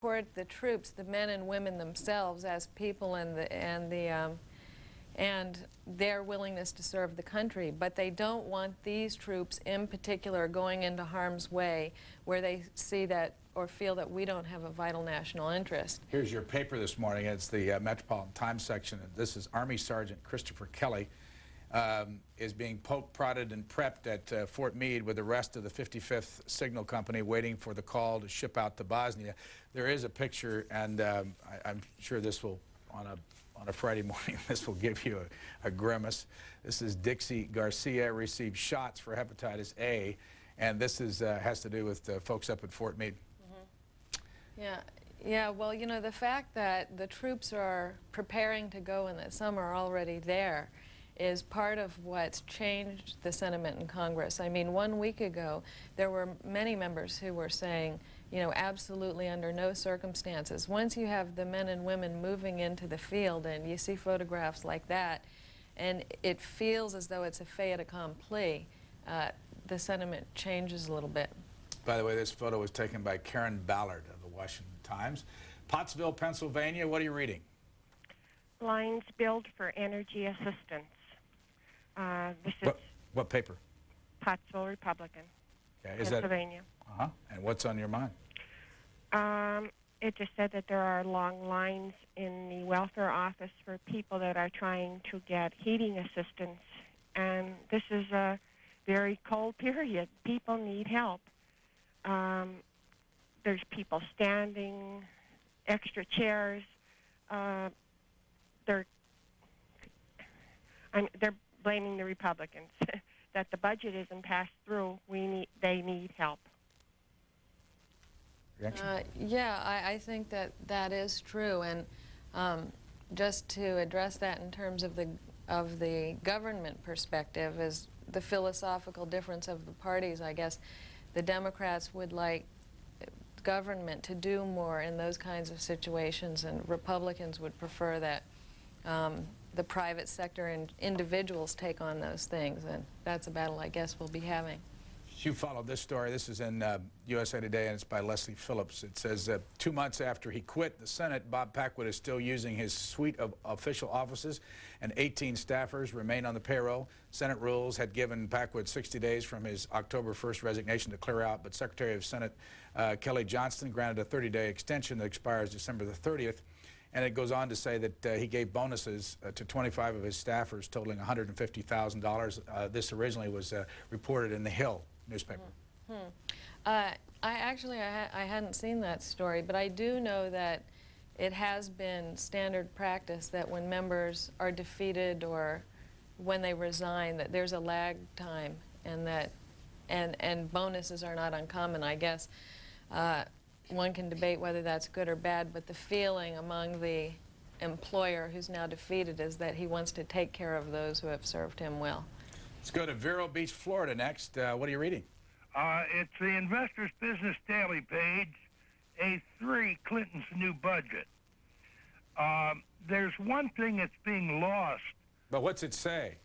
support the troops, the men and women themselves as people and their willingness to serve the country, but they don't want these troops in particular going into harm's way where they see that or feel that we don't have a vital national interest. Here's your paper this morning. It's the Metropolitan Times section. This is Army Sergeant Christopher Kelly is being poked, prodded, and prepped at Fort Meade with the rest of the 55th Signal Company waiting for the call to ship out to Bosnia. There is a picture, and I'm sure this will, on a Friday morning, this will give you a grimace. This is Dixie Garcia received shots for hepatitis A, and this is has to do with folks up at Fort Meade. Yeah, well, you know, the fact that the troops are preparing to go and that some are already there is part of what's changed the sentiment in Congress. I mean, 1 week ago, there were many members who were saying, you know, absolutely under no circumstances. Once you have the men and women moving into the field and you see photographs like that, and it feels as though it's a fait accompli, the sentiment changes a little bit. By the way, this photo was taken by Karen Ballard of the Washington Times. Pottsville, Pennsylvania, what are you reading? Lines billed for energy assistance. This is what paper? Pottsville Republican, Okay, Pennsylvania. And what's on your mind? It just said that there are long lines in the welfare office for people that are trying to get heating assistance. And this is a very cold period. People need help. There's people standing, extra chairs. They're blaming the Republicans that the budget isn't passed through. They need help. Yeah, I think that that is true, and just to address that in terms of the government perspective is the philosophical difference of the parties. I guess the Democrats would like government to do more in those kinds of situations, and Republicans would prefer that the private sector and individuals take on those things, and that's a battle I guess we'll be having. You followed this story. This is in USA Today, and it's by Leslie Phillips. It says 2 months after he quit the Senate, Bob Packwood is still using his suite of official offices, and 18 staffers remain on the payroll. Senate rules had given Packwood 60 days from his October 1st resignation to clear out, but Secretary of Senate Kelly Johnston granted a 30-day extension that expires December the 30th. And it goes on to say that he gave bonuses to 25 of his staffers totaling $150,000. This originally was reported in the Hill newspaper. I hadn't seen that story, but I do know that it has been standard practice that when members are defeated or when they resign, that there's a lag time, and that and bonuses are not uncommon, I guess. One can debate whether that's good or bad, but the feeling among the employer who's now defeated is that he wants to take care of those who have served him well. Let's go to Vero Beach, Florida next. What are you reading? It's the Investor's Business Daily page, A3, Clinton's new budget. There's one thing that's being lost. But what's it say?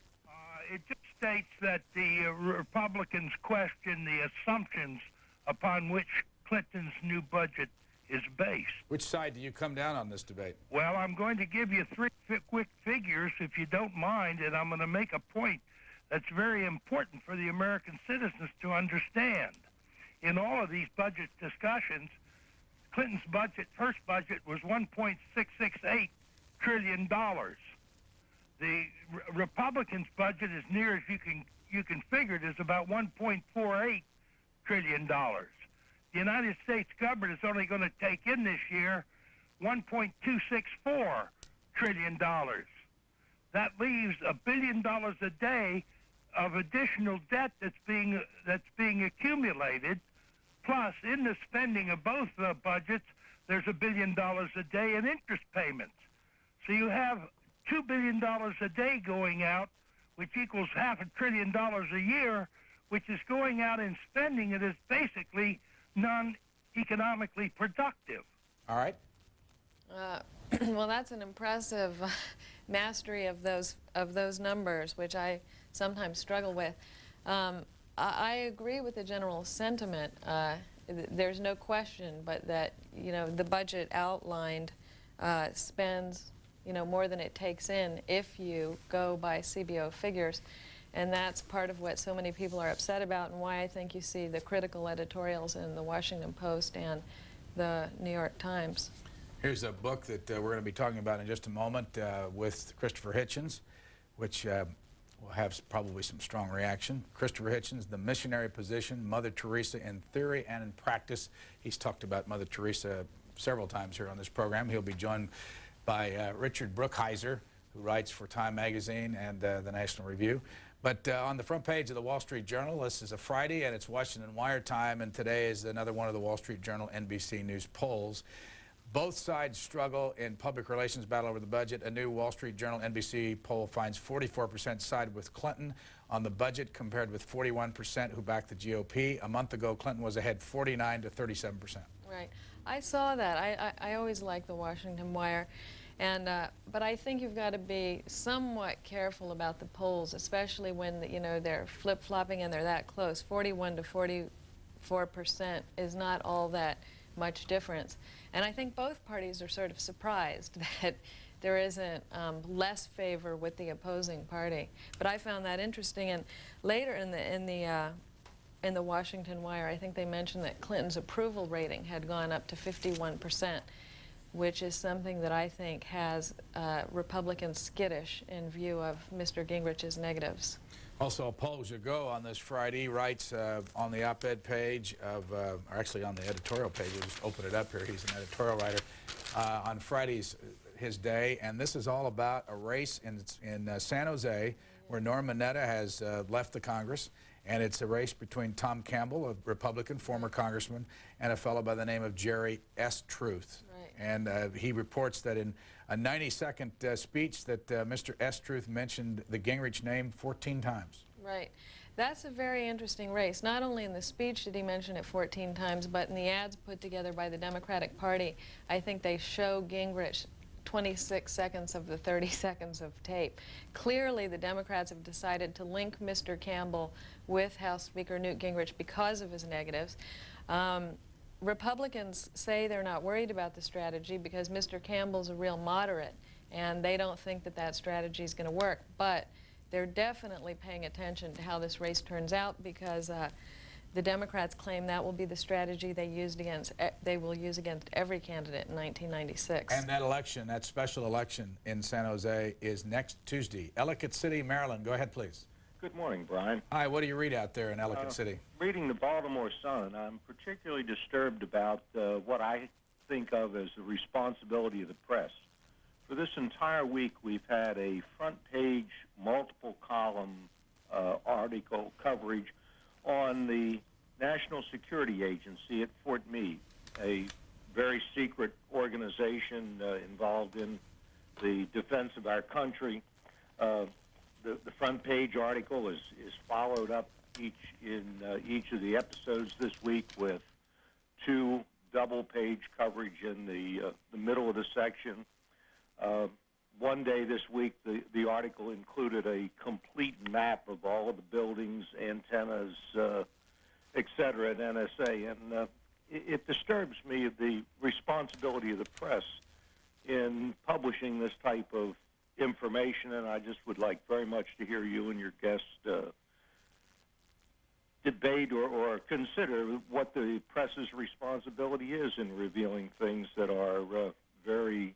It just states that the Republicans question the assumptions upon which Clinton's new budget is based. Which side do you come down on this debate? Well, I'm going to give you 3 quick figures, if you don't mind, and I'm going to make a point that's very important for the American citizens to understand. In all of these budget discussions, Clinton's budget, first budget, was $1.668 trillion. The Republicans' budget, as near as you can figure it, is about $1.48 trillion. The United States government is only going to take in this year $1.264 trillion. That leaves $1 billion a day of additional debt that's being accumulated. Plus, in the spending of both budgets, there's $1 billion a day in interest payments. So you have $2 billion a day going out, which equals $500 billion a year, which is going out in spending that is basically non-economically productive. All right. Well, that's an impressive mastery of those numbers, which I sometimes struggle with. I agree with the general sentiment. there's no question but that, you know, the budget outlined spends, you know, more than it takes in if you go by CBO figures. And that's part of what so many people are upset about, and why I think you see the critical editorials in the Washington Post and the New York Times. Here's a book that we're going to be talking about in just a moment with Christopher Hitchens, which will have probably some strong reaction. Christopher Hitchens, The Missionary Position, Mother Teresa in Theory and in Practice. He's talked about Mother Teresa several times here on this program. He'll be joined by Richard Brookhiser, who writes for Time Magazine and the National Review. But on the front page of the Wall Street Journal, this is a Friday, and it's Washington Wire time, and today is another one of the Wall Street Journal NBC News polls. Both sides struggle in public relations battle over the budget. A new Wall Street Journal NBC poll finds 44% side with Clinton on the budget, compared with 41% who backed the GOP. A month ago, Clinton was ahead 49 to 37%. Right. I saw that. I always like the Washington Wire. And, but I think you've got to be somewhat careful about the polls, especially when, you know, they're flip-flopping and they're that close. 41 to 44% is not all that much difference. And I think both parties are sort of surprised that there isn't less favor with the opposing party. But I found that interesting. And later in the Washington Wire, I think they mentioned that Clinton's approval rating had gone up to 51%. Which is something that I think has Republicans skittish in view of Mr. Gingrich's negatives. Also, Paul Jagot on this Friday writes on the op-ed page of, or actually on the editorial page, we'll just open it up here, he's an editorial writer, on Friday's his day, and this is all about a race in San Jose where Norm Mineta has left the Congress, and it's a race between Tom Campbell, a Republican, former congressman, and a fellow by the name of Jerry S. Truth. And he reports that in a 90-second speech that Mr. S. Truth mentioned the Gingrich name 14 times. Right. That's a very interesting race. Not only in the speech did he mention it 14 times, but in the ads put together by the Democratic Party, I think they show Gingrich 26 seconds of the 30 seconds of tape. Clearly, the Democrats have decided to link Mr. Campbell with House Speaker Newt Gingrich because of his negatives. Republicans say they're not worried about the strategy because Mr. Campbell's a real moderate, and they don't think that that strategy is going to work. But they're definitely paying attention to how this race turns out, because the Democrats claim that will be the strategy they will use against every candidate in 1996. And that election, that special election in San Jose, is next Tuesday. Ellicott City, Maryland. Go ahead, please. Good morning, Brian. Hi, what do you read out there in Ellicott City? Reading the Baltimore Sun, I'm particularly disturbed about what I think of as the responsibility of the press. For this entire week, we've had a front-page, multiple-column article coverage on the National Security Agency at Fort Meade, a very secret organization involved in the defense of our country. The front page article is followed up in each of the episodes this week with two double-page coverage in the middle of the section. One day this week, the article included a complete map of all of the buildings, antennas, et cetera, at NSA, and it disturbs me the responsibility of the press in publishing this type of information, and I just would like very much to hear you and your guest debate or consider what the press's responsibility is in revealing things that are very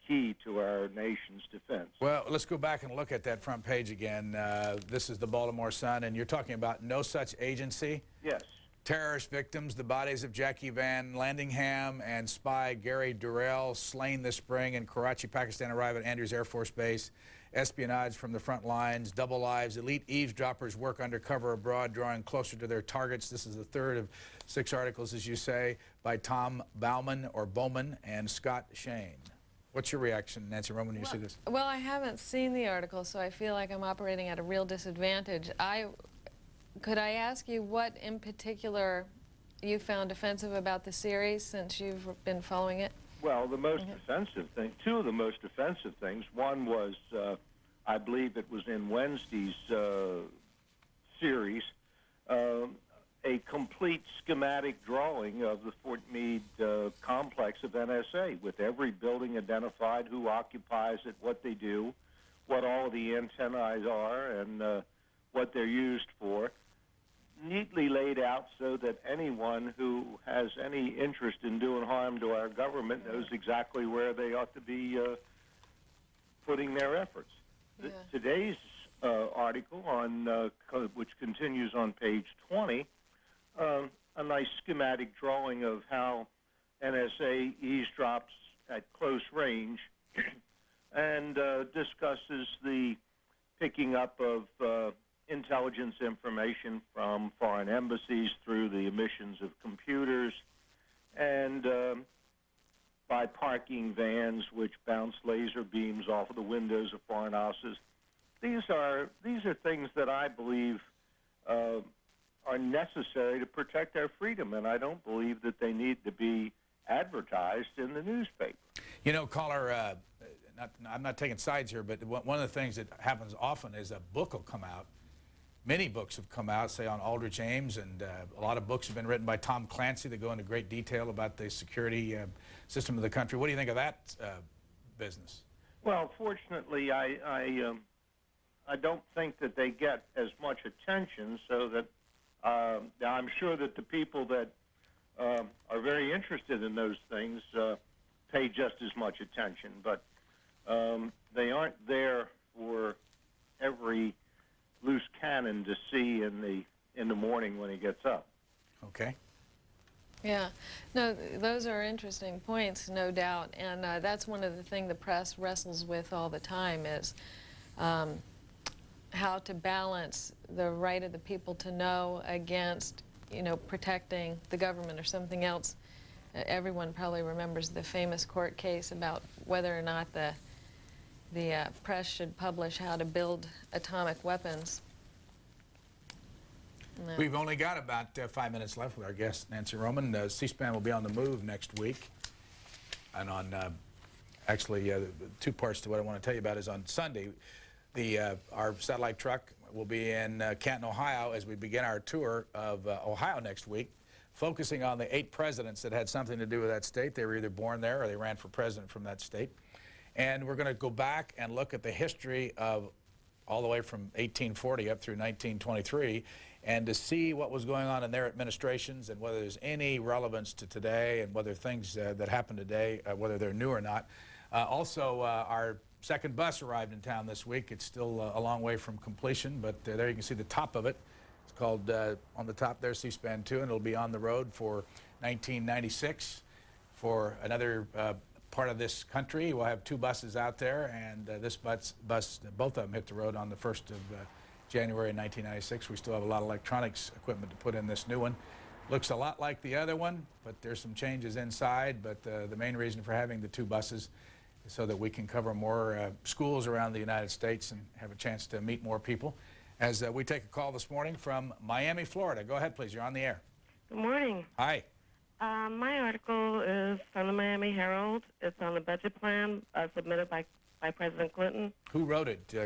key to our nation's defense. Well, let's go back and look at that front page again. This is the Baltimore Sun, and you're talking about no such agency? Yes. Terrorist victims, the bodies of Jackie Van Landingham and spy Gary Durrell slain this spring in Karachi, Pakistan, arrive at Andrews Air Force Base. Espionage from the front lines, double lives, elite eavesdroppers work undercover abroad, drawing closer to their targets. This is the third of 6 articles, as you say, by Tom Bowman and Scott Shane. What's your reaction, Nancy Roman, when you see this? Well, I haven't seen the article, so I feel like I'm operating at a real disadvantage. Could I ask you what in particular you found offensive about the series since you've been following it? Well, the most offensive thing, two of the most offensive things. One was, I believe it was in Wednesday's series, a complete schematic drawing of the Fort Meade complex of NSA, with every building identified, who occupies it, what they do, what all of the antennae are, and what they're used for, neatly laid out so that anyone who has any interest in doing harm to our government knows exactly where they ought to be putting their efforts. Yeah. Today's article, which continues on page 20, a nice schematic drawing of how NSA eavesdrops at close range and discusses the picking up of intelligence information from foreign embassies through the emissions of computers, and by parking vans which bounce laser beams off of the windows of foreign houses. These are things that I believe are necessary to protect our freedom, and I don't believe that they need to be advertised in the newspaper. You know, caller, I'm not taking sides here, but one of the things that happens often is a book will come out. Many books have come out, say, on Aldrich Ames, and a lot of books have been written by Tom Clancy that go into great detail about the security system of the country. What do you think of that business? Well, fortunately, I don't think that they get as much attention, so that I'm sure that the people that are very interested in those things pay just as much attention, but they aren't there for every loose cannon to see in the morning when he gets up. Okay. Yeah, no, those are interesting points, no doubt, and that's one of the things the press wrestles with all the time is how to balance the right of the people to know against, you know, protecting the government or something else. Everyone probably remembers the famous court case about whether or not the press should publish how to build atomic weapons. No. We've only got about 5 minutes left with our guest, Nancy Roman. C-SPAN will be on the move next week. And on, actually, two parts to what I want to tell you about is on Sunday, our satellite truck will be in Canton, Ohio, as we begin our tour of Ohio next week, focusing on the 8 presidents that had something to do with that state. They were either born there or they ran for president from that state. And we're going to go back and look at the history of all the way from 1840 up through 1923, and to see what was going on in their administrations and whether there's any relevance to today, and whether things that happen today, whether they're new or not. Also, our second bus arrived in town this week. It's still a long way from completion, but there you can see the top of it. It's called, on the top there, C-SPAN 2, and it'll be on the road for 1996 for another part of this country. We'll have 2 buses out there, and this bus, both of them hit the road on the 1st of January 1996. We still have a lot of electronics equipment to put in this new one. Looks a lot like the other one, but there's some changes inside. But the main reason for having the 2 buses is so that we can cover more schools around the United States and have a chance to meet more people. As we take a call this morning from Miami, Florida. Go ahead, please. You're on the air. Good morning. Hi. My article is from the Miami Herald. It's on the budget plan submitted by President Clinton. Who wrote it? You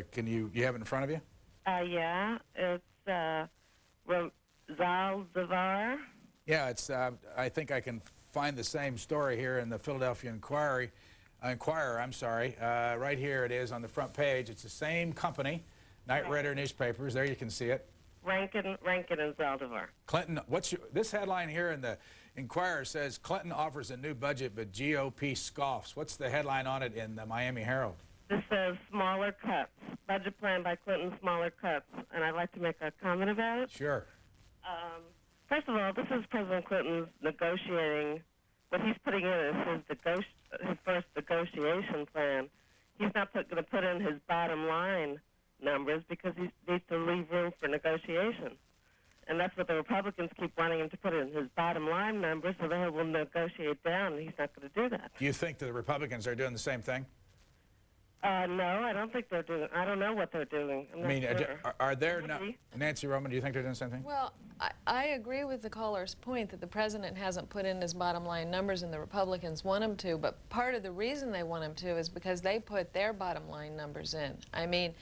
have it in front of you? Yeah, it's Zaldivar. Yeah, it's. I think I can find the same story here in the Philadelphia Inquirer. I'm sorry. Right here it is on the front page. It's the same company, Night Rider newspapers. There you can see it. Rankin and Zaldivar. Clinton. This headline here in the Inquirer says Clinton offers a new budget, but GOP scoffs. What's the headline on it in the Miami Herald? This says smaller cuts. Budget plan by Clinton, smaller cuts. And I'd like to make a comment about it. Sure. First of all, this is President Clinton's negotiating. What he's putting in is his first negotiation plan. He's not going to put in his bottom line numbers because he needs to leave room for negotiation. And that's what the Republicans keep wanting him to put in his bottom line numbers so that he will negotiate down, and he's not going to do that. Do you think that the Republicans are doing the same thing? No, I don't think they're doing. I don't know what they're doing. I'm not sure. Are there not, Nancy Roman, do you think they're doing the same thing? Well, I agree with the caller's point that the president hasn't put in his bottom line numbers and the Republicans want him to, but part of the reason they want him to is because they put their bottom line numbers in. I mean,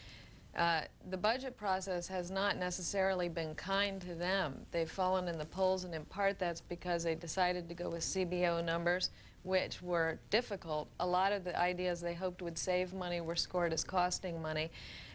The budget process has not necessarily been kind to them. They've fallen in the polls, and in part that's because they decided to go with CBO numbers, which were difficult. A lot of the ideas they hoped would save money were scored as costing money.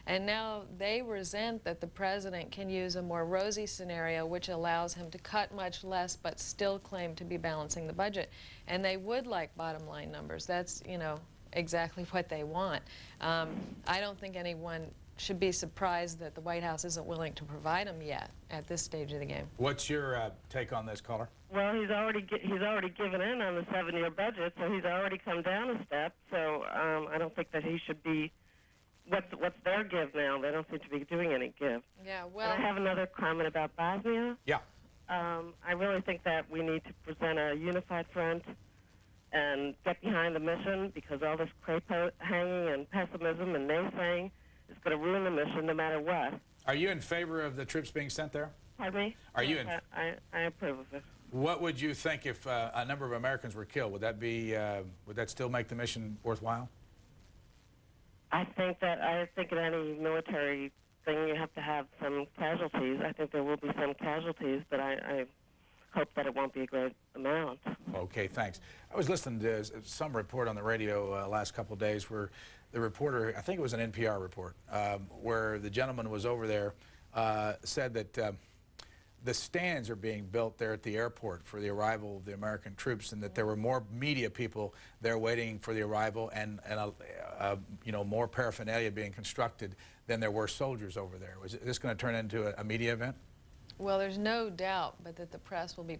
And now they resent that the president can use a more rosy scenario, which allows him to cut much less but still claim to be balancing the budget. And they would like bottom line numbers. That's, you know, exactly what they want. I don't think anyone should be surprised that the White House isn't willing to provide them yet at this stage of the game. What's your take on this, caller? Well, he's already given in on the 7-year budget, so he's already come down a step. So I don't think that he should be. What's their give now? They don't seem to be doing any give. Yeah, well, And I have another comment about Bosnia. Yeah. I really think that we need to present a unified front and get behind the mission, because all this crepe hanging and pessimism and naysaying is going to ruin the mission no matter what. Are you in favor of the troops being sent there? Pardon me? Are you Yes, I approve of it. What would you think if a number of Americans were killed? Would that be would that still make the mission worthwhile? I think in any military thing you have to have some casualties. I think there will be some casualties, but I hope that it won't be a great amount. Okay, thanks. I was listening to some report on the radio last couple of days where the reporter, I think it was an NPR report, where the gentleman was over there, said that the stands are being built there at the airport for the arrival of the American troops, and that there were more media people there waiting for the arrival, and you know, more paraphernalia being constructed than there were soldiers over there. Was this going to turn into a media event? well, there's no doubt but that the press will be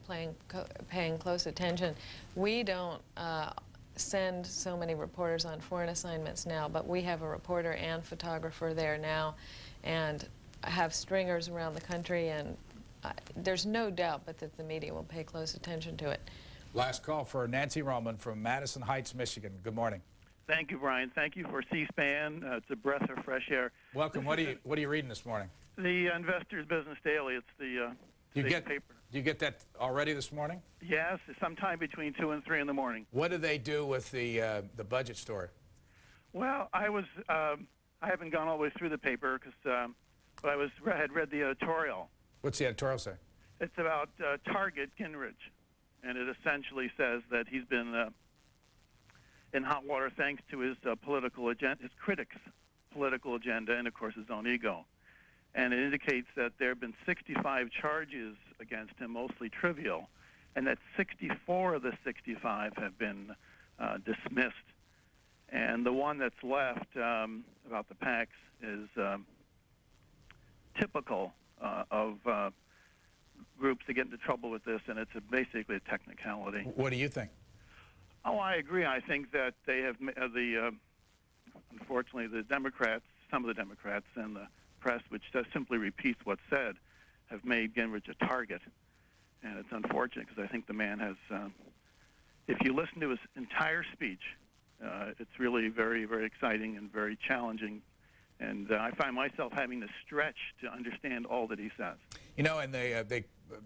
paying close attention. We don't send so many reporters on foreign assignments now, but we have a reporter and photographer there now, and have stringers around the country, and there's no doubt but that the media will pay close attention to it. Last call for Nancy Roman from Madison Heights, Michigan. Good morning. Thank you, Brian. Thank you for C-SPAN. It's a breath of fresh air. Welcome. What are you reading this morning? The Investor's Business Daily. It's the state paper. Do you get that already this morning? Yes, sometime between 2 and 3 in the morning. What do they do with the budget story? Well, I haven't gone all the way through the paper because but I had read the editorial. What's the editorial say? It's about Target Gingrich, and it essentially says that he's been in hot water thanks to his political agenda, his critics' political agenda, and of course his own ego. And it indicates that there have been 65 charges against him, mostly trivial, and that 64 of the 65 have been dismissed. And the one that's left about the PACs is typical of groups that get into trouble with this, and it's basically a technicality. What do you think? Oh, I agree. I think that they have unfortunately, the Democrats, some of the Democrats and the press, which just simply repeats what's said, have made Gingrich a target. And it's unfortunate because I think the man has, if you listen to his entire speech, it's really very, very exciting and very challenging. And I find myself having to stretch to understand all that he says. You know, and the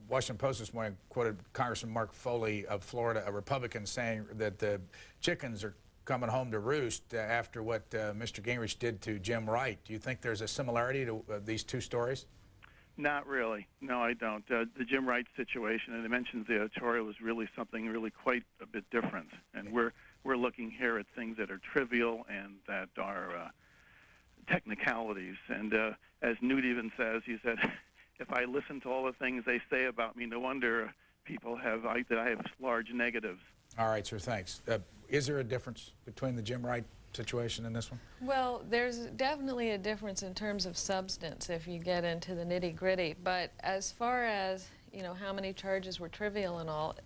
Washington Post this morning quoted Congressman Mark Foley of Florida, a Republican, saying that the chickens are coming home to roost after what Mr. Gingrich did to Jim Wright. Do you think there's a similarity to these two stories? Not really. No, I don't. The Jim Wright situation, and it mentions the editorial, is really something really quite a bit different. And we're looking here at things that are trivial and that are technicalities. And as Newt even says, he said, if I listen to all the things they say about me, no wonder people have that I have large negatives. All right, sir, thanks. Is there a difference between the Jim Wright situation and this one? Well, there's definitely a difference in terms of substance if you get into the nitty-gritty. But as far as, you know, how many charges were trivial and all,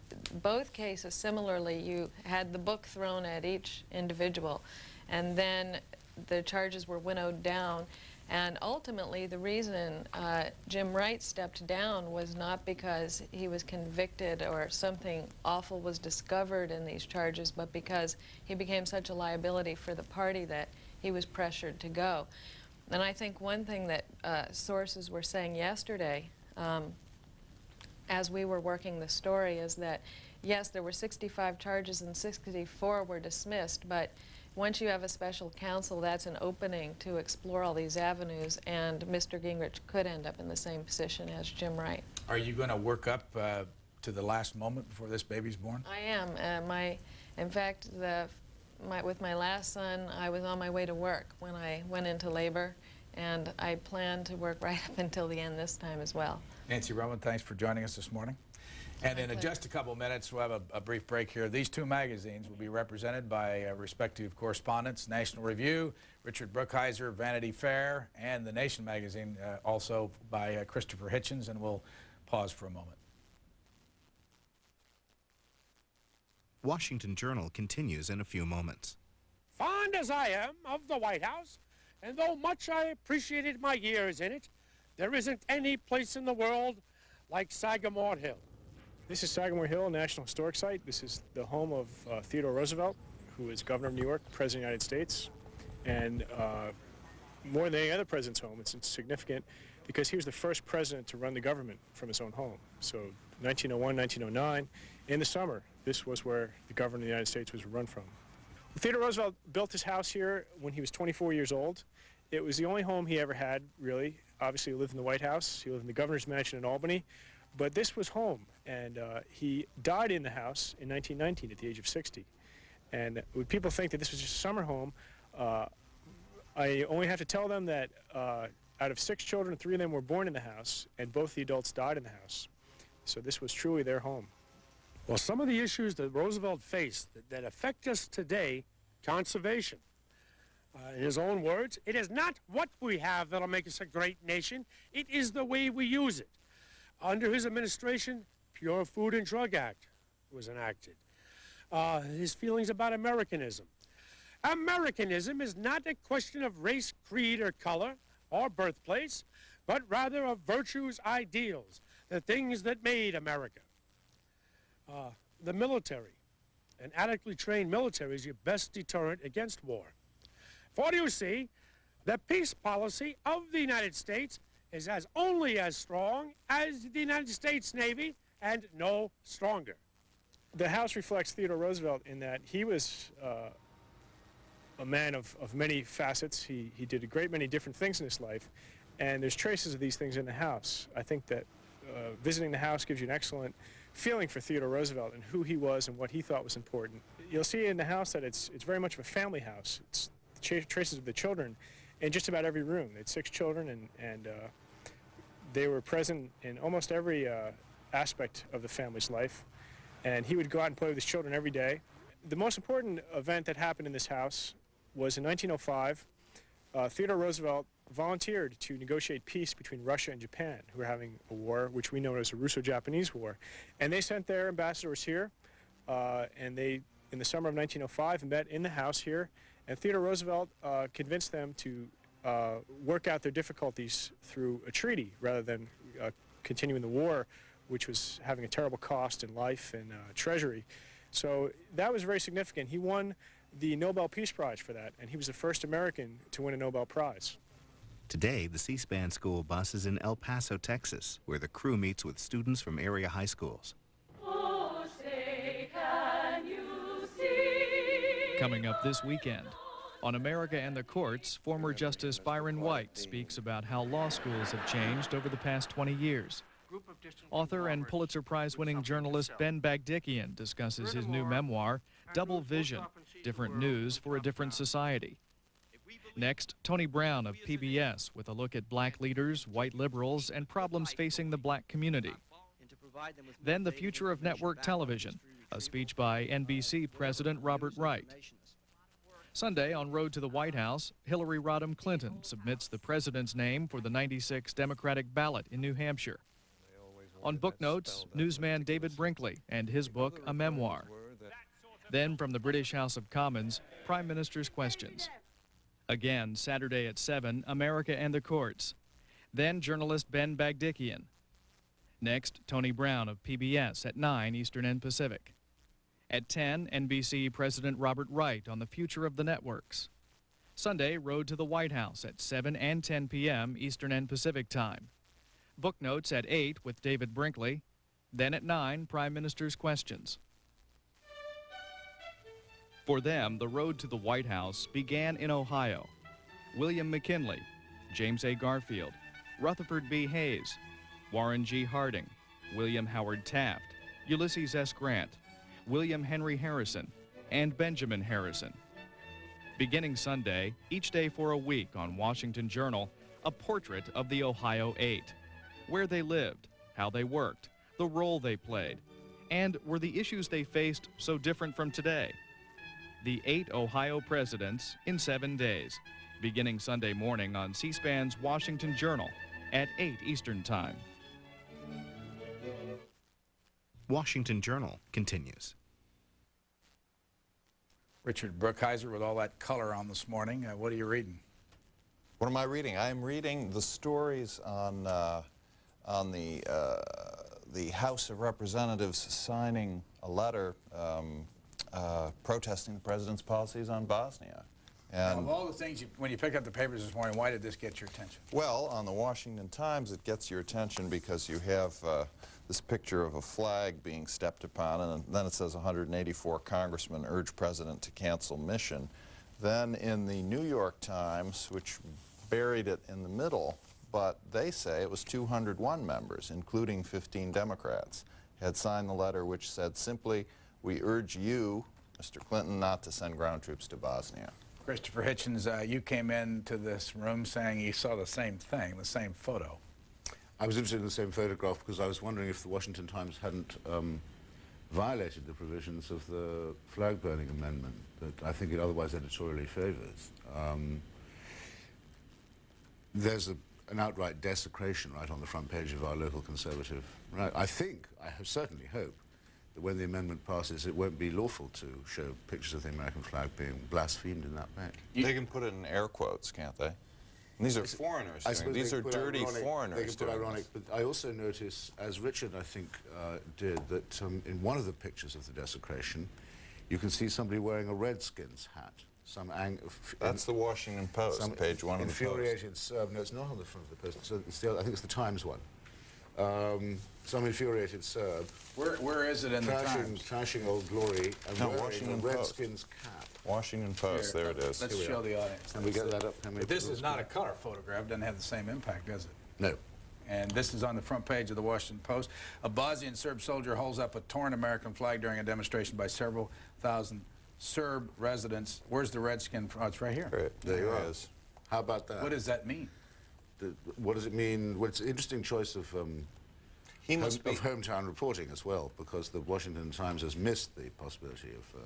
both cases, similarly, you had the book thrown at each individual, and then the charges were winnowed down. And ultimately, the reason Jim Wright stepped down was not because he was convicted or something awful was discovered in these charges, but because he became such a liability for the party that he was pressured to go. And I think one thing that sources were saying yesterday, as we were working the story, is that, yes, there were 65 charges and 64 were dismissed, but once you have a special counsel, that's an opening to explore all these avenues, and Mr. Gingrich could end up in the same position as Jim Wright. Are you going to work up to the last moment before this baby's born? I am. In fact, with my last son, I was on my way to work when I went into labor, and I plan to work right up until the end this time as well. Nancy Roman, thanks for joining us this morning. And in just a couple of minutes, we'll have a brief break here. These two magazines will be represented by respective correspondents: National Review, Richard Brookhiser, Vanity Fair, and The Nation magazine, also by Christopher Hitchens, and we'll pause for a moment. Washington Journal continues in a few moments. Fond as I am of the White House, and though much I appreciated my years in it, there isn't any place in the world like Sagamore Hill. This is Sagamore Hill, a National Historic Site. This is the home of Theodore Roosevelt, who was governor of New York, president of the United States. And more than any other president's home, it's significant because he was the first president to run the government from his own home. So 1901, 1909, in the summer, this was where the government of the United States was run from. Theodore Roosevelt built his house here when he was 24 years old. It was the only home he ever had, really. Obviously, he lived in the White House. He lived in the governor's mansion in Albany. But this was home, and he died in the house in 1919 at the age of 60. And when people think that this was just a summer home, I only have to tell them that out of 6 children, 3 of them were born in the house, and both the adults died in the house. So this was truly their home. Well, some of the issues that Roosevelt faced that affect us today, conservation. In his own words, it is not what we have that'll make us a great nation, it is the way we use it. Under his administration, Pure Food and Drug Act was enacted. His feelings about Americanism. Americanism is not a question of race, creed, or color, or birthplace, but rather of virtues, ideals, the things that made America. The military. An adequately trained military is your best deterrent against war. For you see, the peace policy of the United States is only as strong as the United States Navy, and no stronger. The House reflects Theodore Roosevelt in that he was a man of many facets. He did a great many different things in his life, and there's traces of these things in the House. I think that visiting the House gives you an excellent feeling for Theodore Roosevelt and who he was and what he thought was important. You'll see in the House that it's very much of a family house. It's traces of the children in just about every room. They had 6 children, and they were present in almost every aspect of the family's life. And he would go out and play with his children every day. The most important event that happened in this house was in 1905. Theodore Roosevelt volunteered to negotiate peace between Russia and Japan, who were having a war, which we know as the Russo-Japanese War. And they sent their ambassadors here, and they, in the summer of 1905, met in the house here. And Theodore Roosevelt convinced them to work out their difficulties through a treaty rather than continuing the war, which was having a terrible cost in life and treasury. So that was very significant. He won the Nobel Peace Prize for that, and he was the first American to win a Nobel Prize. Today, the C-SPAN school bus is in El Paso, Texas, where the crew meets with students from area high schools. Oh, say, can you see? Coming up this weekend, on America and the Courts, former Justice Byron White speaks about how law schools have changed over the past 20 years. Author and Pulitzer Prize-winning journalist Ben Bagdikian discusses his new memoir, Double Vision, Different News for a Different Society. Next, Tony Brown of PBS with a look at black leaders, white liberals, and problems facing the black community. Then the future of network television, a speech by NBC President Robert Wright. Sunday, on Road to the White House, Hillary Rodham Clinton submits the president's name for the '96 Democratic ballot in New Hampshire. On Book Notes, newsman David Brinkley and his book, A Memoir. Then from the British House of Commons, Prime Minister's Questions. Again, Saturday at 7, America and the Courts. Then journalist Ben Bagdikian. Next, Tony Brown of PBS at 9 Eastern and Pacific. At 10, NBC President Robert Wright on the future of the networks. Sunday, Road to the White House at 7 and 10 p.m. Eastern and Pacific time. Book Notes at 8 with David Brinkley. Then at 9, Prime Minister's Questions. For them, the road to the White House began in Ohio. William McKinley, James A. Garfield, Rutherford B. Hayes, Warren G. Harding, William Howard Taft, Ulysses S. Grant, William Henry Harrison, and Benjamin Harrison. Beginning Sunday, each day for a week on Washington Journal, a portrait of the Ohio Eight. Where they lived, how they worked, the role they played, and were the issues they faced so different from today? The 8 Ohio presidents in 7 days, beginning Sunday morning on C-SPAN's Washington Journal at 8 Eastern Time. Washington Journal continues. Richard Brookhiser with all that color on this morning. What are you reading? What am I reading? I'm reading the stories on the House of Representatives signing a letter protesting the president's policies on Bosnia. And of all the things, when you pick up the papers this morning, why did this get your attention? well, on the Washington Times, it gets your attention because you have this picture of a flag being stepped upon, and then it says 184 congressmen urge president to cancel mission. Then in the New York Times, which buried it in the middle, but they say it was 201 members, including 15 Democrats, had signed the letter which said simply, "We urge you, Mr. Clinton, not to send ground troops to Bosnia." Christopher Hitchens, you came into this room saying you saw the same thing, the same photo. I was interested in the same photograph because I was wondering if the Washington Times hadn't violated the provisions of the flag burning amendment that I think it otherwise editorially favors. There's an outright desecration right on the front page of our local conservative. Right. I certainly hope that when the amendment passes, it won't be lawful to show pictures of the American flag being blasphemed in that way. They can put it in air quotes, can't they? And these are foreigners doing it. These are dirty foreigners. They can put ironic, but I also notice, as Richard, I think, did, that in one of the pictures of the desecration, you can see somebody wearing a Redskins hat. That's the Washington Post, page 1 of the Post. Infuriated Serb. No, it's not on the front of the Post. I think it's the Times one. Some infuriated Serb. Where is it in the Times? Trashing Old Glory and wearing Washington a Redskins cap. Washington Post, there it is. Let's show the audience. And we get that up. But this is not a color photograph. Doesn't have the same impact, does it? No. And this is on the front page of the Washington Post. A Bosnian Serb soldier holds up a torn American flag during a demonstration by several thousand Serb residents. Where's the Redskin? Oh, it's right here. Right, there you are. is. How about that? What does that mean? What does it mean? Well, it's an interesting choice of hometown reporting as well, because the Washington Times has missed the possibility of.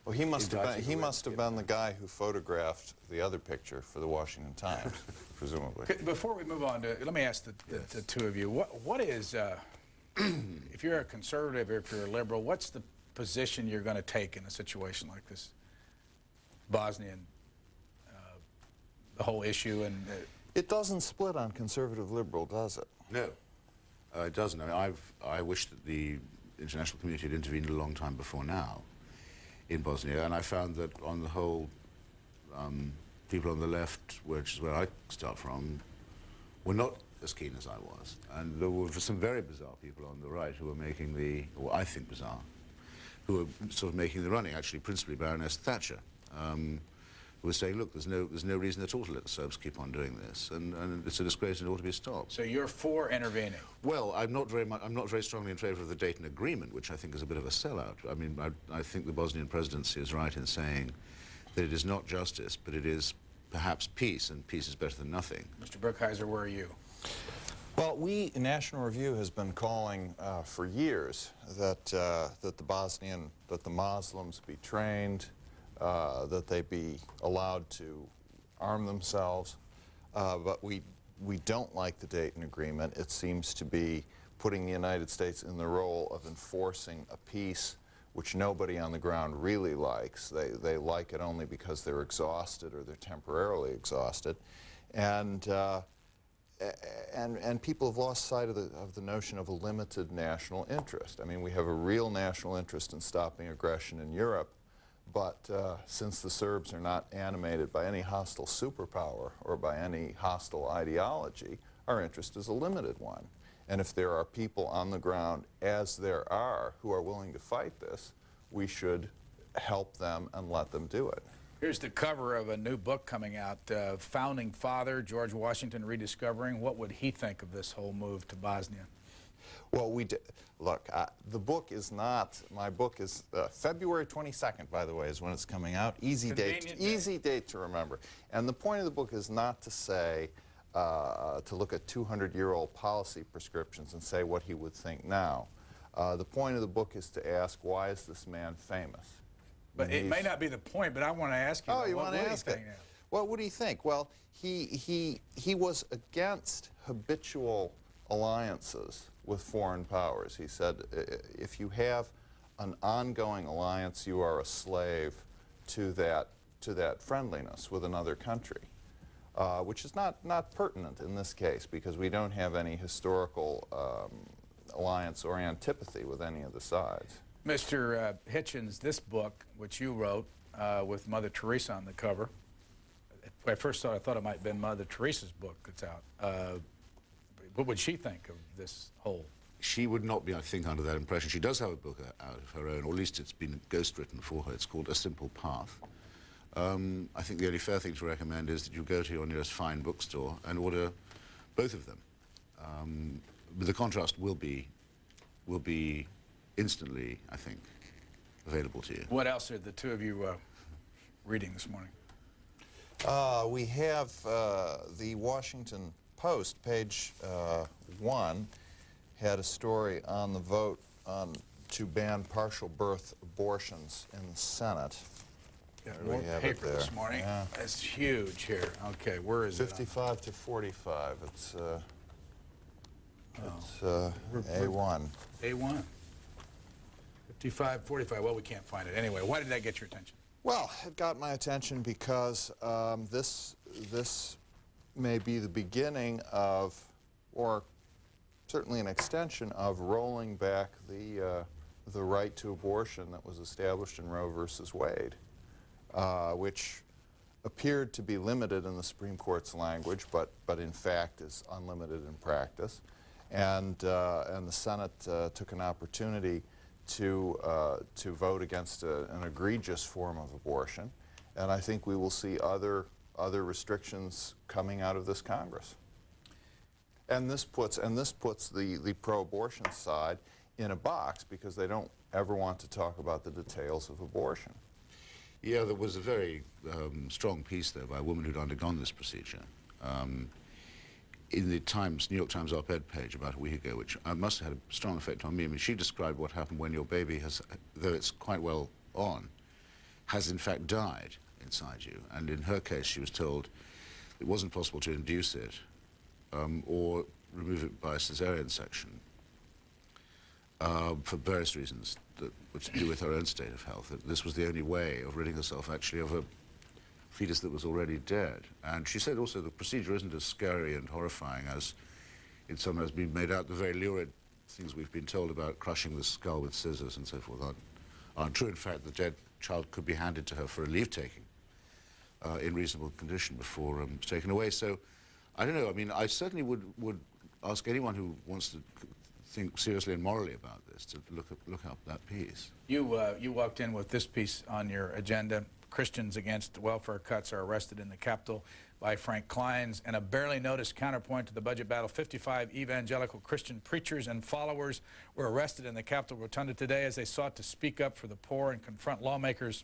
Well, he must have been the guy who photographed the other picture for the Washington Times, presumably. Before we move on, let me ask the two of you, what is, if you're a conservative or if you're a liberal, what's the position you're going to take in a situation like this? Bosnian, the whole issue and... It doesn't split on conservative-liberal, does it? No, it doesn't. I mean, I wish that the international community had intervened a long time before now in Bosnia, and I found that on the whole, people on the left, which is where I start from, were not as keen as I was. And there were some very bizarre people on the right who were making the, or I think bizarre, who were sort of making the running, actually principally Baroness Thatcher, who was saying, look, there's no reason at all to let the Serbs keep on doing this, and it's a disgrace and it ought to be stopped. So you're for intervening? Well, I'm not very strongly in favour of the Dayton Agreement, which I think is a bit of a sellout. I mean, I think the Bosnian presidency is right in saying that it is not justice, but it is perhaps peace, and peace is better than nothing. Mr. Brookhiser, where are you? Well, we, National Review, has been calling for years that the Muslims be trained, that they be allowed to arm themselves, but we don't like the Dayton Agreement. It seems to be putting the United States in the role of enforcing a peace which nobody on the ground really likes. They like it only because they're exhausted or they're temporarily exhausted, and people have lost sight of the notion of a limited national interest. I mean, we have a real national interest in stopping aggression in Europe, but since the Serbs are not animated by any hostile superpower or by any hostile ideology, our interest is a limited one. And if there are people on the ground, as there are, who are willing to fight this, we should help them and let them do it. Here's the cover of a new book coming out, Founding Father, George Washington Rediscovering. What would he think of this whole move to Bosnia? Well, look, the book is not, my book is February 22nd, by the way, is when it's coming out. Easy date to remember. And the point of the book is not to say, to look at 200-year-old policy prescriptions and say what he would think now. The point of the book is to ask, why is this man famous? But it may not be the point, but I want to ask you, you what want to would ask he it? think now? What would he think? Well, he was against habitual alliances with foreign powers. He said, if you have an ongoing alliance, you are a slave to that friendliness with another country, which is not pertinent in this case because we don't have any historical alliance or antipathy with any of the sides. Mr. Hitchens, this book, which you wrote with Mother Teresa on the cover, when I first saw it, I thought it might have been Mother Teresa's book that's out. What would she think of this whole? She would not be, I think, under that impression. She does have a book out of her own, or at least it's been ghost-written for her. It's called A Simple Path. I think the only fair thing to recommend is that you go to your nearest fine bookstore and order both of them. But the contrast will be instantly, I think, available to you. What else are the two of you reading this morning? We have the Washington Post, page 1, had a story on the vote to ban partial birth abortions in the Senate. Got more paper this morning. Yeah. That's huge here. Okay, where is 55 to 45. It's A1. A1. 55, 45. Well, we can't find it. Anyway, why did that get your attention? Well, it got my attention because this may be the beginning of, or certainly an extension of, rolling back the right to abortion that was established in Roe versus Wade, which appeared to be limited in the Supreme Court's language, but in fact is unlimited in practice. And the Senate took an opportunity to vote against an egregious form of abortion, and I think we will see other restrictions coming out of this Congress. And this puts the pro-abortion side in a box because they don't ever want to talk about the details of abortion. Yeah, there was a very strong piece there by a woman who'd undergone this procedure in the Times, New York Times op-ed page about a week ago, which must have had a strong effect on me. I mean, she described what happened when your baby has, though it's quite well on, has in fact died inside you. And in her case, she was told it wasn't possible to induce it or remove it by a cesarean section for various reasons which to do with her own state of health. That this was the only way of ridding herself actually of a fetus that was already dead. And she said also the procedure isn't as scary and horrifying as it sometimes been made out. The very lurid things we've been told about crushing the skull with scissors and so forth aren't true. In fact, the dead child could be handed to her for a leave-taking in reasonable condition before it's taken away. So, I don't know, I mean, I certainly would ask anyone who wants to think seriously and morally about this to look up that piece. You walked in with this piece on your agenda. Christians against welfare cuts are arrested in the Capitol by Frank Klein's, and a barely noticed counterpoint to the budget battle. 55 evangelical Christian preachers and followers were arrested in the Capitol Rotunda today as they sought to speak up for the poor and confront lawmakers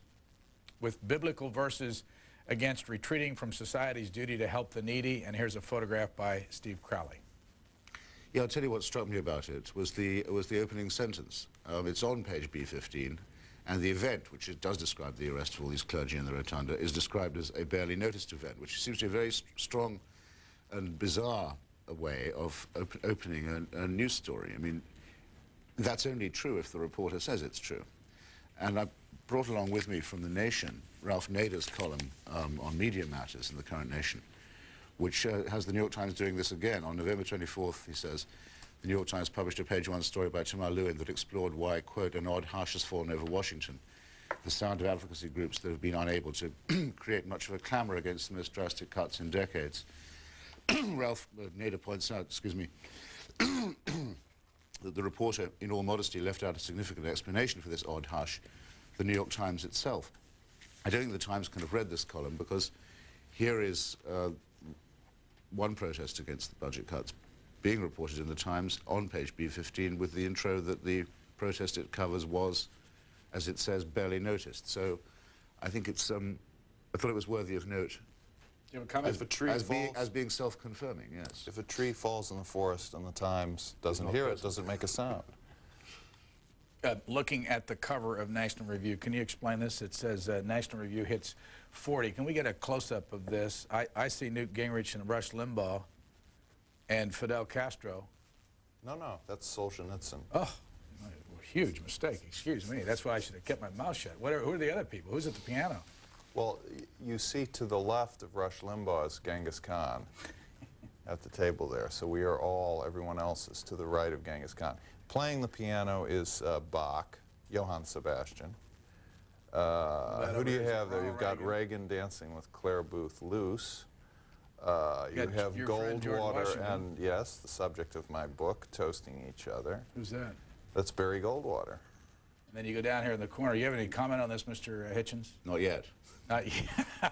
with biblical verses against retreating from society's duty to help the needy. And here's a photograph by Steve Crowley. Yeah, I'll tell you what struck me about it was the opening sentence. It's on page B15. And the event, which it does describe the arrest of all these clergy in the Rotunda, is described as a barely noticed event, which seems to be a very strong and bizarre way of opening a news story. I mean, that's only true if the reporter says it's true. And I brought along with me from The Nation Ralph Nader's column on media matters in the current Nation, which has the New York Times doing this again. On November 24th, he says, the New York Times published a page-one story by Tamar Lewin that explored why, quote, an odd hush has fallen over Washington, the sound of advocacy groups that have been unable to create much of a clamor against the most drastic cuts in decades. Ralph Nader points out, excuse me, that the reporter, in all modesty, left out a significant explanation for this odd hush, the New York Times itself. I don't think the Times can have read this column because here is one protest against the budget cuts being reported in the Times on page B15 with the intro that the protest it covers was, as it says, barely noticed. So I think it's, I thought it was worthy of note. You have a comment? If a tree As being self-confirming, yes. If a tree falls in the forest and the Times doesn't hear it, doesn't make a sound. Looking at the cover of National Review, can you explain this? It says National Review hits 40. Can we get a close-up of this? I see Newt Gingrich and Rush Limbaugh and Fidel Castro. No, that's Solzhenitsyn. Oh, huge mistake. Excuse me. That's why I should have kept my mouth shut. Who are the other people? Who's at the piano? Well, you see to the left of Rush Limbaugh is Genghis Khan at the table there. So we are all, everyone else is to the right of Genghis Khan. Playing the piano is Bach, Johann Sebastian. Who do you have there? You've got Reagan dancing with Claire Booth Luce. You have Goldwater and, yes, the subject of my book, Toasting Each Other. Who's that? That's Barry Goldwater. And then you go down here in the corner. You have any comment on this, Mr. Hitchens? Not yet. Not yet.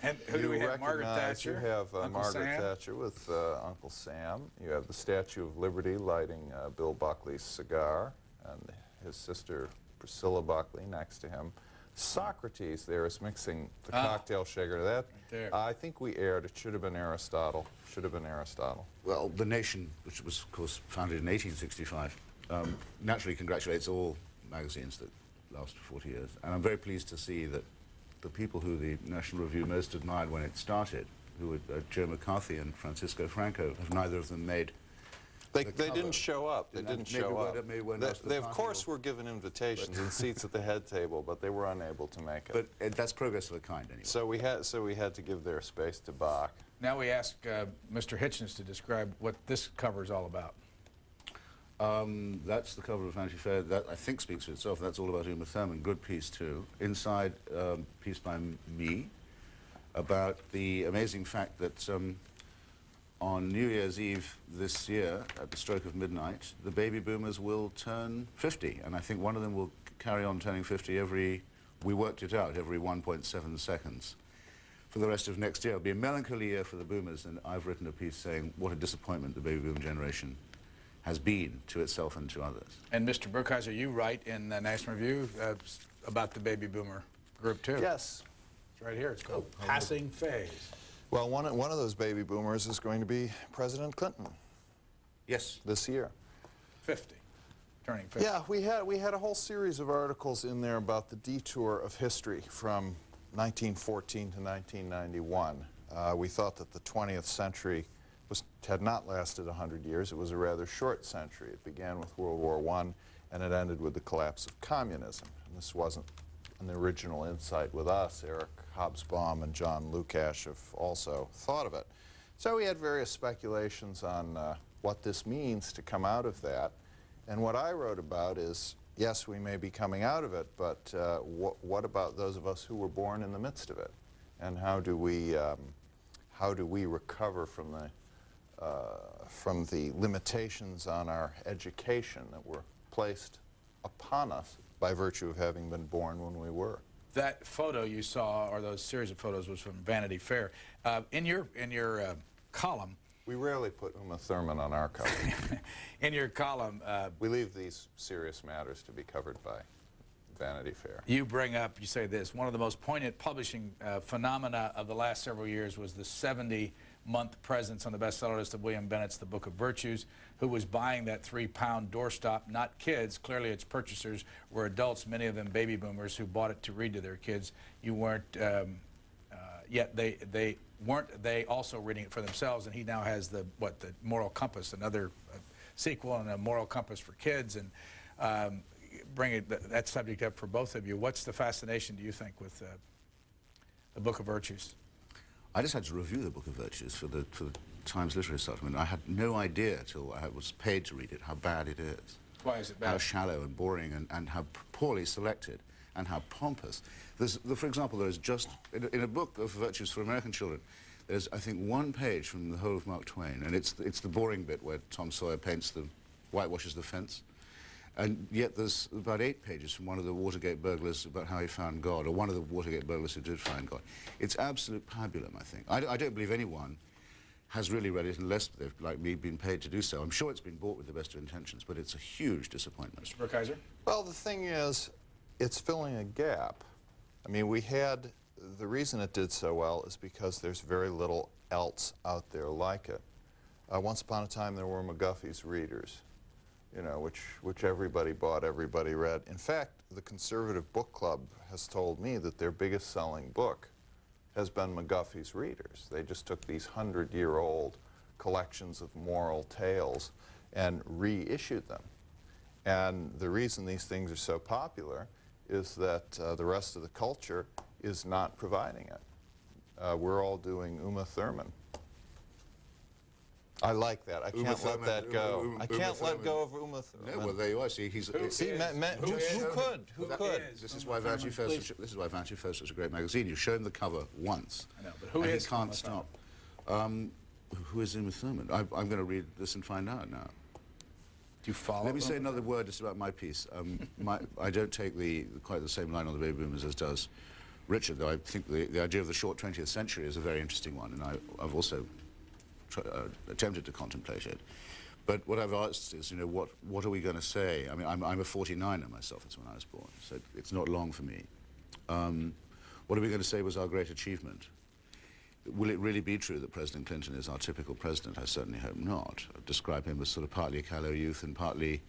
And who do we have? Margaret Thatcher? You have Margaret Sam? Thatcher with Uncle Sam. You have the Statue of Liberty lighting Bill Buckley's cigar, and his sister Priscilla Buckley next to him. Socrates there is mixing the cocktail shaker. That right there. I think we aired. It should have been Aristotle. Should have been Aristotle. Well, The Nation, which was, of course, founded in 1865, naturally congratulates all magazines that last 40 years. And I'm very pleased to see that the people who the National Review most admired when it started, who were Joe McCarthy and Francisco Franco, have neither of them made. They didn't show up. They didn't show up. They, of course, were given invitations and seats at the head table, but they were unable to make it. But that's progress of a kind, anyway. So we had to give their space to Bach. Now we ask Mr. Hitchens to describe what this cover is all about. That's the cover of Vanity Fair. That, I think, speaks for itself. That's all about Uma Thurman. Good piece, too. Inside, piece by me about the amazing fact that on New Year's Eve this year, at the stroke of midnight, the baby boomers will turn 50. And I think one of them will carry on turning 50 every, we worked it out, every 1.7 seconds. For the rest of next year. It'll be a melancholy year for the boomers, and I've written a piece saying what a disappointment the baby boom generation has been to itself and to others. And Mr. Brookhiser, you write in the National Review about the baby boomer group, too. Yes. It's right here. It's called Passing Phase. Well, one of those baby boomers is going to be President Clinton. Yes. This year. 50. Turning 50. Yeah, we had a whole series of articles in there about the detour of history from 1914 to 1991. We thought that the 20th century had not lasted 100 years. It was a rather short century. It began with World War I, and it ended with the collapse of communism. And this wasn't an original insight with us. Eric Hobsbawm and John Lukacs have also thought of it. So we had various speculations on what this means to come out of that. And what I wrote about is, yes, we may be coming out of it, but what about those of us who were born in the midst of it? And how do we recover from the limitations on our education that were placed upon us by virtue of having been born when we were? That photo you saw, or those series of photos, was from Vanity Fair. In your column, we rarely put Uma Thurman on our cover. In your column, we leave these serious matters to be covered by Vanity Fair. You bring up, you say this, one of the most poignant publishing phenomena of the last several years was the 70-month presence on the bestseller list of William Bennett's The Book of Virtues. Who was buying that 3-pound doorstop? Not kids. Clearly its purchasers were adults, many of them baby boomers, who bought it to read to their kids. You weren't, yet weren't they also reading it for themselves? And he now has the Moral Compass, another sequel, and a Moral Compass for kids. And bring that subject up for both of you. What's the fascination, do you think, with the Book of Virtues? I just had to review the Book of Virtues for the Times Literary Supplement. I had no idea till I was paid to read it how bad it is. Why is it bad? How shallow and boring and how poorly selected and how pompous. For example, there is just, in a book of virtues for American children, there's, I think, one page from the whole of Mark Twain, and it's the boring bit where Tom Sawyer whitewashes the fence. And yet there's about 8 pages from one of the Watergate burglars about how he found God, or one of the Watergate burglars who did find God. It's absolute pabulum, I think. I don't believe anyone has really read it unless they've, like me, been paid to do so. I'm sure it's been bought with the best of intentions, but it's a huge disappointment. Mr. Brookhiser? Well, the thing is, it's filling a gap. I mean, the reason it did so well is because there's very little else out there like it. Once upon a time, there were McGuffey's readers, you know, which everybody bought, everybody read. In fact, the Conservative Book Club has told me that their biggest selling book has been McGuffey's readers. They just took these 100-year-old collections of moral tales and reissued them. And the reason these things are so popular is that the rest of the culture is not providing it. We're all doing Uma Thurman. I like that. I can't let that go. I can't let go of Uma Thurman. No, well, there you are. See, he's... Who could? This is why Vanity Fair is such a great magazine. You show him the cover once, I know, but who and is he can't Uma stop. Who is Uma Thurman? I'm going to read this and find out now. Do you follow? Let me say another word just about my piece. I don't take quite the same line on the baby boomers as does Richard, though I think the idea of the short 20th century is a very interesting one, and I've also attempted to contemplate it. But what I've asked is, you know, what are we going to say? I mean, I'm a 49er myself, that's when I was born, so it's not long for me. What are we going to say was our great achievement? Will it really be true that President Clinton is our typical president? I certainly hope not. I describe him as sort of partly a callow youth and partly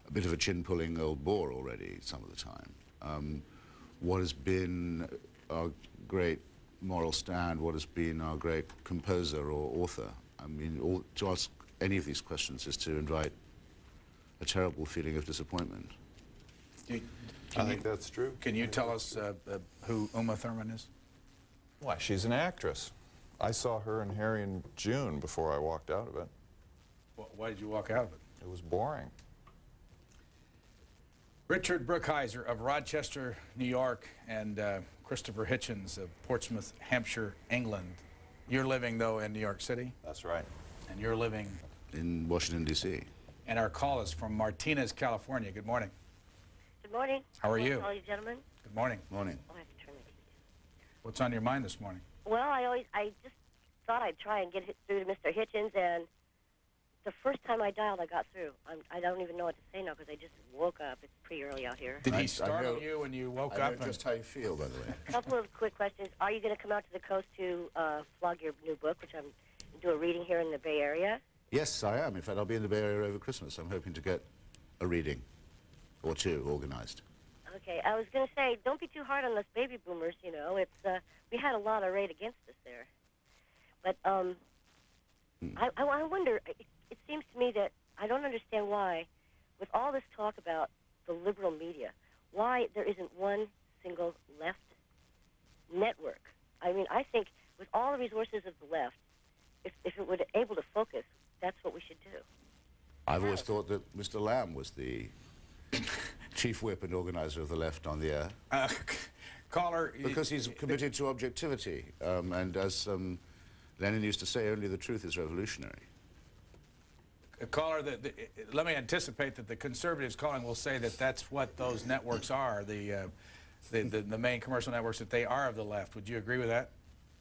a bit of a chin-pulling old bore already some of the time. What has been our great moral stand? What has been our great composer or author? I mean, to ask any of these questions is to invite a terrible feeling of disappointment. I think that's true. Can you tell us who Uma Thurman is? Why, she's an actress. I saw her in Harry and June before I walked out of it. Why did you walk out of it? It was boring. Richard Brookhiser of Rochester, New York, and Christopher Hitchens of Portsmouth, Hampshire, England. You're living, though, in New York City? That's right. And you're living? In Washington, D.C. And our call is from Martinez, California. Good morning. Good morning. How are you? How are you, gentlemen? Good morning. Morning. Oh, I have to turn it. What's on your mind this morning? Well, I just thought I'd try and get through to Mr. Hitchens, and the first time I dialed, I got through. I don't even know what to say now because I just woke up. It's pretty early out here. Did he startle you when you woke up? I know just how you feel, by the way. A couple of quick questions. Are you going to come out to the coast to flog your new book, which I'm do a reading here in the Bay Area? Yes, I am. In fact, I'll be in the Bay Area over Christmas. I'm hoping to get a reading or two organized. Okay, I was going to say, don't be too hard on us baby boomers, you know. It's we had a lot of raid against us there. But I wonder, it seems to me that I don't understand why, with all this talk about the liberal media, why there isn't one single left network. I mean, I think with all the resources of the left, if it were able to focus, that's what we should do. I've always thought that Mr. Lamb was the chief whip and organizer of the left on the air. Caller... Because he's committed to objectivity, and as Lenin used to say, only the truth is revolutionary. Caller, let me anticipate that the conservatives calling will say that that's what those networks are, the main commercial networks, that they are of the left. Would you agree with that?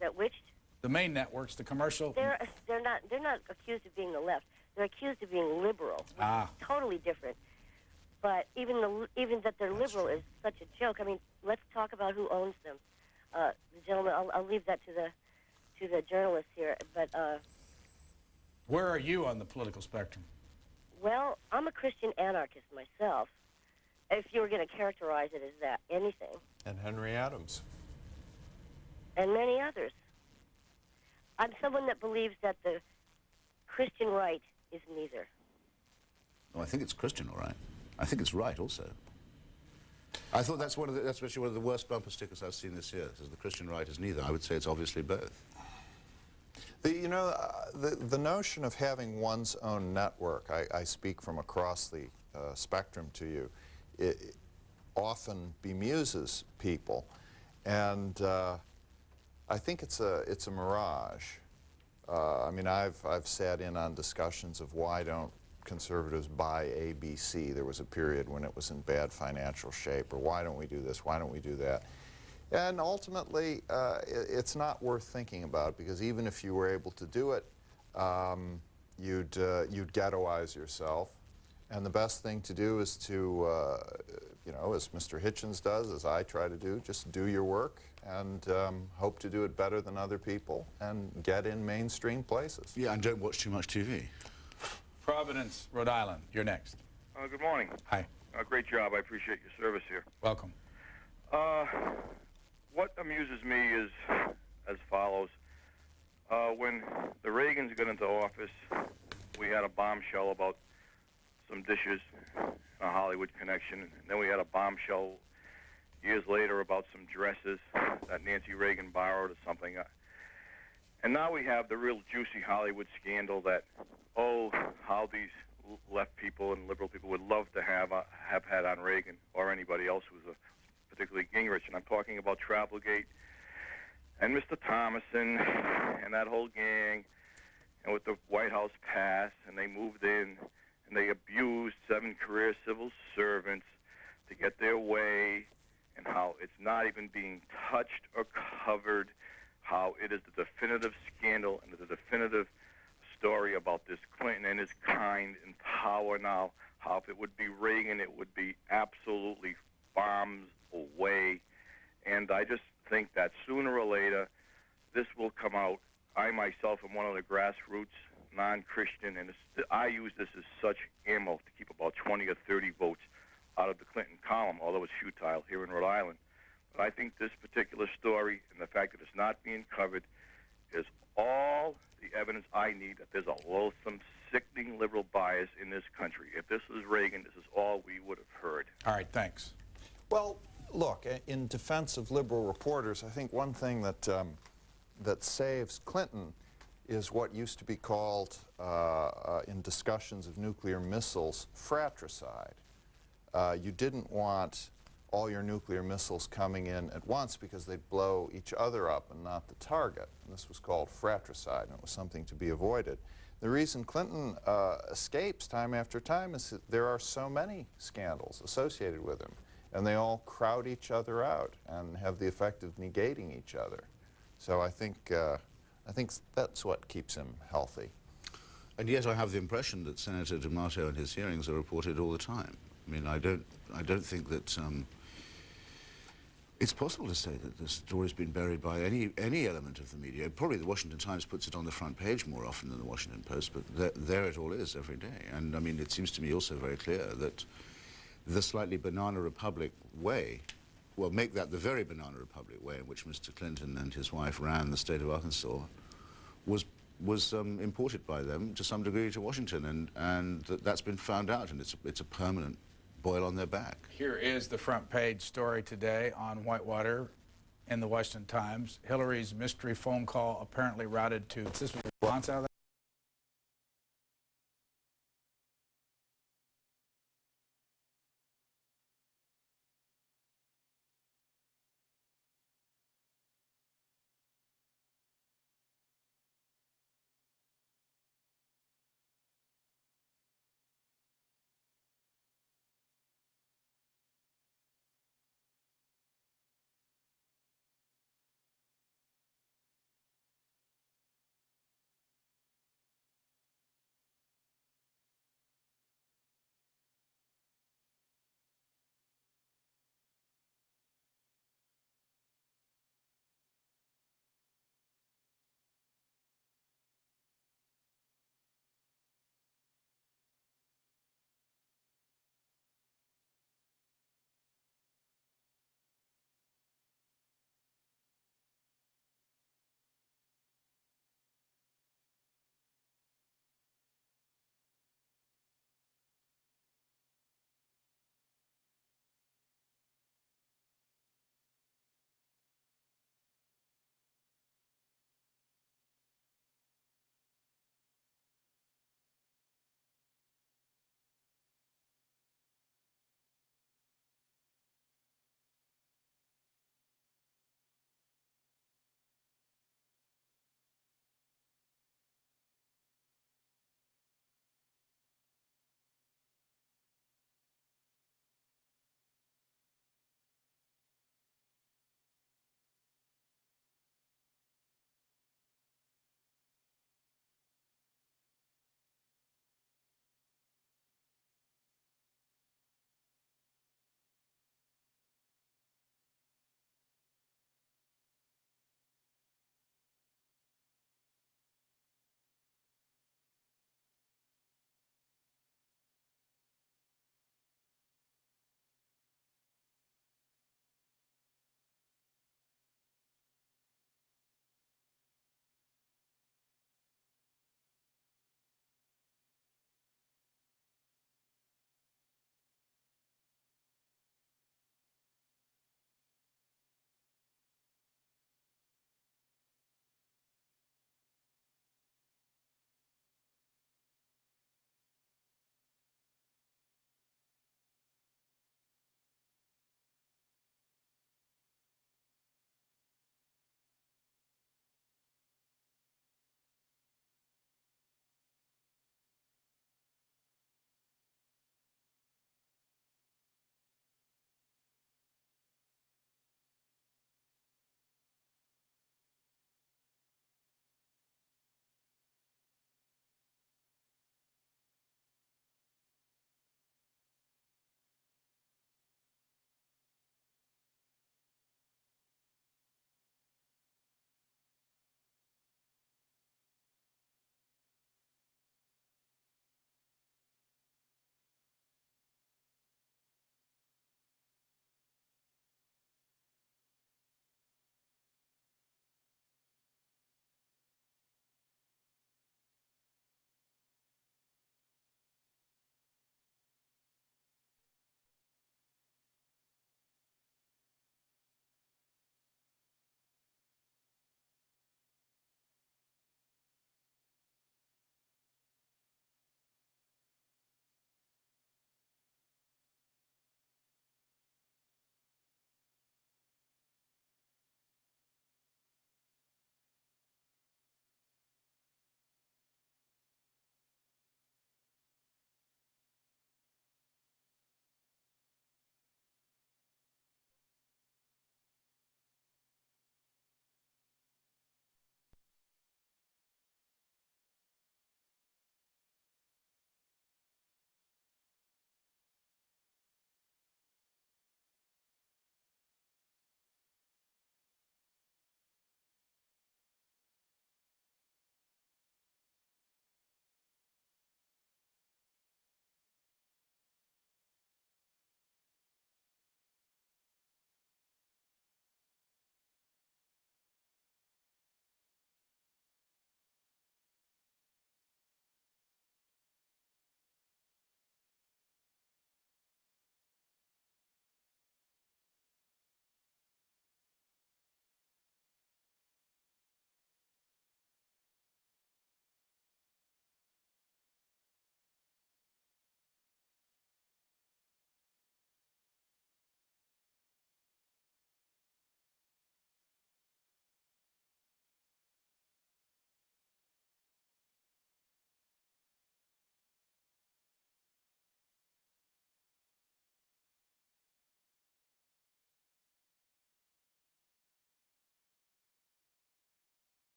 That which? The main networks, the commercial... They're not accused of being the left. They're accused of being liberal, which is totally different. But even that they're liberal is such a joke. I mean, let's talk about who owns them. The gentleman, I'll leave that to the journalists here. But where are you on the political spectrum? Well, I'm a Christian anarchist myself. If you were going to characterize it as that, anything. And Henry Adams. And many others. I'm someone that believes that the Christian right is neither. Oh, I think it's Christian, all right. I think it's right also. I thought that's actually one of the worst bumper stickers I've seen this year. It says the Christian right is neither. I would say it's obviously both. You know, the notion of having one's own network, I speak from across the spectrum to you, it often bemuses people, and I think it's a mirage. I mean, I've sat in on discussions of why don't conservatives buy ABC. There was a period when it was in bad financial shape, or why don't we do this, why don't we do that? And ultimately, it's not worth thinking about, because even if you were able to do it, you'd ghettoize yourself. And the best thing to do is to, you know, as Mr. Hitchens does, as I try to do, just do your work and hope to do it better than other people and get in mainstream places. Yeah, and don't watch too much TV. Providence, Rhode Island, you're next. Good morning. Hi. Great job. I appreciate your service here. Welcome. What amuses me is as follows. When the Reagans got into office, we had a bombshell about some dishes, a Hollywood connection, and then we had a bombshell years later about some dresses that Nancy Reagan borrowed or something. And now we have the real juicy Hollywood scandal that, oh, how these left people and liberal people would love to have had on Reagan or anybody else who was particularly Gingrich. And I'm talking about Travelgate and Mr. Thomason and that whole gang, and with the White House pass, and they moved in and they abused 7 career civil servants to get their way, and how it's not even being touched or covered, how it is the definitive scandal and the definitive story about this Clinton and his kind in power now, how if it would be Reagan, it would be absolutely bombs away. And I just think that sooner or later, this will come out. I myself am one of the grassroots non-Christian, and I use this as such ammo to keep about 20 or 30 votes out of the Clinton column, although it's futile here in Rhode Island. But I think this particular story and the fact that it's not being covered is all the evidence I need that there's a loathsome, sickening liberal bias in this country. If this was Reagan, this is all we would have heard. All right, thanks. Well, look, in defense of liberal reporters, I think one thing that, that saves Clinton is what used to be called, in discussions of nuclear missiles, fratricide. You didn't want all your nuclear missiles coming in at once because they'd blow each other up and not the target. And this was called fratricide, and it was something to be avoided. The reason Clinton escapes time after time is that there are so many scandals associated with him, and they all crowd each other out and have the effect of negating each other. So I think that's what keeps him healthy. And yet I have the impression that Senator D'Amato and his hearings are reported all the time. I mean, I don't think that it's possible to say that the story's been buried by any element of the media. Probably the Washington Times puts it on the front page more often than the Washington Post, but there it all is every day. And I mean, it seems to me also very clear that the slightly banana republic way, well, make that the very banana republic way in which Mr. Clinton and his wife ran the state of Arkansas, was imported by them to some degree to Washington, and that's been found out, and it's a permanent boil on their back. Here is the front page story today on Whitewater in the Washington Times. Hillary's mystery phone call apparently routed to, is this response out of that?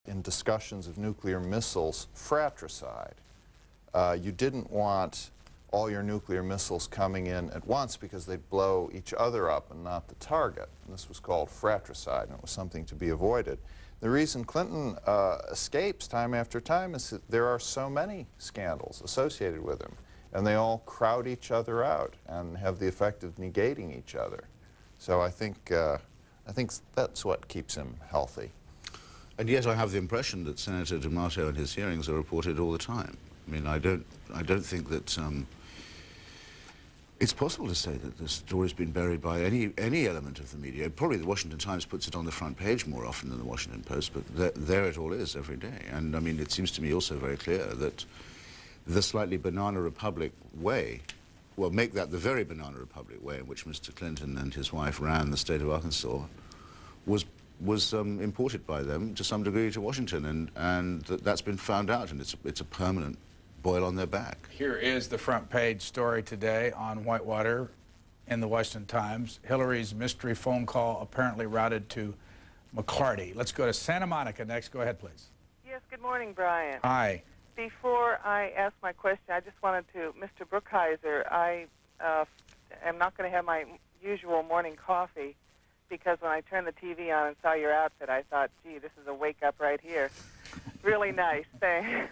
in discussions of nuclear missiles, fratricide. You didn't want all your nuclear missiles coming in at once because they'd blow each other up and not the target. And this was called fratricide, and it was something to be avoided. The reason Clinton escapes time after time is that there are so many scandals associated with him, and they all crowd each other out and have the effect of negating each other. So I think that's what keeps him healthy. And yet I have the impression that Senator D'Amato and his hearings are reported all the time. I mean, I don't think that it's possible to say that the story's been buried by any element of the media. Probably the Washington Times puts it on the front page more often than the Washington Post, but there it all is every day. And I mean, it seems to me also very clear that the slightly banana republic way, well, make that the very banana republic way in which Mr. Clinton and his wife ran the state of Arkansas, was imported by them to some degree to Washington, and that's been found out, and it's a permanent boil on their back. Here is the front page story today on Whitewater in the Washington Times. Hillary's mystery phone call apparently routed to McClarty. Let's go to Santa Monica next. Go ahead, please. Yes, good morning, Brian. Hi. Before I ask my question, I just wanted to, Mr. Brookhiser, I am not going to have my usual morning coffee because when I turned the TV on and saw your outfit, I thought, gee, this is a wake-up right here. Really nice. Thanks.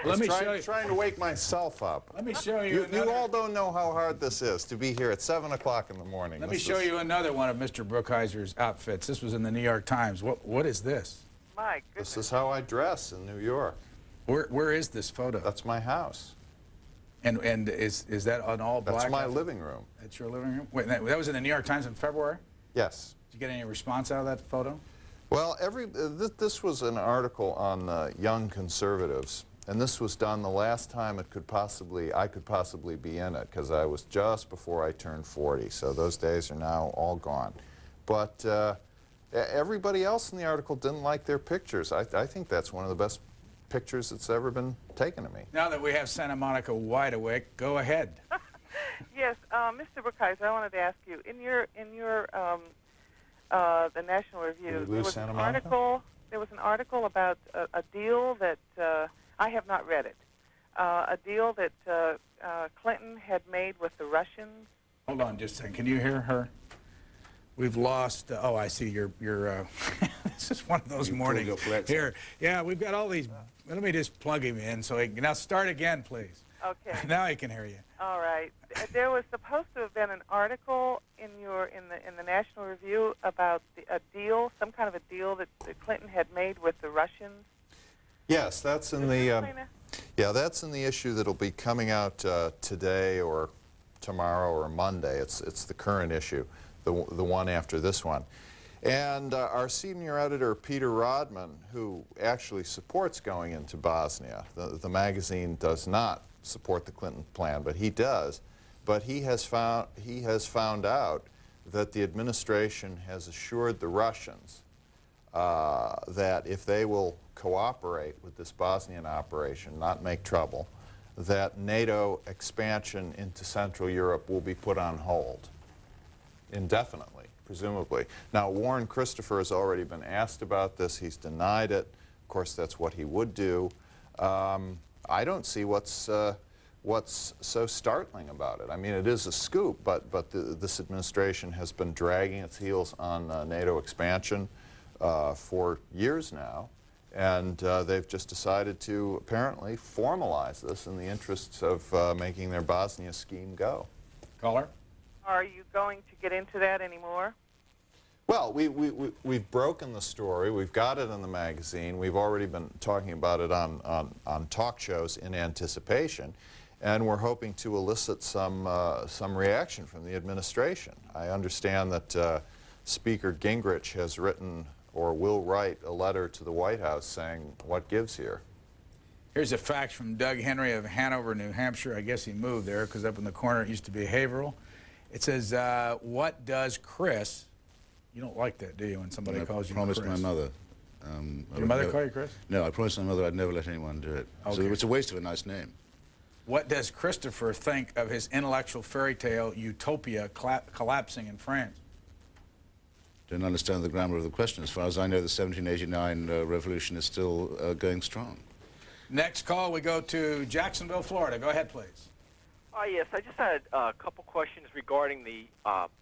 Let me show you. Trying to wake myself up. Let me show you. You all don't know how hard this is to be here at 7 o'clock in the morning. Let me show you another one of Mr. Brookheiser's outfits. This was in the New York Times. What is this? My goodness. This is how I dress in New York. Where is this photo? That's my house. And is that an all black? That's my living room. That's your living room? Wait, that was in the New York Times in February? Yes. Did you get any response out of that photo? Well, this was an article on young conservatives. And this was done the last time I could possibly be in it, because I was just before I turned 40. So those days are now all gone. But everybody else in the article didn't like their pictures. I think that's one of the best pictures that's ever been taken of me. Now that we have Santa Monica wide awake, go ahead. Yes, Mr. Brookhiser, I wanted to ask you, in your the National Review, there was an article about a deal that I have not read it. A deal that Clinton had made with the Russians. Hold on just a second. Can you hear her? We've lost. Oh, I see. You're this is one of those mornings. Here, yeah, we've got all these. Let me just plug him in so he can now start again, please. Okay. Now he can hear you. All right. There was supposed to have been an article in the National Review about a deal, some kind of a deal that Clinton had made with the Russians. Yes, that's in the that's in the issue that'll be coming out today or tomorrow or Monday. It's the current issue, the one after this one. And our senior editor, Peter Rodman, who actually supports going into Bosnia, the magazine does not support the Clinton plan, but he does. But he has found out that the administration has assured the Russians that if they will cooperate with this Bosnian operation, not make trouble, that NATO expansion into Central Europe will be put on hold indefinitely, presumably. Now, Warren Christopher has already been asked about this. He's denied it. Of course, that's what he would do. I don't see what's so startling about it. I mean, it is a scoop, but this administration has been dragging its heels on NATO expansion for years now, and they've just decided to apparently formalize this in the interests of making their Bosnia scheme go. Caller? Are you going to get into that anymore? Well, we've broken the story. We've got it in the magazine. We've already been talking about it on talk shows in anticipation, and we're hoping to elicit some reaction from the administration. I understand that Speaker Gingrich has written or will write a letter to the White House saying, what gives here? Here's a fax from Doug Henry of Hanover, New Hampshire. I guess he moved there because up in the corner it used to be Haverhill. It says, what does Chris... You don't like that, do you, when somebody calls you Chris? I promised my mother. Did your mother call you Chris? No, I promised my mother I'd never let anyone do it. Okay. So it's a waste of a nice name. What does Christopher think of his intellectual fairy tale Utopia collapsing in France? don't understand the grammar of the question. As far as I know, the 1789 revolution is still going strong. Next call, we go to Jacksonville, Florida. Go ahead, please. Yes, I just had a couple questions regarding the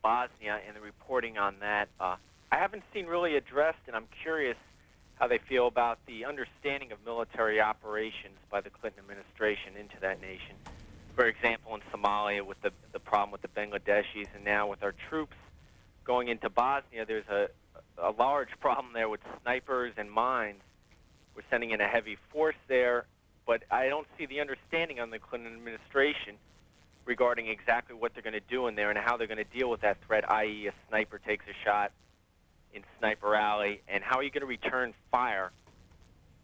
Bosnia and the reporting on that. I haven't seen really addressed, and I'm curious how they feel about the understanding of military operations by the Clinton administration into that nation. For example, in Somalia with the problem with the Bangladeshis, and now with our troops going into Bosnia, there's a large problem there with snipers and mines. We're sending in a heavy force there, but I don't see the understanding on the Clinton administration regarding exactly what they're going to do in there and how they're going to deal with that threat, i.e. a sniper takes a shot in Sniper Alley, and how are you going to return fire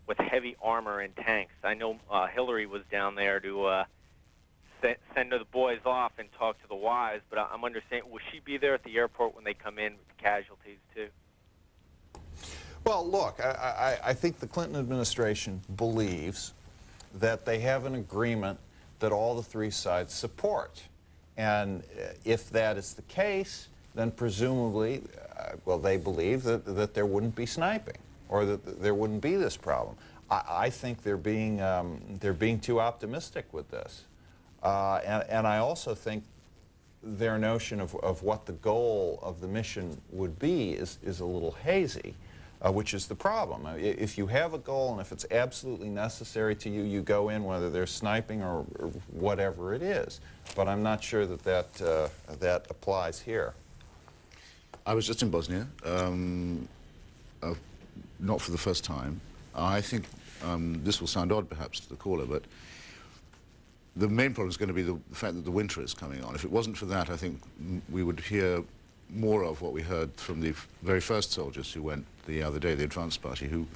with heavy armor and tanks? I know Hillary was down there to send the boys off and talk to the wives, but I'm understanding, will she be there at the airport when they come in with the casualties too? Well, look, I think the Clinton administration believes that they have an agreement that all the three sides support. And if that is the case, then presumably, well, they believe that there wouldn't be sniping or that there wouldn't be this problem. I think they're being too optimistic with this. And I also think their notion of what the goal of the mission would be is a little hazy, which is the problem. If you have a goal and if it's absolutely necessary to you, you go in whether they're sniping or whatever it is. But I'm not sure that applies here. I was just in Bosnia, not for the first time. I think this will sound odd perhaps to the caller, but the main problem is going to be the fact that the winter is coming on. If it wasn't for that, I think we would hear more of what we heard from the very first soldiers who went the other day, the advance party, who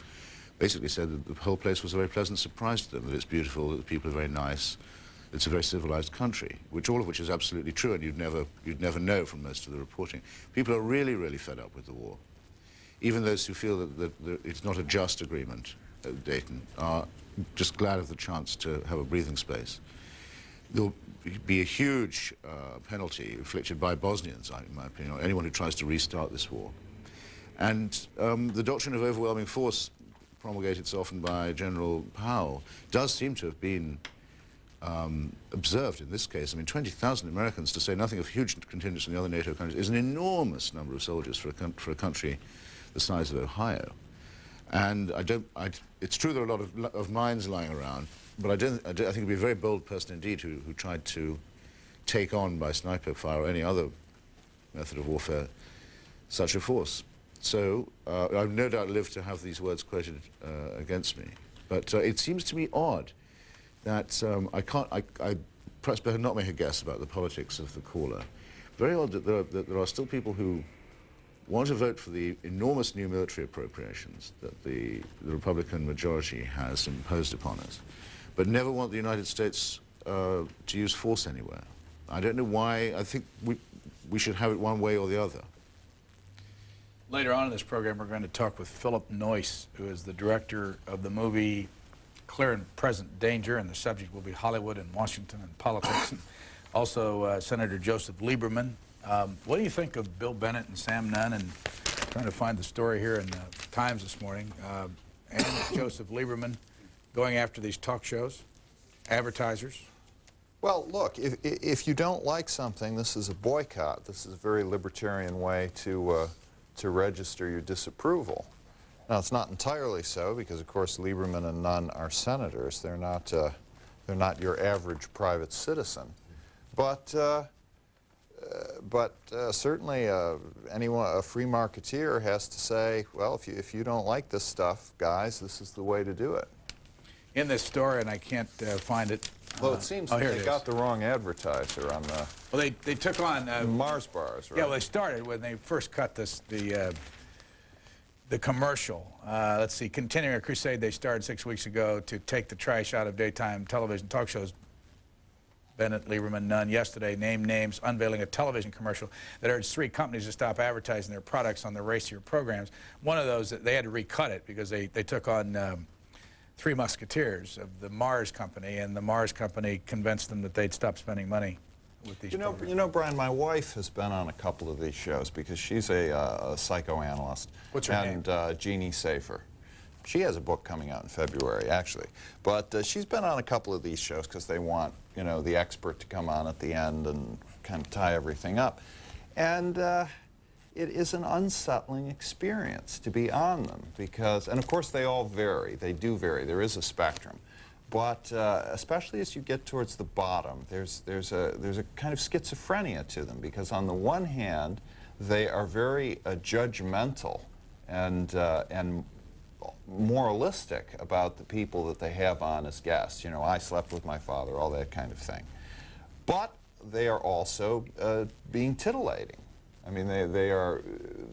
basically said that the whole place was a very pleasant surprise to them, that it's beautiful, that the people are very nice, it's a very civilized country, all of which is absolutely true, and you'd never know from most of the reporting. People are really, really fed up with the war. Even those who feel that it's not a just agreement at Dayton are just glad of the chance to have a breathing space. There'll be a huge penalty inflicted by Bosnians, in my opinion, or anyone who tries to restart this war. And the doctrine of overwhelming force, promulgated so often by General Powell, does seem to have been observed in this case. I mean, 20,000 Americans, to say nothing of huge contingents from the other NATO countries, is an enormous number of soldiers for a country the size of Ohio. And it's true there are a lot of mines lying around, but I think it would be a very bold person indeed who tried to take on by sniper fire or any other method of warfare such a force. So I've no doubt lived to have these words quoted against me. But it seems to me odd that I perhaps better not make a guess about the politics of the caller. Very odd that there are still people who want to vote for the enormous new military appropriations that the Republican majority has imposed upon us, but never want the United States to use force anywhere. I don't know why. I think we should have it one way or the other. Later on in this program, we're going to talk with Philip Noyce, who is the director of the movie Clear and Present Danger, and the subject will be Hollywood and Washington and politics. And also Senator Joseph Lieberman. What do you think of Bill Bennett and Sam Nunn? And trying to find the story here in the Times this morning. And Joseph Lieberman going after these talk shows, advertisers. Well, look, if you don't like something, this is a boycott. This is a very libertarian way to register your disapproval. Now, it's not entirely so because, of course, Lieberman and Nunn are senators. They're not your average private citizen. But certainly a free marketeer has to say, well, if you don't like this stuff, guys, this is the way to do it. In this story, and I can't find it. Well, it seems that they got the wrong advertiser on the... Well, they took on... Mars bars, right? Yeah, well, they started when they first cut the commercial. Let's see, continuing a crusade they started 6 weeks ago to take the trash out of daytime television talk shows. Bennett, Lieberman, Nunn yesterday named names, unveiling a television commercial that urged 3 companies to stop advertising their products on their racier programs. One of those, they had to recut it because they took on 3 musketeers of the Mars company, and the Mars company convinced them that they'd stop spending money with these You programs? know, Brian, my wife has been on a couple of these shows because she's a psychoanalyst. What's her name? And Jeannie Safer. She has a book coming out in February, actually. But she's been on a couple of these shows because they want, you know, the expert to come on at the end and kind of tie everything up. And it is an unsettling experience to be on them because, and of course they all vary. They do vary. There is a spectrum. But especially as you get towards the bottom, there's a kind of schizophrenia to them because on the one hand, they are very judgmental and moralistic about the people that they have on as guests. You know, I slept with my father, all that kind of thing. But they are also being titillating. I mean, they are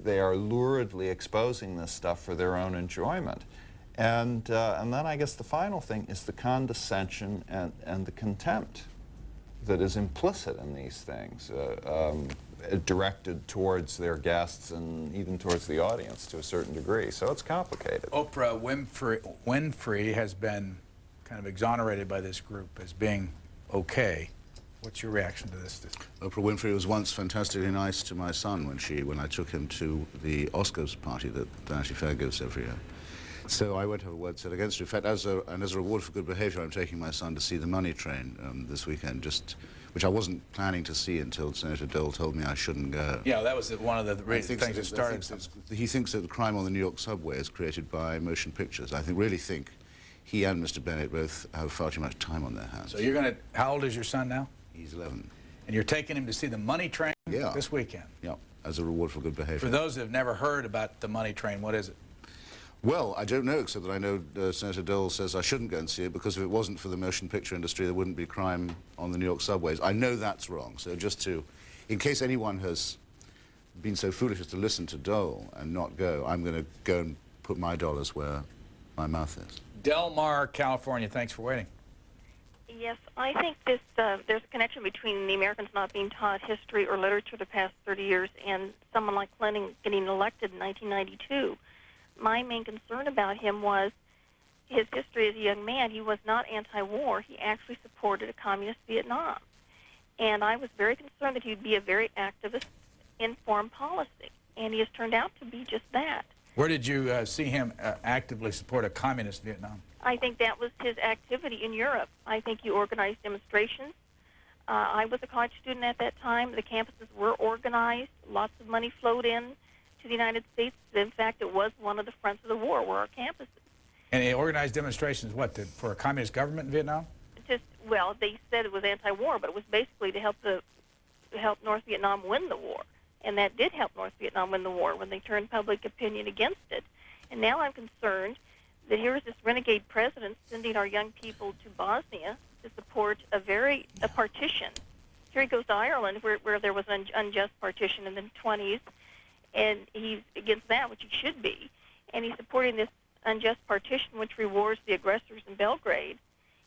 luridly exposing this stuff for their own enjoyment. And then I guess the final thing is the condescension and the contempt that is implicit in these things, directed towards their guests and even towards the audience to a certain degree. So it's complicated. Oprah Winfrey has been kind of exonerated by this group as being okay. What's your reaction to this? Oprah Winfrey was once fantastically nice to my son when I took him to the Oscars party that Vanity Fair gives every year. So I won't have a word said against her. In fact, as a reward for good behavior, I'm taking my son to see The Money Train this weekend, which I wasn't planning to see until Senator Dole told me I shouldn't go. Yeah, that was one of the things that started. He thinks that the crime on the New York subway is created by motion pictures. I really think he and Mr. Bennett both have far too much time on their hands. So you're going to, how old is your son now? He's 11. And you're taking him to see The Money Train this weekend? Yeah, as a reward for good behavior. For those who have never heard about The Money Train, what is it? Well, I don't know, except that I know Senator Dole says I shouldn't go and see it because if it wasn't for the motion picture industry, there wouldn't be crime on the New York subways. I know that's wrong, so just to, in case anyone has been so foolish as to listen to Dole and not go, I'm going to go and put my dollars where my mouth is. Del Mar, California, thanks for waiting. Yes, I think there's a connection between the Americans not being taught history or literature the past 30 years and someone like Clinton getting elected in 1992. My main concern about him was his history as a young man. He was not anti-war. He actually supported a communist Vietnam. And I was very concerned that he'd be a very activist in foreign policy. And he has turned out to be just that. Where did you see him actively support a communist Vietnam? I think that was his activity in Europe. I think he organized demonstrations. I was a college student at that time. The campuses were organized. Lots of money flowed in to the United States. In fact, it was one of the fronts of the war were our campuses. And he organized demonstrations, what, for a communist government in Vietnam? Well, they said it was anti-war, but it was basically to help North Vietnam win the war. And that did help North Vietnam win the war when they turned public opinion against it. And now I'm concerned that here is this renegade president sending our young people to Bosnia to support a partition. Here he goes to Ireland, where there was an unjust partition in the 1920s, and he's against that, which he should be. And he's supporting this unjust partition, which rewards the aggressors in Belgrade.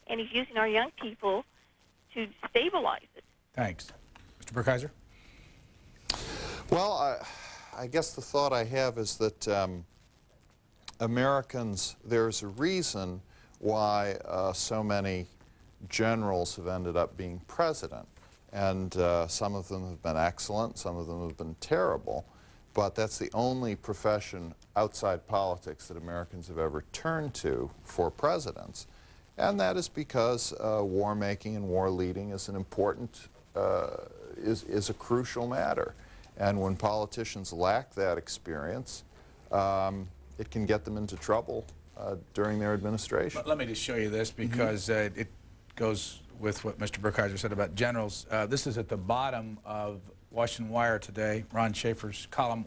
And he's using our young people to stabilize it. Thanks. Mr. Brookhiser? Well, I guess the thought I have is that Americans, there's a reason why so many generals have ended up being president. And some of them have been excellent, some of them have been terrible. But that's the only profession outside politics that Americans have ever turned to for presidents. And that is because war making and war leading is an important, is a crucial matter. And when politicians lack that experience, it can get them into trouble during their administration. Let me just show you this because it goes with what Mr. Brookhiser said about generals. This is at the bottom of Washington Wire today, Ron Schaefer's column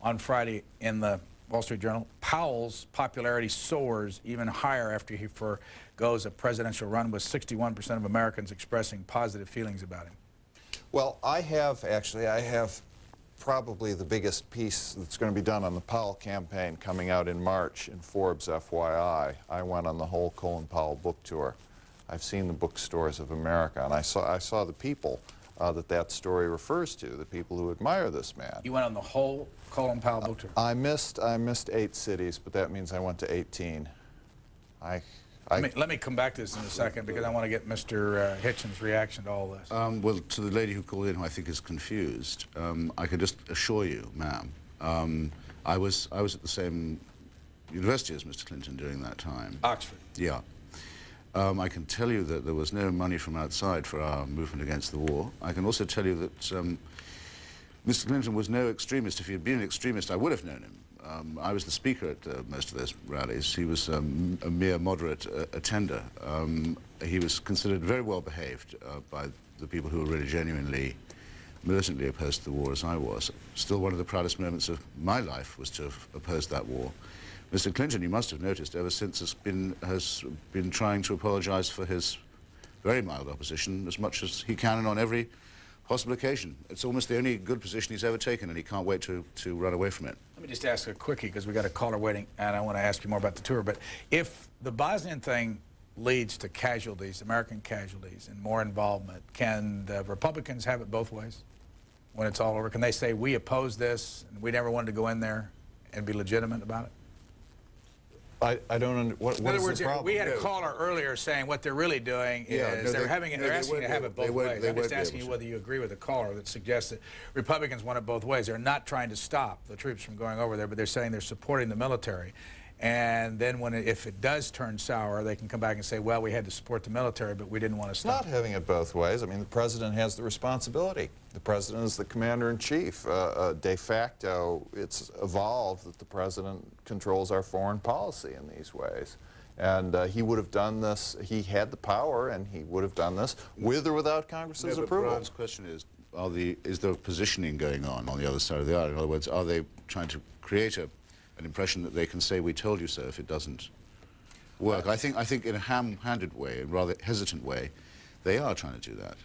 on Friday in the Wall Street Journal. Powell's popularity soars even higher after he forgoes a presidential run, with 61% of Americans expressing positive feelings about him. Well, I have probably the biggest piece that's going to be done on the Powell campaign coming out in March in Forbes FYI. I went on the whole Colin Powell book tour. I've seen the bookstores of America, and I saw the people that story refers to, the people who admire this man. You went on the whole Colin Powell book tour? I missed 8 cities, but that means I went to 18. Let me come back to this in a second because I want to get Mr. Hitchens' reaction to all this. Well, to the lady who called in, who I think is confused, I can just assure you, ma'am, I was at the same university as Mr. Clinton during that time. Oxford. Yeah. I can tell you that there was no money from outside for our movement against the war. I can also tell you that Mr. Clinton was no extremist. If he had been an extremist, I would have known him. I was the speaker at most of those rallies. He was a mere moderate attender. He was considered very well behaved by the people who were really genuinely, militantly opposed to the war as I was. Still, one of the proudest moments of my life was to have opposed that war. Mr. Clinton, you must have noticed, ever since has been trying to apologize for his very mild opposition as much as he can and on every possible occasion. It's almost the only good position he's ever taken, and he can't wait to run away from it. Let me just ask a quickie, because we got a caller waiting, and I want to ask you more about the tour. But if the Bosnian thing leads to casualties, American casualties, and more involvement, can the Republicans have it both ways when it's all over? Can they say, we oppose this, and we never wanted to go in there, and be legitimate about it? I don't what In other is words, the problem? we had a caller earlier saying what they're really doing is they're asking to have it both ways. I'm just asking you whether you agree with the caller that suggests that Republicans want it both ways. They're not trying to stop the troops from going over there, but they're saying they're supporting the military. And then if it does turn sour, they can come back and say, well, we had to support the military, but we didn't want to stop. Not having it both ways. I mean, the president has the responsibility. The president is the commander-in-chief. De facto, it's evolved that the president controls our foreign policy in these ways. And he would have done this, he had the power, and he would have done this with or without Congress's approval. Brian's question is, is there positioning going on the other side of the aisle? In other words, are they trying to create an impression that they can say, we told you so, if it doesn't work? I think in a ham-handed way, a rather hesitant way, they are trying to do that.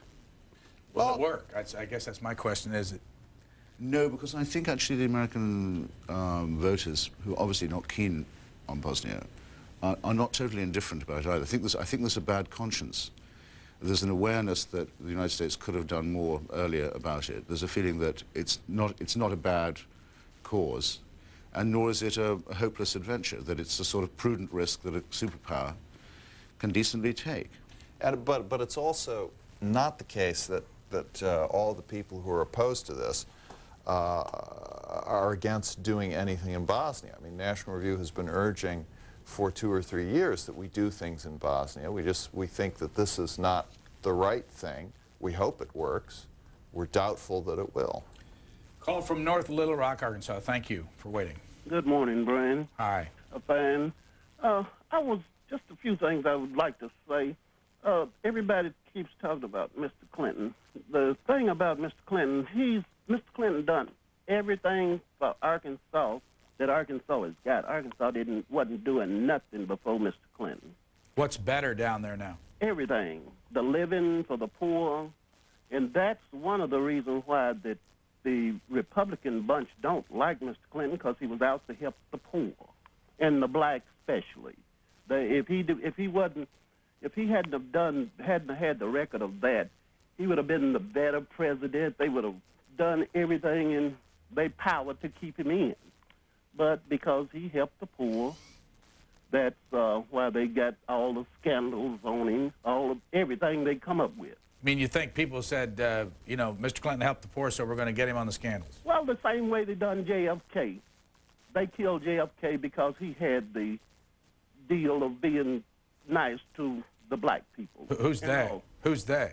Will it work? I guess that's my question, is it? No, because I think actually the American voters, who are obviously not keen on Bosnia, are not totally indifferent about it either. I think there's a bad conscience. There's an awareness that the United States could have done more earlier about it. There's a feeling that it's not a bad cause, and nor is it a hopeless adventure, that it's a sort of prudent risk that a superpower can decently take. But it's also not the case that all the people who are opposed to this are against doing anything in Bosnia. I mean, National Review has been urging for 2 or 3 years that we do things in Bosnia. We think that this is not the right thing. We hope it works. We're doubtful that it will. Call from North Little Rock, Arkansas. Thank you for waiting. Good morning, Brian. Hi. A fan. I was just a few things I would like to say. Everybody keeps talking about Mr. Clinton. The thing about Mr. Clinton, Mr. Clinton done everything for Arkansas that Arkansas has got. Arkansas wasn't doing nothing before Mr. Clinton. What's better down there now? Everything. The living for the poor. And that's one of the reasons why the Republican bunch don't like Mr. Clinton, because he was out to help the poor, and the blacks especially. If he hadn't had the record of that, he would have been the better president. They would have done everything in their power to keep him in. But because he helped the poor, that's why they got all the scandals on him, everything they come up with. I mean, you think people said, you know, Mr. Clinton helped the poor, so we're going to get him on the scandals? Well, the same way they done JFK. They killed JFK because he had the deal of being nice to the black people. Who's they? Who's they?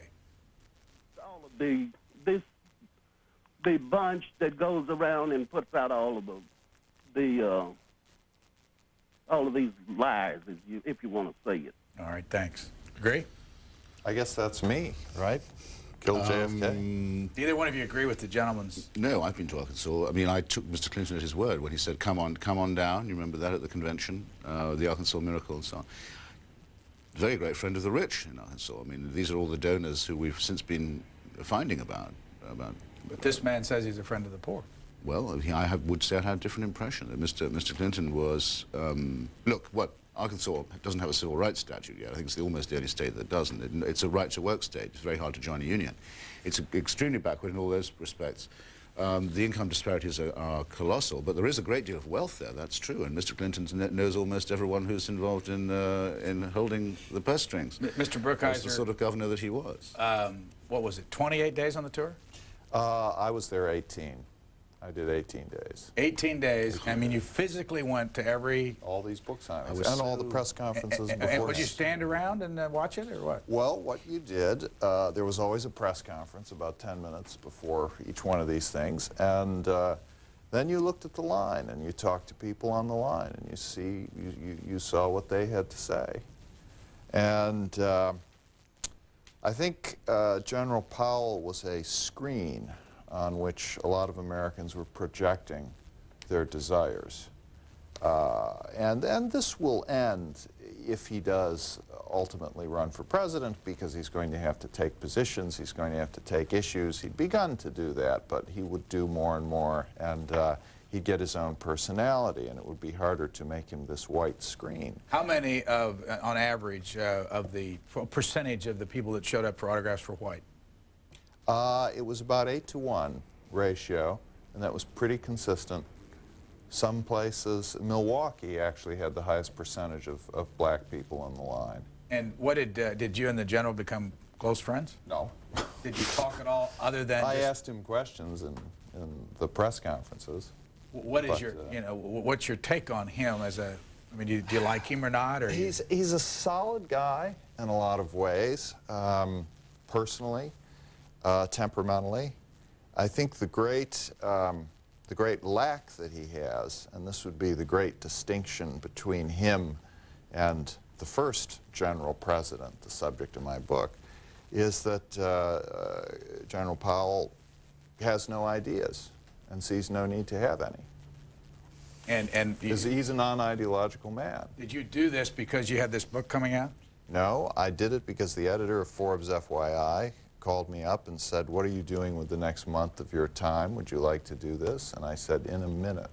All of the bunch that goes around and puts out all of these lies, if you want to say it. All right, thanks. Agree? I guess that's me, right? Killed JFK. Neither one of you agree with the gentleman's... No, I've been to Arkansas. I mean, I took Mr. Clinton at his word when he said, come on down. You remember that at the convention, the Arkansas Miracle and so on. Very great friend of the rich in Arkansas. I mean, these are all the donors who we've since been finding about. But this man says he's a friend of the poor. Well, would say I had a different impression. That Mr. Clinton was... look, Arkansas doesn't have a civil rights statute yet. I think it's almost the only state that doesn't. It's a right-to-work state. It's very hard to join a union. It's extremely backward in all those respects. The income disparities are colossal, but there is a great deal of wealth there, that's true, and Mr. Clinton knows almost everyone who's involved in holding the purse strings. Mr. Brookhiser, that's the sort of governor that he was. What was it, 28 days on the tour? I was there 18. I did 18 days. 18 days. I mean, you physically went to all these book signings and all the press conferences before. And would you stand around and watch it, or what? Well, what you did, there was always a press conference about 10 minutes before each one of these things, and then you looked at the line and you talked to people on the line, and you saw what they had to say. And I think General Powell was a screen on which a lot of Americans were projecting their desires. And this will end if he does ultimately run for president, because he's going to have to take positions, he's going to have to take issues. He'd begun to do that, but he would do more and more, and he'd get his own personality, and it would be harder to make him this white screen. How many, on average, of the percentage of the people that showed up for autographs for white? It was about 8-to-1 ratio, and that was pretty consistent. Some places, Milwaukee actually had the highest percentage of black people on the line. And what did you and the general become close friends? No. Did you talk at all other than I asked him questions in the press conferences. What is your, what's your take on him as a, I mean, do you like him or not? Or he's a solid guy in a lot of ways, personally. Temperamentally. I think the great lack that he has, and this would be the great distinction between him and the first general president, the subject of my book, is that General Powell has no ideas and sees no need to have any. And he's a non-ideological man. Did you do this because you had this book coming out? No, I did it because the editor of Forbes FYI called me up and said, "What are you doing with the next month of your time? Would you like to do this?" And I said, "In a minute."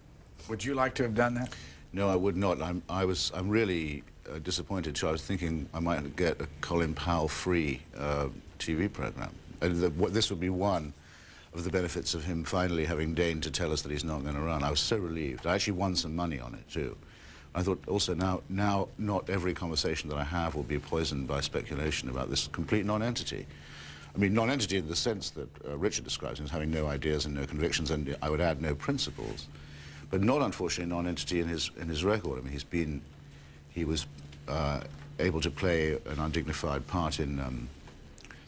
Would you like to have done that? No, I would not. I'm really disappointed. So I was thinking I might get a Colin Powell free TV program. And this would be one of the benefits of him finally having deigned to tell us that he's not going to run. I was so relieved. I actually won some money on it too. I thought also now not every conversation that I have will be poisoned by speculation about this complete non-entity. I mean, non-entity in the sense that Richard describes him as having no ideas and no convictions, and I would add no principles, but not, unfortunately, non-entity in his record. I mean, he was able to play an undignified part in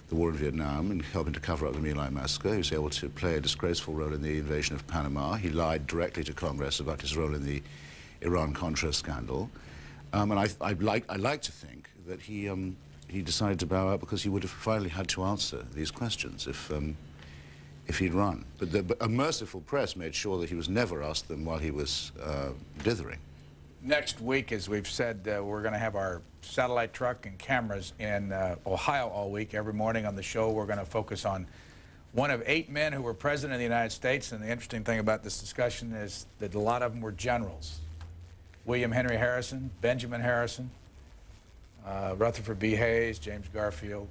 the war in Vietnam and helping to cover up the My Lai massacre. He was able to play a disgraceful role in the invasion of Panama. He lied directly to Congress about his role in the Iran-Contra scandal, and I'd like to think that he decided to bow out because he would have finally had to answer these questions if he'd run. But a merciful press made sure that he was never asked them while he was dithering. Next week, as we've said, we're going to have our satellite truck and cameras in Ohio all week. Every morning on the show, we're going to focus on one of 8 men who were president of the United States. And the interesting thing about this discussion is that a lot of them were generals. William Henry Harrison, Benjamin Harrison, Rutherford B. Hayes, James Garfield,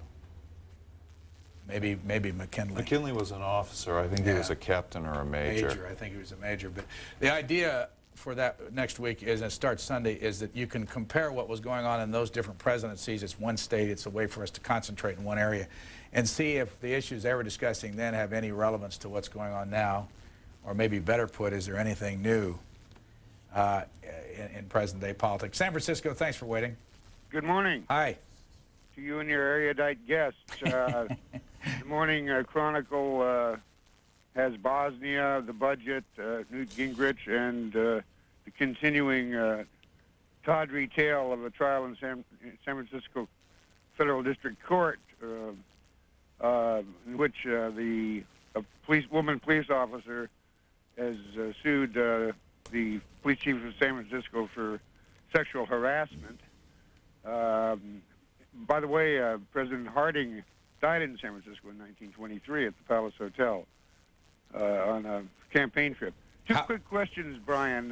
maybe McKinley. McKinley was an officer. I think he was a captain or a major. I think he was a major. But the idea for that next week is, and it starts Sunday, is that you can compare what was going on in those different presidencies. It's one state. It's a way for us to concentrate in one area and see if the issues they were discussing then have any relevance to what's going on now, or maybe better put, is there anything new in present-day politics? San Francisco, thanks for waiting. Good morning. Hi. To you and your erudite guests. The Morning Chronicle has Bosnia, the budget, Newt Gingrich, and the continuing tawdry tale of a trial in San Francisco Federal District Court, in which the woman police officer has sued the police chief of San Francisco for sexual harassment. By the way, President Harding died in San Francisco in 1923 at the Palace Hotel on a campaign trip. Two quick questions, Brian.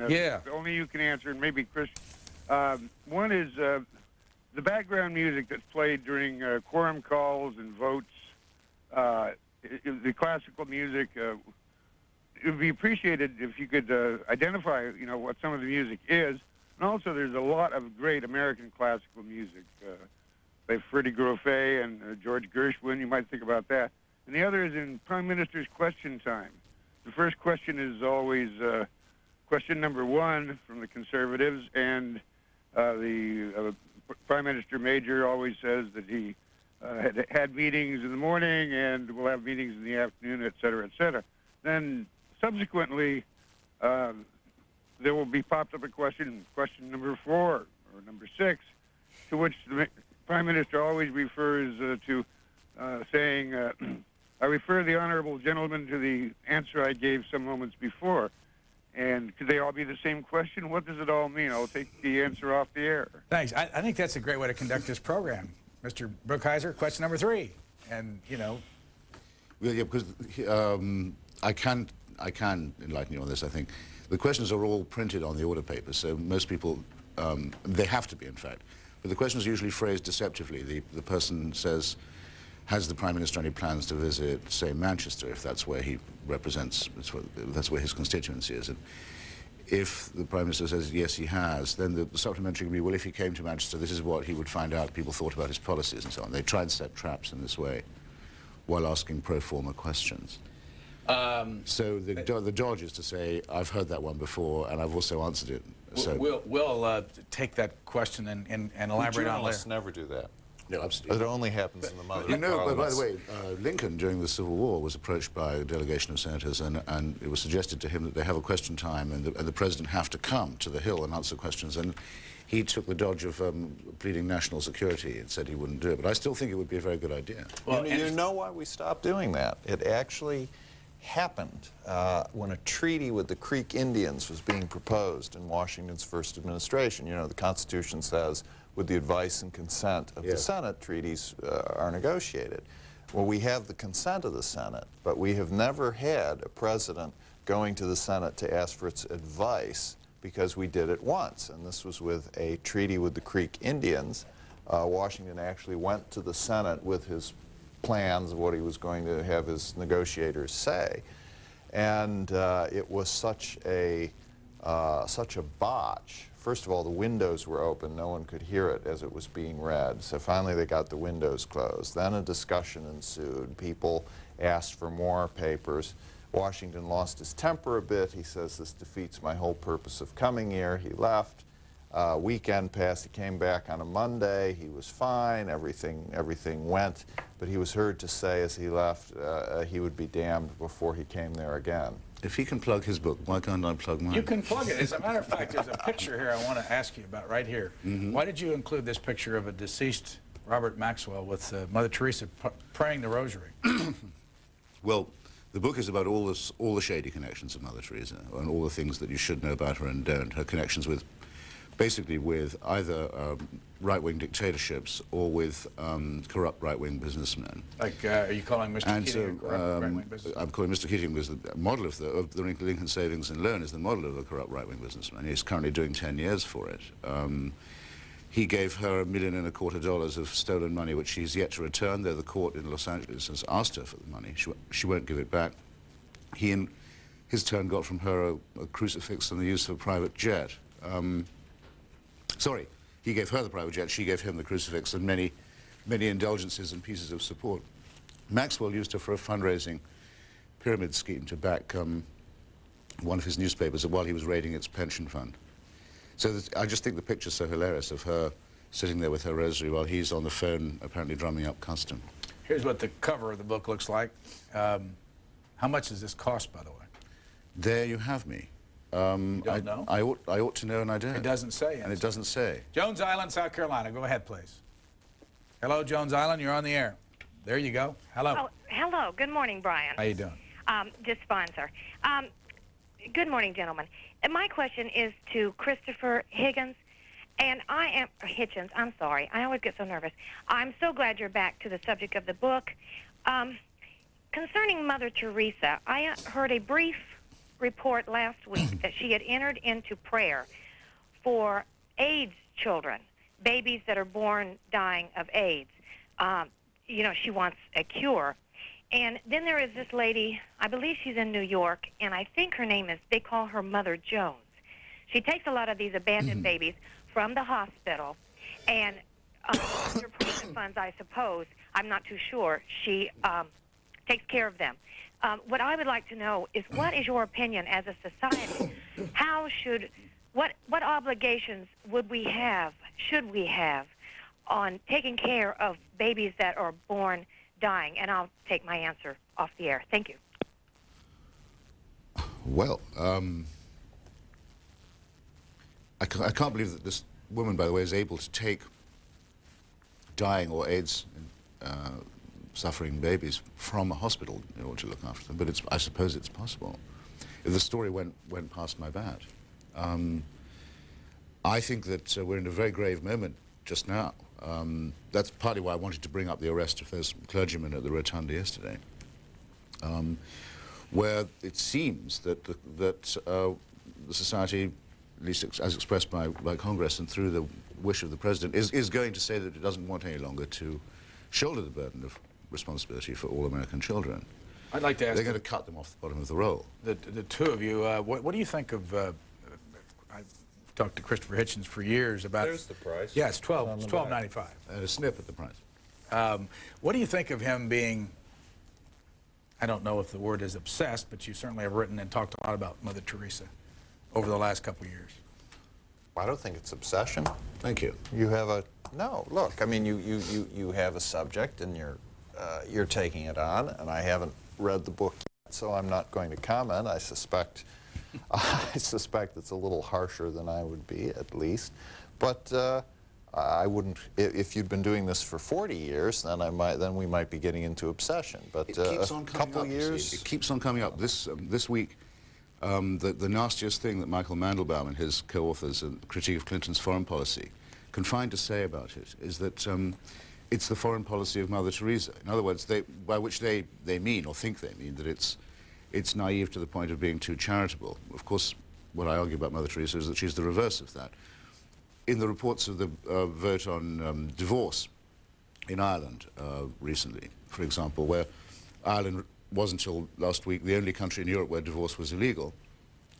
Only you can answer, and maybe Chris. One is the background music that's played during quorum calls and votes. The classical music it would be appreciated if you could identify, you know, what some of the music is. And also, there's a lot of great American classical music, by Freddie Groffet and George Gershwin. You might think about that. And the other is in Prime Minister's Question Time. The first question is always question number 1 from the Conservatives, and the Prime Minister Major always says that he had meetings in the morning and will have meetings in the afternoon, et cetera, et cetera. Then subsequently, there will be popped up a question number 4 or number 6, to which the Prime Minister always refers to saying, I refer the honorable gentleman to the answer I gave some moments before. And could they all be the same question? What does it all mean? I'll take the answer off the air. Thanks. I think that's a great way to conduct this program. Mr. Brookhiser, question number 3. And, you know. Well, yeah, because I can enlighten you on this, I think. The questions are all printed on the order paper, so most people, they have to be, in fact. But the question is usually phrased deceptively. The person says, has the Prime Minister any plans to visit, say, Manchester, if that's where he represents, that's where his constituency is? And if the Prime Minister says, yes, he has, then the supplementary can be, well, if he came to Manchester, this is what he would find out people thought about his policies and so on. They try and set traps in this way while asking pro forma questions. So the dodge is to say, I've heard that one before, and I've also answered it. So We'll take that question and elaborate on it later. Never do that. No, absolutely. It only happens in the mother You know, parliaments. by the way, Lincoln, during the Civil War, was approached by a delegation of senators, and it was suggested to him that they have a question time, and the president have to come to the Hill and answer questions. And he took the dodge of pleading national security and said he wouldn't do it. But I still think it would be a very good idea. Well, you know why we stopped doing that? It actually happened when a treaty with the Creek Indians was being proposed in Washington's first administration. You know, the Constitution says, with the advice and consent of the Senate, treaties are negotiated. Well, we have the consent of the Senate, but we have never had a president going to the Senate to ask for its advice, because we did it once, and this was with a treaty with the Creek Indians. Washington actually went to the Senate with his plans of what he was going to have his negotiators say, and it was such a botch. First of all, the windows were open. No one could hear it as it was being read. So finally they got the windows closed. Then a discussion ensued. People asked for more papers. Washington lost his temper a bit. He says, this defeats my whole purpose of coming here. He left. Weekend passed. He came back on a Monday. He was fine. Everything went. But he was heard to say as he left he would be damned before he came there again. If he can plug his book, why can't I plug mine? You can plug it. As a matter of fact, there's a picture here I want to ask you about right here. Why did you include this picture of a deceased Robert Maxwell with Mother Teresa praying the rosary? Well, the book is about all the shady connections of Mother Teresa and all the things that you should know about her and don't. Her connections with, basically with either right-wing dictatorships or with corrupt right-wing businessmen. Like, are you calling Mr. Keating a corrupt right-wing businessman? I'm calling Mr. Keating because the model of the Lincoln Savings and Loan is the model of a corrupt right-wing businessman. He's currently doing 10 years for it. He gave her $1.25 million of stolen money, which she's yet to return, though the court in Los Angeles has asked her for the money. She won't give it back. He, in his turn, got from her a crucifix and the use of a private jet. Sorry, he gave her the private jet, she gave him the crucifix and many indulgences and pieces of support. Maxwell used her for a fundraising pyramid scheme to back one of his newspapers while he was raiding its pension fund. So I just think the picture's so hilarious of her sitting there with her rosary while he's on the phone apparently drumming up custom. Here's what the cover of the book looks like. How much does this cost, by the way? There you have me. You don't know? I ought to know, and I don't. It doesn't say. And it doesn't say. Jones Island, South Carolina. Go ahead, please. Hello, Jones Island. You're on the air. There you go. Hello. Oh, hello. Good morning, Brian. How you doing? Just fine, sir. Good morning, gentlemen. And my question is to Christopher Higgins, and Hitchens. I'm sorry. I always get so nervous. I'm so glad you're back to the subject of the book. Concerning Mother Teresa, I heard a brief report last week that she had entered into prayer for AIDS children, babies that are born dying of AIDS. You know, she wants a cure. And then there is this lady, I believe she's in New York, and I think her name is, they call her Mother Jones. She takes a lot of these abandoned babies from the hospital, and under private funds, I suppose, I'm not too sure, she takes care of them. What I would like to know is, what is your opinion as a society? How should, what obligations would we have, should we have, on taking care of babies that are born dying? And I'll take my answer off the air. Thank you. Well, I can't believe that this woman, by the way, is able to take dying or AIDS suffering babies from a hospital in order to look after them, but I suppose it's possible. If the story went past my bat. I think that we're in a very grave moment just now. That's partly why I wanted to bring up the arrest of those clergymen at the Rotunda yesterday, where it seems that the society, at least as expressed by Congress and through the wish of the President, is going to say that it doesn't want any longer to shoulder the burden of responsibility for all American children. I'd like to ask... They're going to cut them off the bottom of the roll. The two of you, what do you think of... I've talked to Christopher Hitchens for years about... There's the price. Yeah, it's $12.95. A snip at the price. What do you think of him being... I don't know if the word is obsessed, but you certainly have written and talked a lot about Mother Teresa over the last couple of years. I don't think it's obsession. Thank you. You have a... No, look, I mean, you have a subject and you're taking it on, and I haven't read the book yet, so I'm not going to comment. I suspect it's a little harsher than I would be, at least. But I wouldn't. If you'd been doing this for 40 years, then we might be getting into obsession. But it keeps on coming up, years, it keeps on coming up. This week, the nastiest thing that Michael Mandelbaum and his co-authors, a critique of Clinton's foreign policy, can find to say about it is that it's the foreign policy of Mother Teresa. In other words, by which they mean, or think they mean, that it's naive to the point of being too charitable. Of course, what I argue about Mother Teresa is that she's the reverse of that. In the reports of the vote on divorce in Ireland recently, for example, where Ireland was until last week the only country in Europe where divorce was illegal,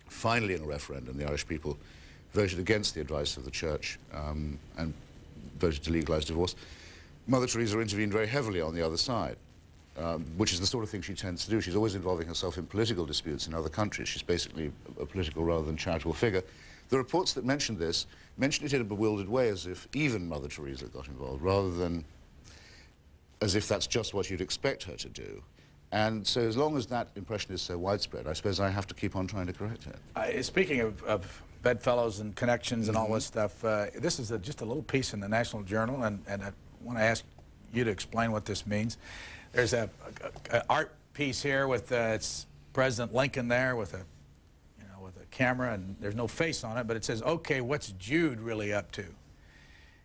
finally in a referendum the Irish people voted against the advice of the Church and voted to legalize divorce. Mother Teresa intervened very heavily on the other side, which is the sort of thing she tends to do. She's always involving herself in political disputes in other countries. She's basically a political rather than charitable figure. The reports that mention this mention it in a bewildered way, as if even Mother Teresa got involved, rather than as if that's just what you'd expect her to do. And so as long as that impression is so widespread, I suppose I have to keep on trying to correct it. Speaking of bedfellows and connections and all this stuff, this is just a little piece in the National Journal, and I want to ask you to explain what this means. There's an art piece here with it's President Lincoln there with a camera, and there's no face on it, but it says, "Okay, what's Jude really up to?"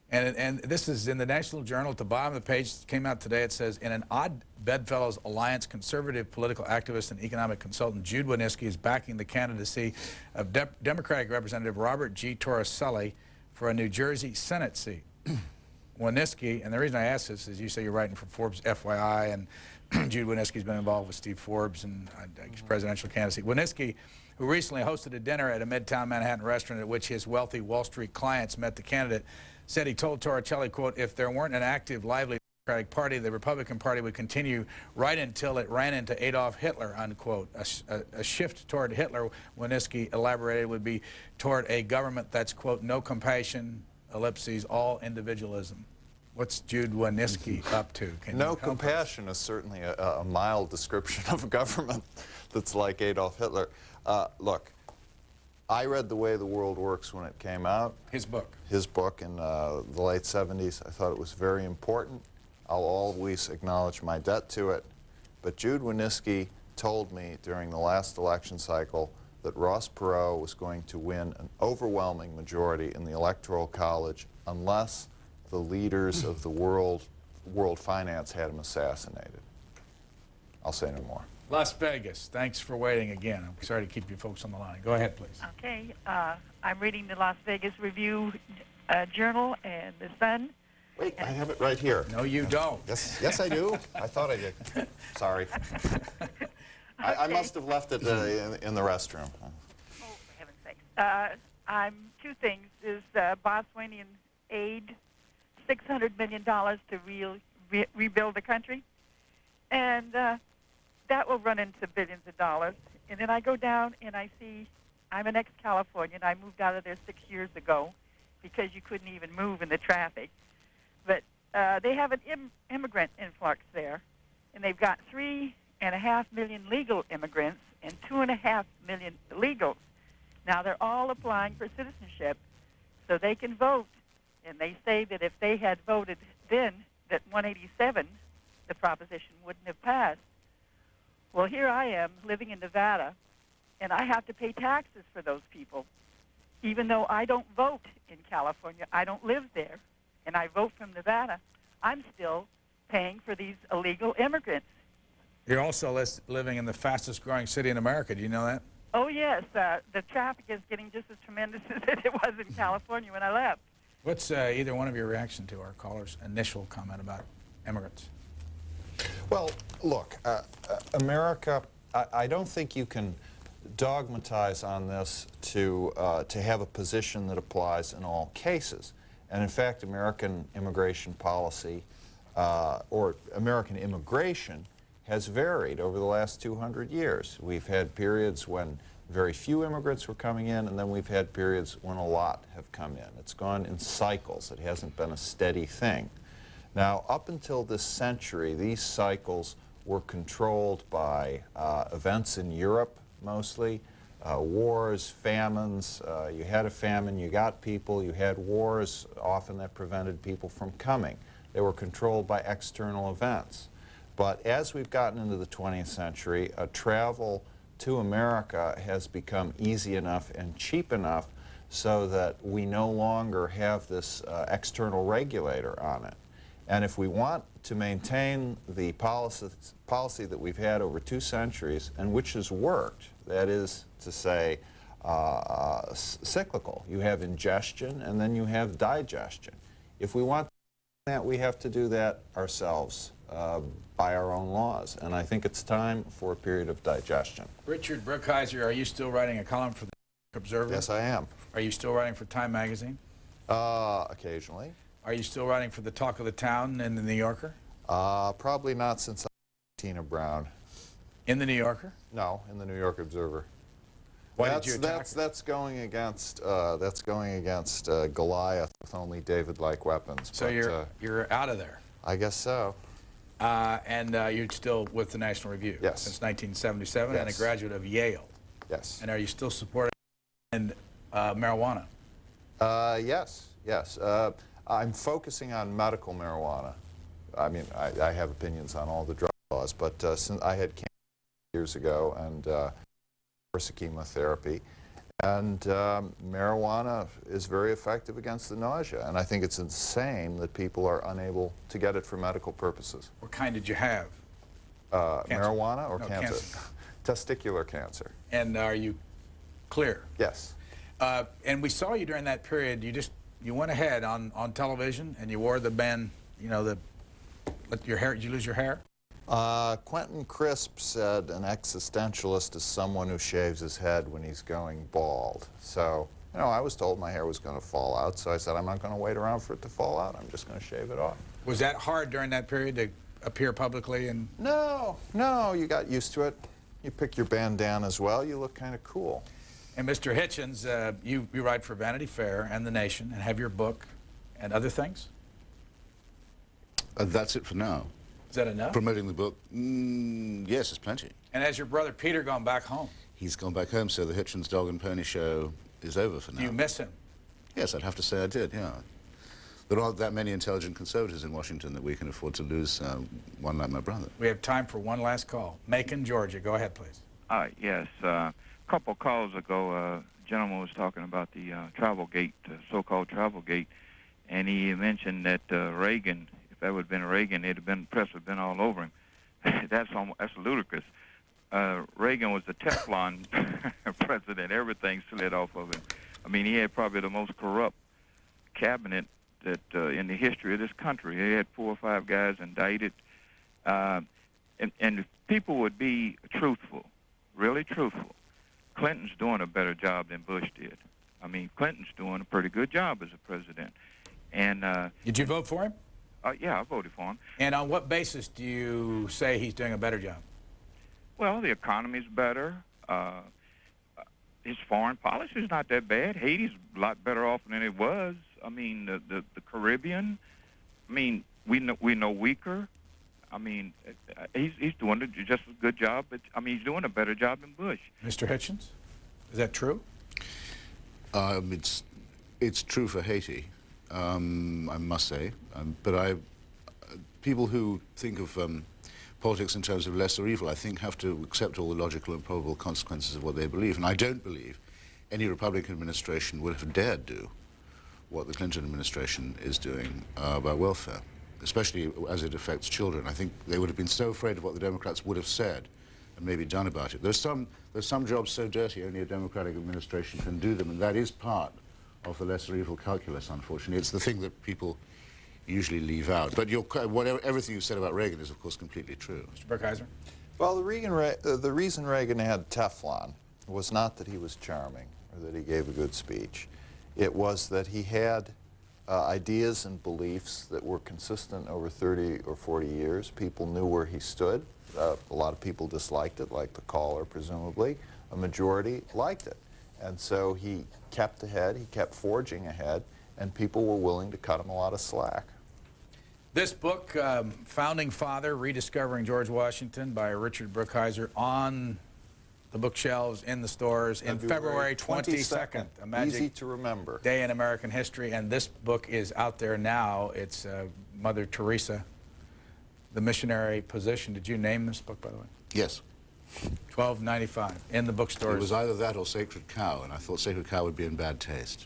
And this is in the National Journal at the bottom of the page. It came out today. It says, in an odd bedfellows alliance, conservative political activist and economic consultant Jude Wanniski is backing the candidacy of Democratic Representative Robert G. Torricelli for a New Jersey Senate seat. Wanniski, and the reason I ask this is you say you're writing for Forbes FYI, and Jude Wanniski's been involved with Steve Forbes and his presidential candidacy. Wanniski, who recently hosted a dinner at a Midtown Manhattan restaurant at which his wealthy Wall Street clients met the candidate, said he told Torricelli, quote, if there weren't an active, lively Democratic Party, the Republican Party would continue right until it ran into Adolf Hitler, unquote. A shift toward Hitler, Wanniski elaborated, would be toward a government that's, quote, no compassion, ellipses, all individualism. What's Jude Wanniski up to? No compassion is certainly a mild description of a government that's like Adolf Hitler. Look, I read The Way the World Works when it came out. His book. His book in the late 70s. I thought it was very important. I'll always acknowledge my debt to it. But Jude Wanniski told me during the last election cycle that Ross Perot was going to win an overwhelming majority in the Electoral College unless the leaders of the world finance had him assassinated. I'll say no more. Las Vegas, thanks for waiting again. I'm sorry to keep you folks on the line. Go ahead, please. Okay, I'm reading the Las Vegas Review Journal and the Sun, Wait, I have it right here. No, you don't. Yes, I do. I thought I did. Sorry. I must have left it in the restroom. Oh, for heaven's sake. I'm two things. Is Bosnian aid, $600 million to rebuild the country. And that will run into billions of dollars. And then I go down and I see, I'm an ex-Californian. I moved out of there 6 years ago because you couldn't even move in the traffic. But they have an immigrant influx there, and they've got 3.5 million legal immigrants and 2.5 million illegals. Now they're all applying for citizenship so they can vote. And they say that if they had voted then, that 187, the proposition, wouldn't have passed. Well, here I am living in Nevada, and I have to pay taxes for those people. Even though I don't vote in California, I don't live there, and I vote from Nevada, I'm still paying for these illegal immigrants. You're also living in the fastest growing city in America. Do you know that? Oh, yes. The traffic is getting just as tremendous as it was in California when I left. What's either one of your reaction to our caller's initial comment about immigrants? Well, look, America, I don't think you can dogmatize on this to have a position that applies in all cases. And in fact, American immigration policy, or American immigration, has varied over the last 200 years. We've had periods when very few immigrants were coming in, and then we've had periods when a lot have come in. It's gone in cycles. It hasn't been a steady thing. Now, up until this century, these cycles were controlled by events in Europe, mostly, wars, famines. You had a famine, you got people. You had wars, often that prevented people from coming. They were controlled by external events. But as we've gotten into the 20th century, travel to America has become easy enough and cheap enough so that we no longer have this external regulator on it. And if we want to maintain the policy that we've had over 2 centuries, and which has worked, that is to say, cyclical. You have ingestion and then you have digestion. If we want that, we have to do that ourselves by our own laws. And I think it's time for a period of digestion. Richard Brookhiser, are you still writing a column for the Observer? Yes, I am. Are you still writing for Time magazine? Occasionally. Are you still writing for the Talk of the Town in the New Yorker? Probably not since I met Tina Brown. In the New Yorker? No, in the New York Observer. Why did you attack her? That's going against Goliath with only David-like weapons. So but, you're out of there. I guess so. And you're still with the National Review? Yes. Since 1977, yes. And a graduate of Yale? Yes. And are you still supporting marijuana? Yes, yes. I'm focusing on medical marijuana. I mean, I have opinions on all the drug laws, but since I had cancer years ago and course of chemotherapy, and marijuana is very effective against the nausea, and I think it's insane that people are unable to get it for medical purposes. What kind did you have? Marijuana or no, cancer? Testicular cancer. And are you clear? Yes. And we saw you during that period. You went ahead on television and you wore the band, you know, your hair. Did you lose your hair? Quentin Crisp said an existentialist is someone who shaves his head when he's going bald. So, you know, I was told my hair was going to fall out, so I said I'm not going to wait around for it to fall out. I'm just going to shave it off. Was that hard during that period to appear publicly? And No, you got used to it. You pick your bandana as well, you look kind of cool. And Mr. Hitchens, you write for Vanity Fair and The Nation and have your book and other things? That's it for now. Is that enough? Promoting the book? Yes, it's plenty. And has your brother Peter gone back home? He's gone back home, so the Hitchens Dog and Pony show is over for now. Do you miss him? Yes, I'd have to say I did, yeah. There aren't that many intelligent conservatives in Washington that we can afford to lose one like my brother. We have time for one last call. Macon, Georgia. Go ahead, please. Yes. A couple calls ago, a gentleman was talking about the travel gate, so-called travel gate, and he mentioned that Reagan, if that would have been Reagan, press would have been all over him. That's ludicrous. Reagan was the Teflon president. Everything slid off of him. I mean, he had probably the most corrupt cabinet that in the history of this country. They had 4 or 5 guys indicted, and if people would be truthful, really truthful, Clinton's doing a better job than Bush did. I mean, Clinton's doing a pretty good job as a president. And did you vote for him? Yeah, I voted for him. And on what basis do you say he's doing a better job? Well, the economy's better. His foreign policy is not that bad. Haiti's a lot better off than it was. I mean, the Caribbean. I mean, we know weaker. I mean, he's doing just as good job. But I mean, he's doing a better job than Bush. Mr. Hitchens, is that true? It's true for Haiti, I must say. But people who think of politics in terms of lesser evil, I think, have to accept all the logical and probable consequences of what they believe. And I don't believe any Republican administration would have dared do what the Clinton administration is doing about welfare, especially as it affects children. I think they would have been so afraid of what the Democrats would have said and maybe done about it. There's some jobs so dirty only a Democratic administration can do them, and that is part of the lesser evil calculus, unfortunately. It's the thing that people usually leave out. But everything you said about Reagan is, of course, completely true. Mr. Brookhiser? Well, the reason Reagan had Teflon was not that he was charming or that he gave a good speech. It was that he had ideas and beliefs that were consistent over 30 or 40 years. People knew where he stood. A lot of people disliked it, like the caller, presumably. A majority liked it. And so he kept ahead, he kept forging ahead, and people were willing to cut him a lot of slack. This book, Founding Father, Rediscovering George Washington by Richard Brookhiser, on the bookshelves, in the stores, in February 22nd. A magic easy to remember day in American history. And this book is out there now. It's Mother Teresa, The Missionary Position. Did you name this book, by the way? Yes. $12.95 in the bookstores. It was either that or Sacred Cow, and I thought Sacred Cow would be in bad taste.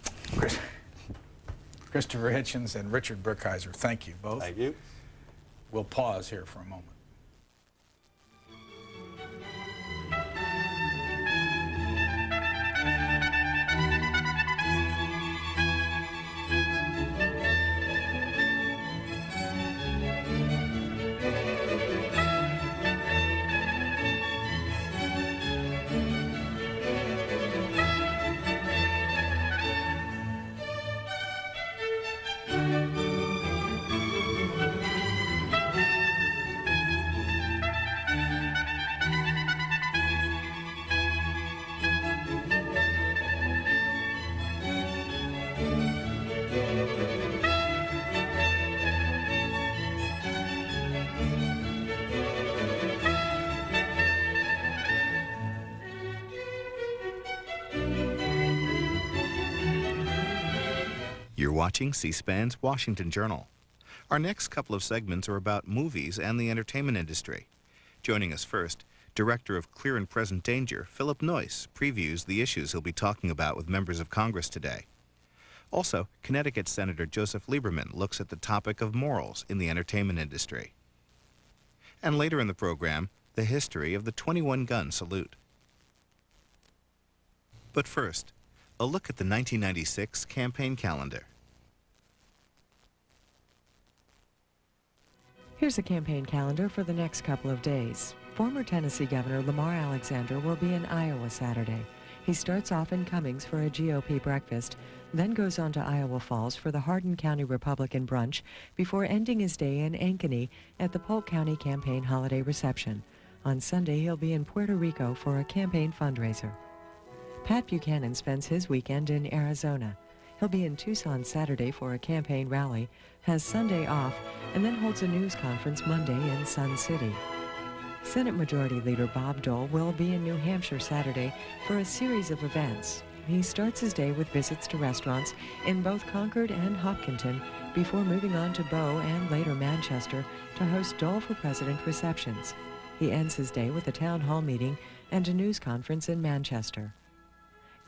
Christopher Hitchens and Richard Brookhiser, thank you both. Thank you. We'll pause here for a moment. You're watching C-SPAN's Washington Journal. Our next couple of segments are about movies and the entertainment industry. Joining us first, Director of Clear and Present Danger, Philip Noyce, previews the issues he'll be talking about with members of Congress today. Also, Connecticut Senator Joseph Lieberman looks at the topic of morals in the entertainment industry. And later in the program, the history of the 21-gun salute. But first, a look at the 1996 campaign calendar. Here's a campaign calendar for the next couple of days. Former Tennessee Governor Lamar Alexander will be in Iowa Saturday. He starts off in Cummings for a GOP breakfast, then goes on to Iowa Falls for the Hardin County Republican brunch before ending his day in Ankeny at the Polk County campaign holiday reception. On Sunday, he'll be in Puerto Rico for a campaign fundraiser. Pat Buchanan spends his weekend in Arizona. He'll be in Tucson Saturday for a campaign rally, has Sunday off, and then holds a news conference Monday in Sun City. Senate Majority Leader Bob Dole will be in New Hampshire Saturday for a series of events. He starts his day with visits to restaurants in both Concord and Hopkinton before moving on to Bow and later Manchester to host Dole for President receptions. He ends his day with a town hall meeting and a news conference in Manchester.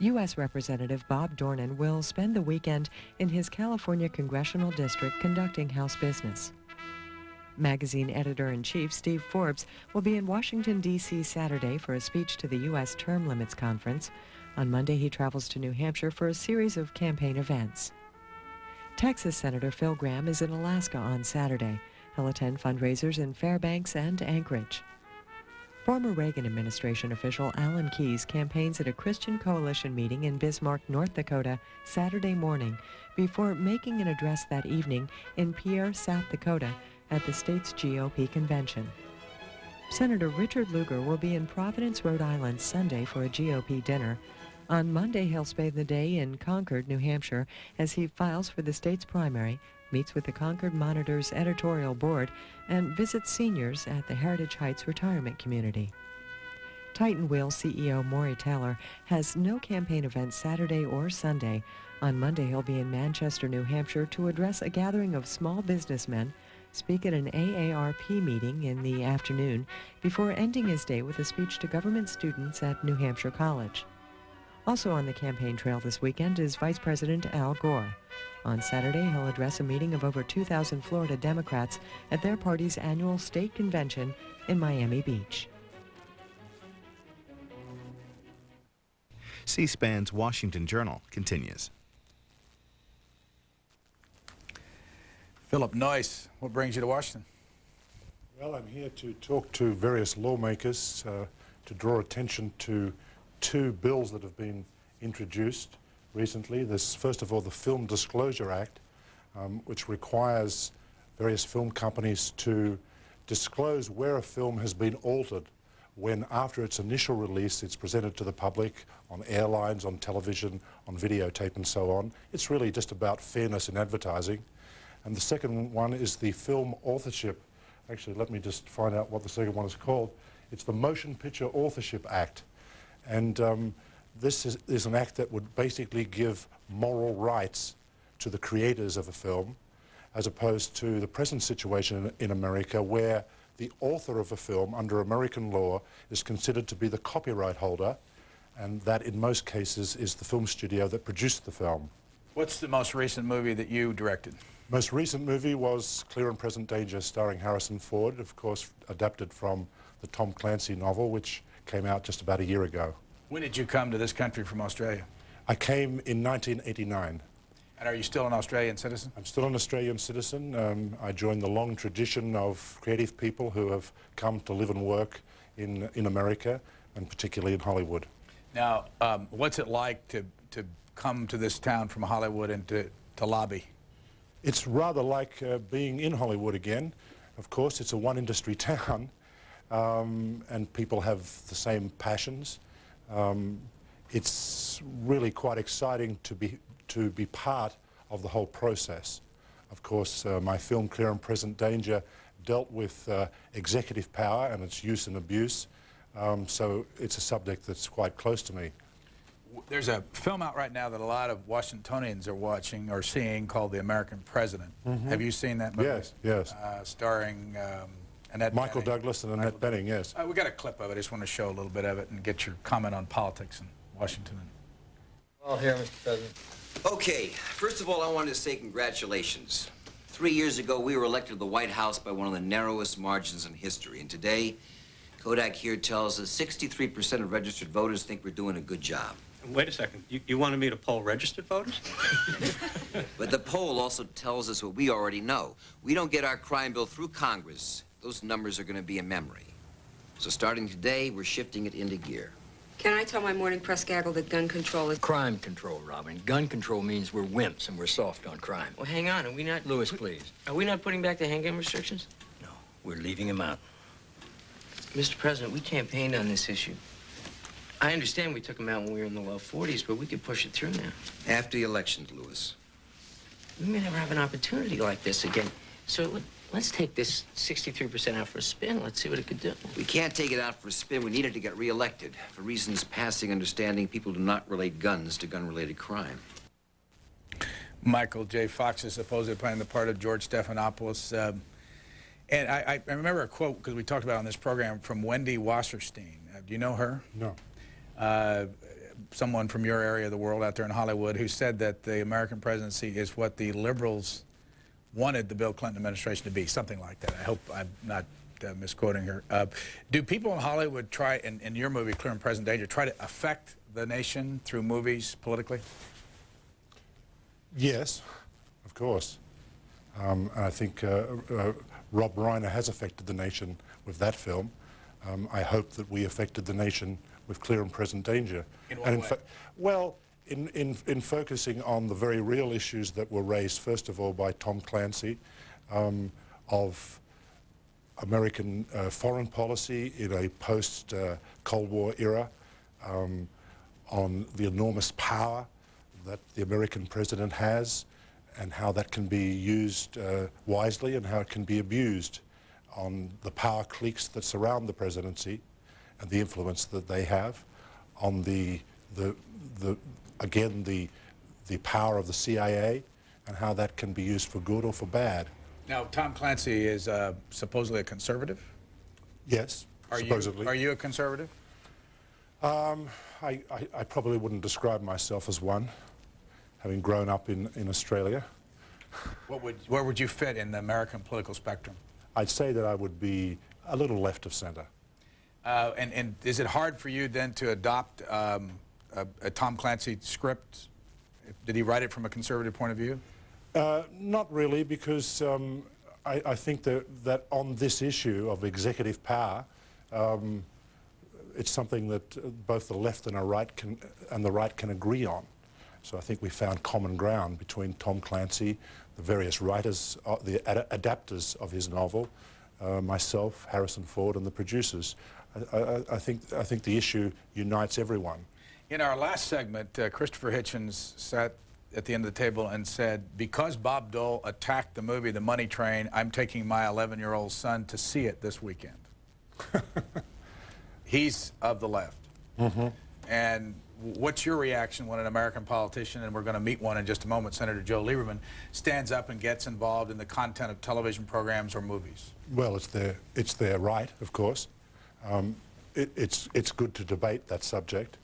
U.S. Representative Bob Dornan will spend the weekend in his California congressional district conducting House business. Magazine editor-in-chief Steve Forbes will be in Washington, D.C. Saturday for a speech to the U.S. Term Limits Conference. On Monday, he travels to New Hampshire for a series of campaign events. Texas Senator Phil Gramm is in Alaska on Saturday. He'll attend fundraisers in Fairbanks and Anchorage. Former Reagan administration official Alan Keyes campaigns at a Christian Coalition meeting in Bismarck, North Dakota, Saturday morning, before making an address that evening in Pierre, South Dakota, at the state's GOP convention. Senator Richard Lugar will be in Providence, Rhode Island, Sunday for a GOP dinner. On Monday, he'll spend the day in Concord, New Hampshire, as he files for the state's primary, meets with the Concord Monitor's editorial board, and visits seniors at the Heritage Heights retirement community. Titan Wheel CEO Maury Taylor has no campaign events Saturday or Sunday. On Monday, he'll be in Manchester, New Hampshire to address a gathering of small businessmen, speak at an AARP meeting in the afternoon, before ending his day with a speech to government students at New Hampshire College. Also on the campaign trail this weekend is Vice President Al Gore. On Saturday, he'll address a meeting of over 2,000 Florida Democrats at their party's annual state convention in Miami Beach. C-SPAN's Washington Journal continues. Philip Noyce, what brings you to Washington? Well, I'm here to talk to various lawmakers to draw attention to two bills that have been introduced recently. There's, first of all, the Film Disclosure Act, which requires various film companies to disclose where a film has been altered when, after its initial release, it's presented to the public on airlines, on television, on videotape, and so on. It's really just about fairness in advertising. And the second one is the Film Authorship. Actually, let me just find out what the second one is called. It's the Motion Picture Authorship Act. And this is an act that would basically give moral rights to the creators of a film, as opposed to the present situation in America where the author of a film under American law is considered to be the copyright holder, and that in most cases is the film studio that produced the film. What's the most recent movie that you directed? Most recent movie was Clear and Present Danger, starring Harrison Ford, of course adapted from the Tom Clancy novel, which came out just about a year ago. When did you come to this country from Australia? I came in 1989. And are you still an Australian citizen? I'm still an Australian citizen. I joined the long tradition of creative people who have come to live and work in America, and particularly in Hollywood. Now, what's it like to come to this town from Hollywood and to lobby? It's rather like being in Hollywood again. Of course, it's a one-industry town, and people have the same passions. It's really quite exciting to be part of the whole process. Of course, my film Clear and Present Danger dealt with executive power and its use and abuse, so it's a subject that's quite close to me. There's a film out right now that a lot of Washingtonians are watching or seeing called The American President. Mm-hmm. Have you seen that movie? Yes, yes. Starring Annette Michael Bening. Douglas and Annette Bening, yes. We got a clip of it. I just want to show a little bit of it and get your comment on politics in Washington. All here, Mr. President. Okay, first of all, I wanted to say congratulations. 3 years ago, we were elected to the White House by one of the narrowest margins in history. And today, Kodak here tells us 63% of registered voters think we're doing a good job. Wait a second. You wanted me to poll registered voters? But the poll also tells us what we already know. We don't get our crime bill through Congress. Those numbers are going to be a memory. So starting today, we're shifting it into gear. Can I tell my morning press gaggle that gun control is... Crime control, Robin. Gun control means we're wimps and we're soft on crime. Well, hang on. Are we not... Lewis, please. Are we not putting back the handgun restrictions? No, we're leaving them out. Mr. President, we campaigned on this issue. I understand we took them out when we were in the low 40s, but we could push it through now. After the elections, Lewis. We may never have an opportunity like this again. So let's take this 63% out for a spin. Let's see what it could do. We can't take it out for a spin. We need it to get reelected. For reasons passing understanding, people do not relate guns to gun-related crime. Michael J. Fox is supposedly playing the part of George Stephanopoulos. And I remember a quote, because we talked about it on this program, from Wendy Wasserstein. Do you know her? No. Someone from your area of the world out there in Hollywood who said that the American presidency is what the liberals wanted the Bill Clinton administration to be, something like that. I hope I'm not misquoting her. Do people in Hollywood try, in your movie, Clear and Present Danger, try to affect the nation through movies politically? Yes. of course. And I think Rob Reiner has affected the nation with that film. I hope that we affected the nation with Clear and Present Danger. In what way? Well, in focusing on the very real issues that were raised, first of all, by Tom Clancy, of American foreign policy in a post-Cold War era, on the enormous power that the American president has, and how that can be used wisely and how it can be abused, on the power cliques that surround the presidency and the influence that they have, on the power of the CIA and how that can be used for good or for bad. Now, Tom Clancy is supposedly a conservative? Yes, supposedly. Are you a conservative? I probably wouldn't describe myself as one, having grown up in Australia. Where would you fit in the American political spectrum? I'd say that I would be a little left of center. And is it hard for you then to adopt a Tom Clancy script? Did he write it from a conservative point of view? Not really, because I think that on this issue of executive power, it's something that both the left and the right can agree on. So I think we found common ground between Tom Clancy, the various writers, the adapters of his novel, myself, Harrison Ford, and the producers. I think the issue unites everyone. In our last segment, Christopher Hitchens sat at the end of the table and said, because Bob Dole attacked the movie The Money Train, I'm taking my 11-year-old son to see it this weekend. He's of the left. Mm-hmm. And what's your reaction when an American politician, and we're going to meet one in just a moment, Senator Joe Lieberman, stands up and gets involved in the content of television programs or movies? Well, it's their right, of course. It's good to debate that subject.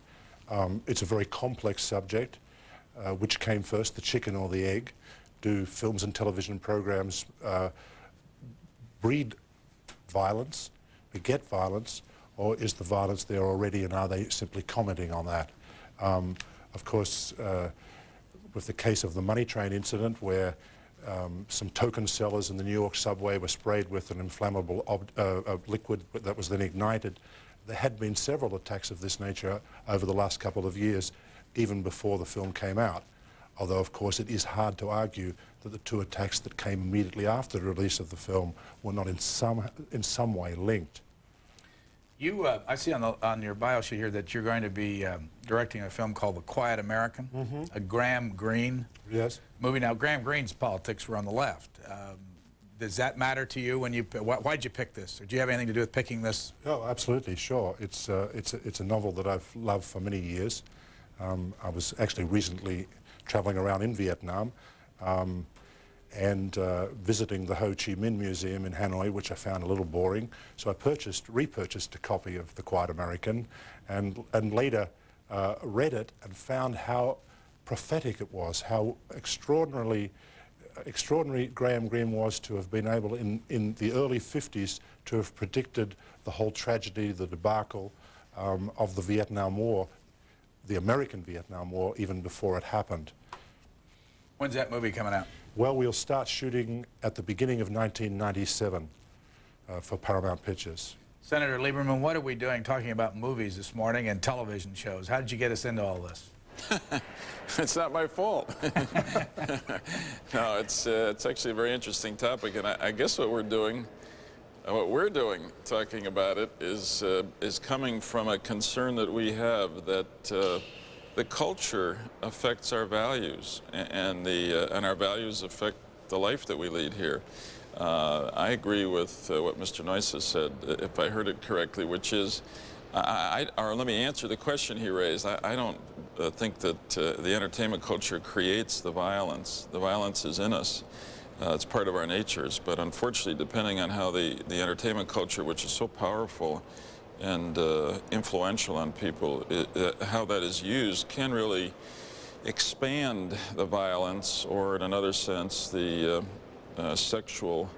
It's a very complex subject. Which came first, the chicken or the egg? Do films and television programs breed violence, beget violence, or is the violence there already and are they simply commenting on that? Of course, with the case of the Money Train incident, where some token sellers in the New York subway were sprayed with an inflammable liquid that was then ignited, there had been several attacks of this nature over the last couple of years, even before the film came out. Although, of course, it is hard to argue that the two attacks that came immediately after the release of the film were not in some way linked. You, I see on your bio sheet here that you're going to be directing a film called The Quiet American, a Graham Greene movie. Now, Graham Greene's politics were on the left. Does that matter to you when you? Why'd you pick this? Or do you have anything to do with picking this? Oh, absolutely, sure. It's a novel that I've loved for many years. I was actually recently traveling around in Vietnam and visiting the Ho Chi Minh Museum in Hanoi, which I found a little boring. So I repurchased a copy of The Quiet American and later read it and found how prophetic it was, how extraordinary Graham Greene was to have been able in the early 50s to have predicted the whole tragedy, the debacle of the Vietnam War, the American Vietnam War, even before it happened. When's that movie coming out? Well, we'll start shooting at the beginning of 1997 for Paramount Pictures. Senator Lieberman, what are we doing talking about movies this morning and television shows? How did you get us into all this? It's not my fault. No, it's actually a very interesting topic, and I guess what we're doing, talking about it, is coming from a concern that we have that the culture affects our values, and our values affect the life that we lead here. I agree with what Mr. Noyce has said, if I heard it correctly, which is, or let me answer the question he raised. I don't think that the entertainment culture creates the violence. The violence is in us. It's part of our natures, but unfortunately, depending on how the entertainment culture, which is so powerful and influential on people, how that is used can really expand the violence, or in another sense, the sexual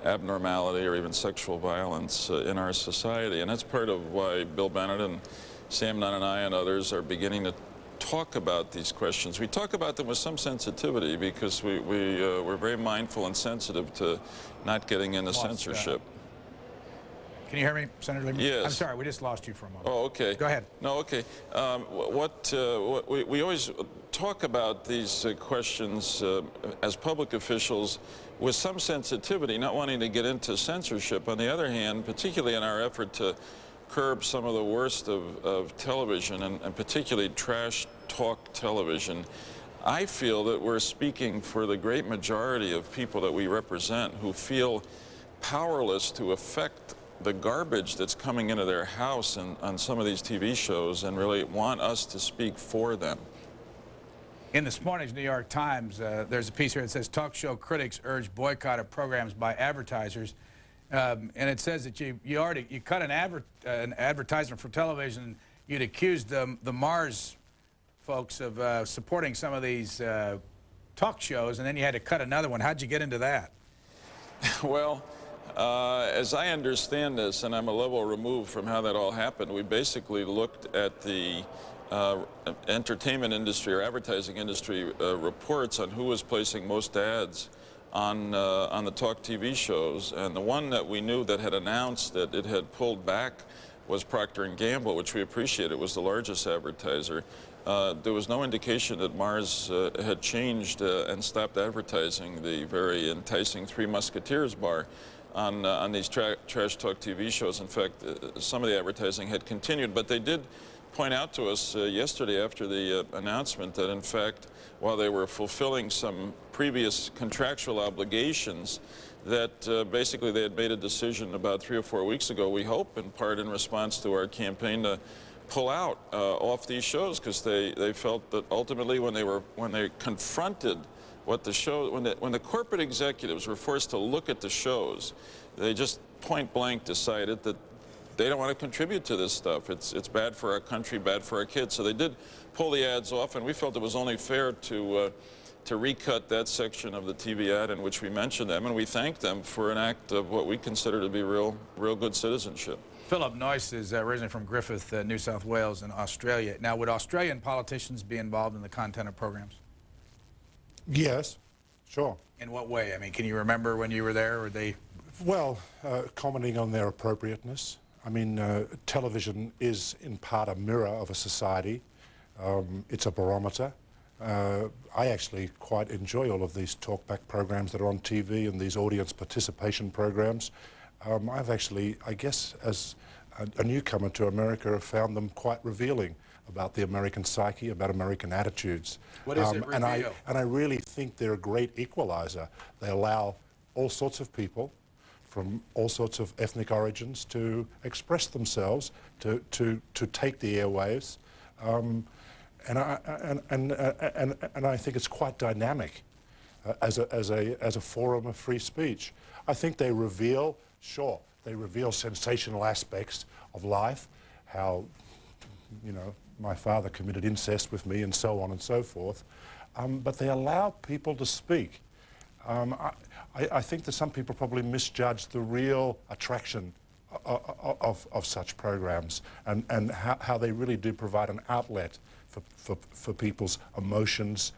abnormality or even sexual violence in our society. And that's part of why Bill Bennett and Sam Nunn and I and others are beginning to talk about these questions. We talk about them with some sensitivity because we're very mindful and sensitive to not getting into censorship. Can you hear me, Senator Lieberman? Yes. I'm sorry, we just lost you for a moment. Oh, okay. Go ahead. No, okay. We always talk about these questions as public officials with some sensitivity, not wanting to get into censorship. On the other hand, particularly in our effort to curb some of the worst of television, and particularly trash talk television, I feel that we're speaking for the great majority of people that we represent who feel powerless to affect the garbage that's coming into their house and on some of these TV shows, and really want us to speak for them. In this morning's New York Times, there's a piece here that says talk show critics urge boycott of programs by advertisers. And it says that you cut an advertisement for television. You'd accused the Mars folks of supporting some of these talk shows, and then you had to cut another one. How'd you get into that? Well, as I understand this, and I'm a level removed from how that all happened, we basically looked at the entertainment industry or advertising industry reports on who was placing most ads on the talk TV shows, and the one that we knew that had announced that it had pulled back was Procter & Gamble, which we appreciate. It was the largest advertiser. There was no indication that Mars had changed and stopped advertising the very enticing Three Musketeers bar on these trash talk TV shows. In fact, some of the advertising had continued, but they did point out to us yesterday after the announcement that, in fact, while they were fulfilling some previous contractual obligations, that basically they had made a decision about 3 or 4 weeks ago, we hope, in part in response to our campaign, to pull out off these shows, because they felt that ultimately when they confronted what the show, when the corporate executives were forced to look at the shows, they just point blank decided that they don't want to contribute to this stuff. It's bad for our country, bad for our kids. So they did pull the ads off, and we felt it was only fair to recut that section of the TV ad in which we mentioned them, and we thank them for an act of what we consider to be real good citizenship. Philip Noyce is originally from Griffith, New South Wales in Australia. Now, would Australian politicians be involved in the content of programs? Yes, sure. In what way? I mean, can you remember when you were there, or they... Well, commenting on their appropriateness. I mean, television is in part a mirror of a society. It's a barometer. I actually quite enjoy all of these talkback programs that are on TV and these audience participation programs. I've actually, I guess, as a newcomer to America, have found them quite revealing about the American psyche, about American attitudes. What does it reveal? And I really think they're a great equalizer. They allow all sorts of people from all sorts of ethnic origins to express themselves, to take the airwaves. And I think it's quite dynamic as a forum of free speech. I think they reveal, sure, they reveal sensational aspects of life, how, you know, my father committed incest with me and so on and so forth, but they allow people to speak. I think that some people probably misjudge the real attraction of such programs, and how they really do provide an outlet for people's emotions,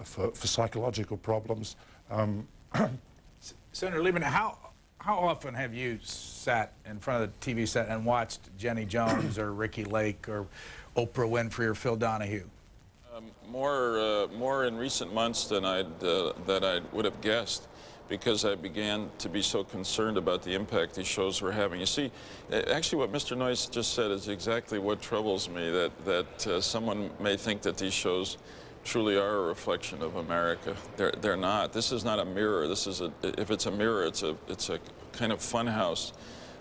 for psychological problems. Senator Lieberman, how often have you sat in front of the TV set and watched Jenny Jones or Ricky Lake or Oprah Winfrey or Phil Donahue? More in recent months than I would have guessed, because I began to be so concerned about the impact these shows were having. You see, actually what Mr. Noyce just said is exactly what troubles me, that someone may think that these shows truly are a reflection of America. They're not. This is not a mirror. This is if it's a mirror, it's a kind of funhouse,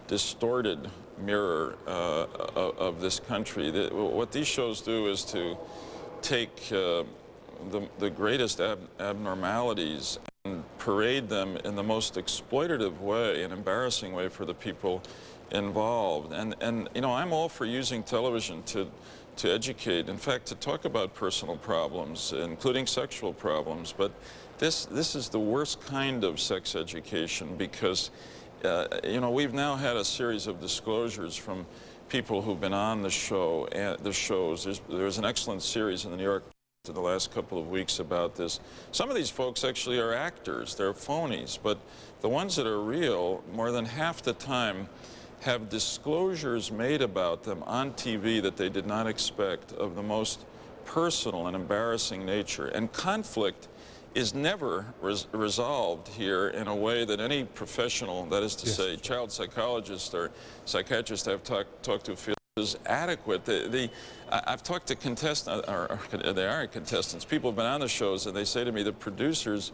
distorted mirror of this country. What these shows do is to take the greatest abnormalities and parade them in the most exploitative way, an embarrassing way for the people involved. And you know, I'm all for using television to educate, in fact, to talk about personal problems, including sexual problems. But this is the worst kind of sex education, because you know, we've now had a series of disclosures from people who've been on the show and the shows. There's an excellent series in the New York in the last couple of weeks about this. Some of these folks actually are actors. They're phonies, but the ones that are real, more than half the time, have disclosures made about them on TV that they did not expect, of the most personal and embarrassing nature. And conflict is never resolved here in a way that any professional, that is to say, child psychologist or psychiatrist I've talked to feel is adequate. I've talked to contestants, or they aren't contestants, people have been on the shows, and they say to me the producers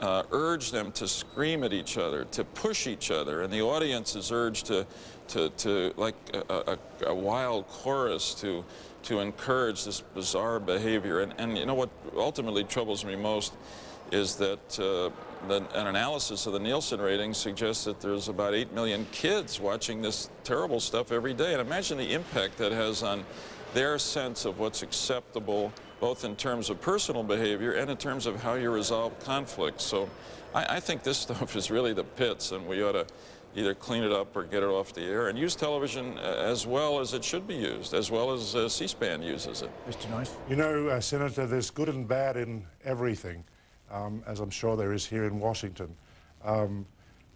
urge them to scream at each other, to push each other, and the audience is urged to like a wild chorus to encourage this bizarre behavior. And you know what ultimately troubles me most is that an analysis of the Nielsen ratings suggests that there's about 8 million kids watching this terrible stuff every day. And imagine the impact that has on their sense of what's acceptable, both in terms of personal behavior and in terms of how you resolve conflict. So I think this stuff is really the pits, and we ought to either clean it up or get it off the air and use television as well as it should be used, as well as C-SPAN uses it. Mr. Noyce? You know, Senator, there's good and bad in everything, as I'm sure there is here in Washington. You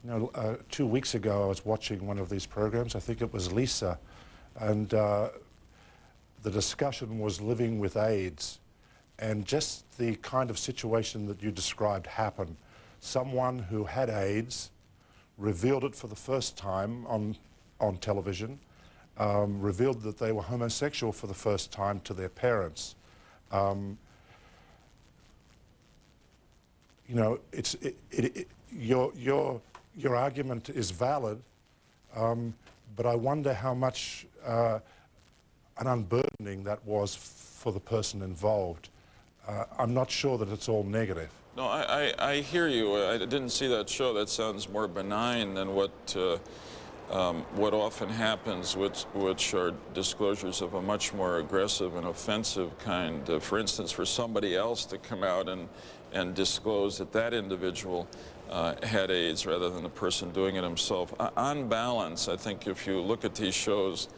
know, 2 weeks ago I was watching one of these programs, I think it was Lisa, and the discussion was living with AIDS, and just the kind of situation that you described happened. Someone who had AIDS revealed it for the first time on television, revealed that they were homosexual for the first time to their parents. You know, your argument is valid, but I wonder how much an unburdening that was for the person involved. I'm not sure that it's all negative. No, I hear you. I didn't see that show. That sounds more benign than what often happens, which are disclosures of a much more aggressive and offensive kind. For instance, for somebody else to come out and disclose that that individual had AIDS rather than the person doing it himself. On balance, I think if you look at these shows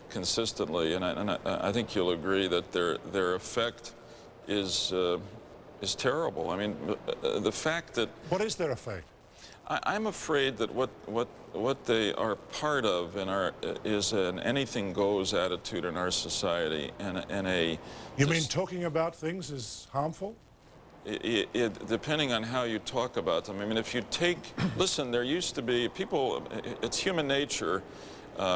consistently, and I think you'll agree that their effect is terrible. I mean, the fact that... What is their effect? I'm afraid that what they are part of is an anything goes attitude in our society, and a... You mean talking about things is harmful? Depending on how you talk about them. I mean, if you take... Listen, there used to be people... It's human nature.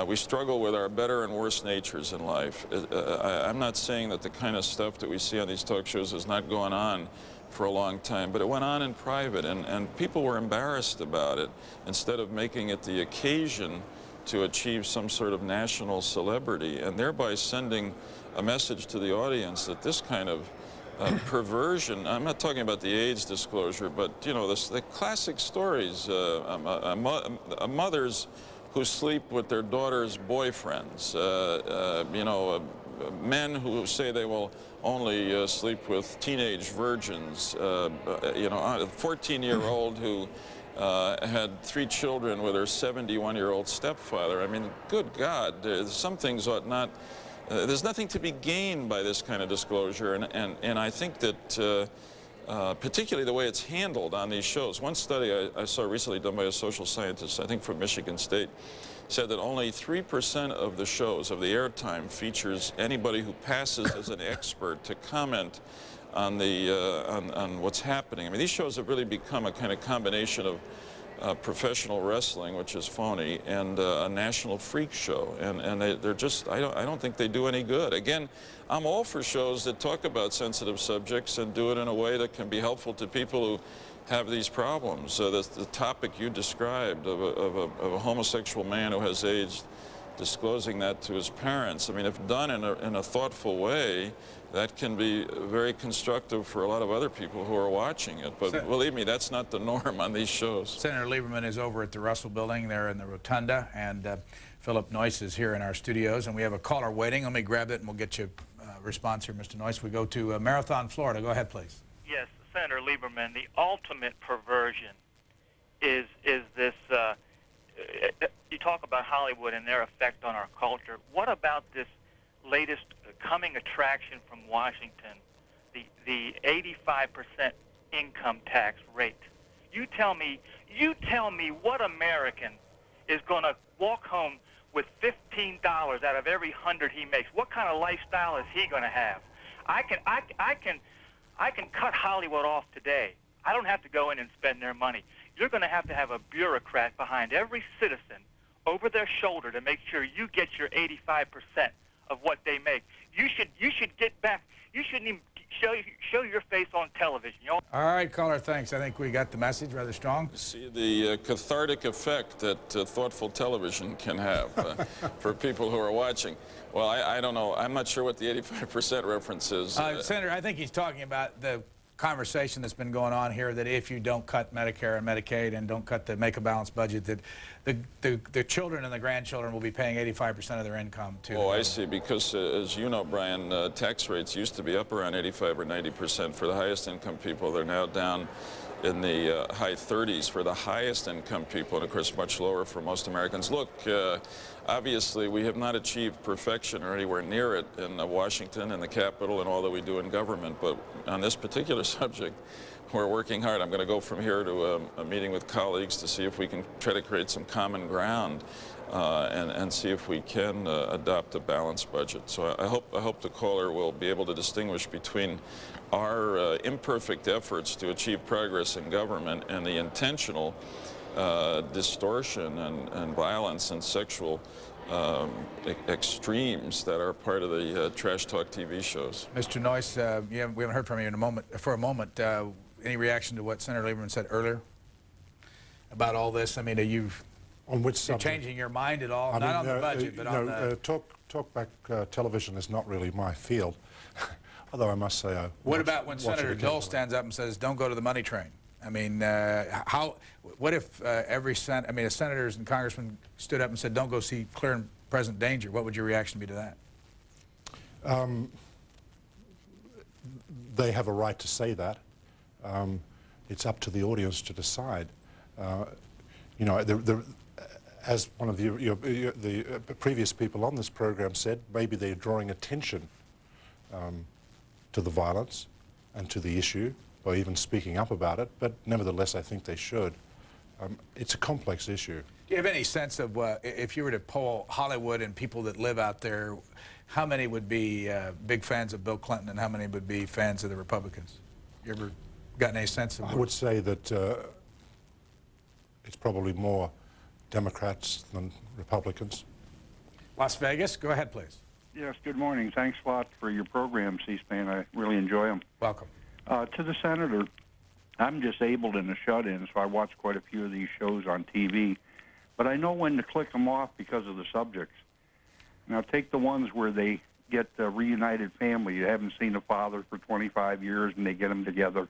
We struggle with our better and worse natures in life. I'm not saying that the kind of stuff that we see on these talk shows is not going on for a long time, but it went on in private, and people were embarrassed about it instead of making it the occasion to achieve some sort of national celebrity, and thereby sending a message to the audience that this kind of perversion, I'm not talking about the AIDS disclosure, but you know, the classic stories, mothers who sleep with their daughters' boyfriends, you know, men who say they will only sleep with teenage virgins, you know, a 14-year-old who had 3 children with her 71-year-old stepfather. I mean, good God, some things ought not, there's nothing to be gained by this kind of disclosure, and I think that particularly the way it's handled on these shows. One study I saw recently done by a social scientist, I think from Michigan State, said that only 3% of the shows, of the airtime, features anybody who passes as an expert to comment on on what's happening. I mean, these shows have really become a kind of combination of professional wrestling, which is phony, and a national freak show, and they're just, I don't think they do any good. Again, I'm all for shows that talk about sensitive subjects and do it in a way that can be helpful to people who have these problems. The topic you described of a homosexual man who has AIDS, disclosing that to his parents, I mean, if done in a thoughtful way, that can be very constructive for a lot of other people who are watching it. But believe me, that's not the norm on these shows. Senator Lieberman is over at the Russell Building there in the Rotunda, and Philip Noyce is here in our studios, and we have a caller waiting. Let me grab it, and we'll get you a response here, Mr. Noyce. We go to Marathon, Florida. Go ahead, please. Yes, Senator Lieberman, the ultimate perversion is this you talk about Hollywood and their effect on our culture. What about this latest coming attraction from Washington, the 85% income tax rate? You tell me what American is going to walk home with $15 out of every 100 he makes. What kind of lifestyle is he going to have? I can cut Hollywood off today. I don't have to go in and spend their money. You're going to have a bureaucrat behind every citizen over their shoulder to make sure you get your 85% of what they make. You should get back. You shouldn't even show your face on television. You know? All right, caller, thanks. I think we got the message rather strong. See the cathartic effect that thoughtful television can have for people who are watching. Well, I don't know. I'm not sure what the 85% reference is. Senator, I think he's talking about the conversation that's been going on here, that if you don't cut Medicare and Medicaid and don't cut the make a balanced budget, that the children and the grandchildren will be paying 85% of their income to. Oh, I see. Because as you know, Brian, tax rates used to be up around 85 or 90% for the highest income people. They're now down in the high 30s for the highest income people, and of course much lower for most Americans. Look, obviously we have not achieved perfection or anywhere near it in Washington and the Capitol and all that we do in government, but on this particular subject we're working hard. I'm going to go from here to a meeting with colleagues to see if we can try to create some common ground and see if we can adopt a balanced budget. So I hope the caller will be able to distinguish between our imperfect efforts to achieve progress in government and the intentional distortion and violence and sexual extremes that are part of the trash talk TV shows. Mr. Noyce, we haven't heard from you in for a moment. Any reaction to what Senator Lieberman said earlier about all this? I mean, are you on which subject? Changing your mind at all? Not on the budget, but on the... Talkback television is not really my field, although I must say I What about when Senator Dole stands up and says, don't go to the money train? I mean, what if senators and congressmen stood up and said, don't go see clear and present danger? What would your reaction be to that? They have a right to say that. It's up to the audience to decide. You know, as one of the previous people on this program said, maybe they're drawing attention to the violence and to the issue by even speaking up about it, but nevertheless I think they should. It's a complex issue. Do you have any sense of, if you were to poll Hollywood and people that live out there, how many would be big fans of Bill Clinton and how many would be fans of the Republicans? You ever gotten any sense of... I would say that it's probably more Democrats than Republicans. Las Vegas, go ahead, please. Yes, good morning. Thanks a lot for your program, C-SPAN. I really enjoy them. Welcome. To the Senator, I'm disabled and a shut-in, so I watch quite a few of these shows on TV. But I know when to click them off because of the subjects. Now, take the ones where they get a reunited family. You haven't seen a father for 25 years, and they get them together.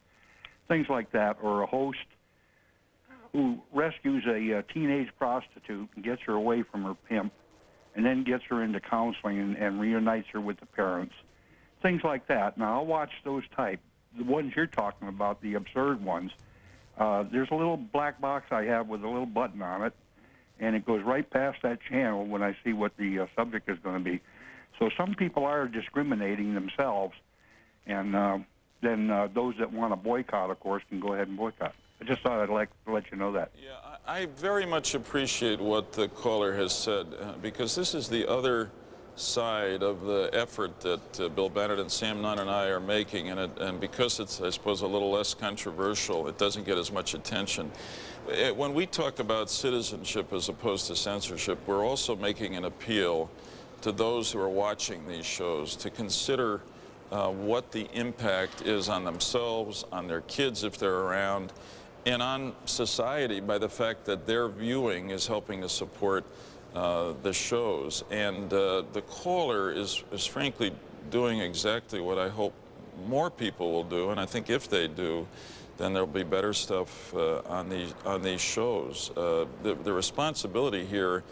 Things like that. Or a host who rescues a teenage prostitute and gets her away from her pimp, and then gets her into counseling and reunites her with the parents. Things like that. Now, I'll watch those type. The ones you're talking about, the absurd ones, there's a little black box I have with a little button on it, and it goes right past that channel when I see what the subject is going to be. So some people are discriminating themselves, and then those that want to boycott, of course, can go ahead and boycott. I just thought I'd like to let you know that. Yeah, I very much appreciate what the caller has said, because this is the other side of the effort that Bill Bennett and Sam Nunn and I are making, and because it's, I suppose, a little less controversial, it doesn't get as much attention. When we talk about citizenship as opposed to censorship, we're also making an appeal to those who are watching these shows to consider what the impact is on themselves, on their kids if they're around, and on society by the fact that their viewing is helping to support the shows. And the caller is frankly doing exactly what I hope more people will do, and I think if they do, then there'll be better stuff on these shows. The responsibility here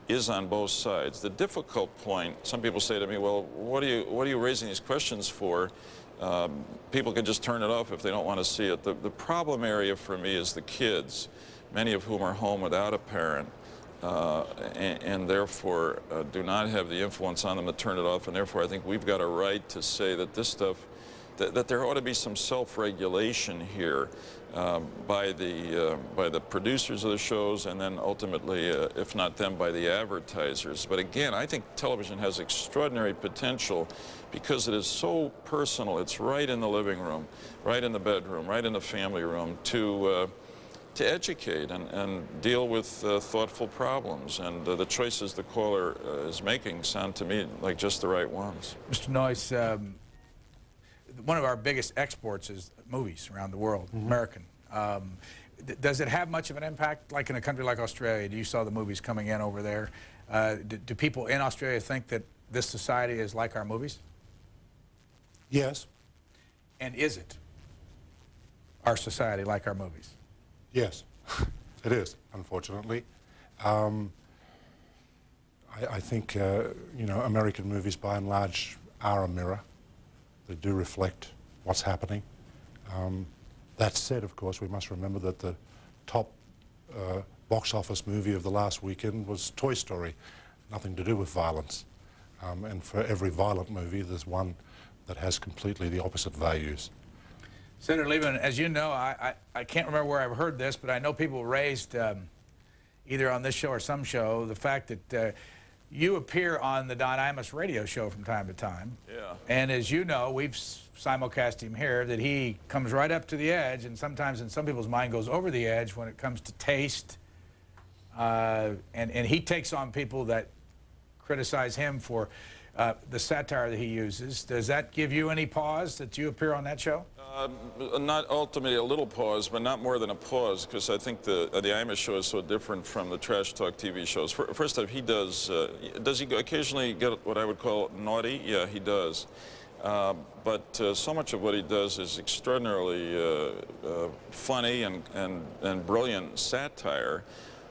is on both sides. The difficult point, some people say to me, well, what are you raising these questions for? People can just turn it off if they don't want to see it. The problem area for me is the kids, many of whom are home without a parent, and therefore do not have the influence on them to turn it off, and therefore I think we've got a right to say that this stuff, that there ought to be some self-regulation here by the producers of the shows, and then ultimately, if not them, by the advertisers. But again, I think television has extraordinary potential because it is so personal. It's right in the living room, right in the bedroom, right in the family room, to educate and deal with thoughtful problems. And the choices the caller is making sound to me like just the right ones. Mr. Noyce, one of our biggest exports is movies around the world, American. Does it have much of an impact, like in a country like Australia? You saw the movies coming in over there. Do people in Australia think that this society is like our movies? Yes. And is it our society like our movies? Yes, it is, unfortunately. I think, you know, American movies by and large are a mirror. They do reflect what's happening. That said, of course, we must remember that the top box office movie of the last weekend was Toy Story, nothing to do with violence. And for every violent movie, there's one that has completely the opposite values. Senator Lieberman, as you know, I can't remember where I've heard this, but I know people raised, either on this show or some show, the fact that you appear on the Don Imus radio show from time to time. Yeah. And as you know, we've simulcast him here, that he comes right up to the edge, and sometimes in some people's mind goes over the edge when it comes to taste. And he takes on people that criticize him for the satire that he uses. Does that give you any pause that you appear on that show? Not ultimately a little pause, but not more than a pause, because I think the Imus show is so different from the trash talk TV shows. First off, he does he occasionally get what I would call naughty? Yeah, he does. But so much of what he does is extraordinarily funny and brilliant satire.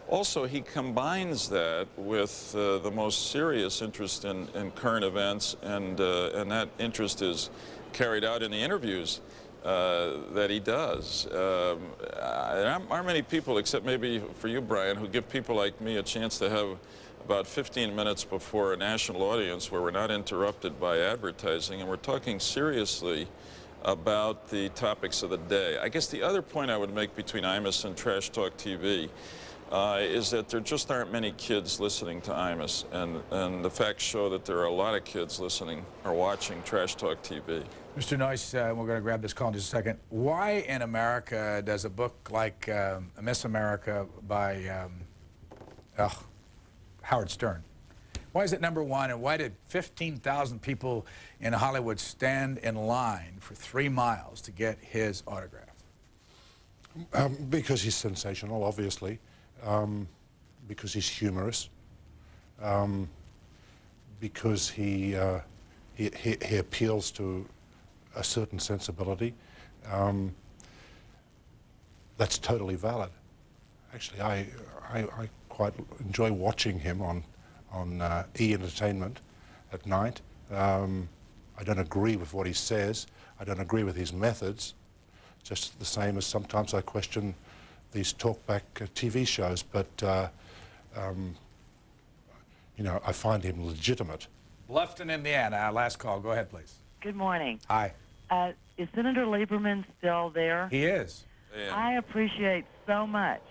Also, he combines that with the most serious interest in current events, and that interest is carried out in the interviews that he does. There aren't many people, except maybe for you, Brian, who give people like me a chance to have about 15 minutes before a national audience where we're not interrupted by advertising, and we're talking seriously about the topics of the day. I guess the other point I would make between Imus and Trash Talk TV is that there just aren't many kids listening to Imus, and the facts show that there are a lot of kids listening or watching Trash Talk TV. Mr. Noyce, we're going to grab this call in just a second. Why in America does a book like Miss America by Howard Stern, why is it #1, and why did 15,000 people in Hollywood stand in line for 3 miles to get his autograph? Because he's sensational, obviously. Because he's humorous. Because he appeals to a certain sensibility. That's totally valid. Actually, I quite enjoy watching him on E! Entertainment at night. I don't agree with what he says. I don't agree with his methods. Just the same as sometimes I question these talkback TV shows, but you know, I find him legitimate. Bluffton, Indiana, our last call. Go ahead, please. Good morning. Hi. Is Senator Lieberman still there? He is. Yeah. I appreciate so much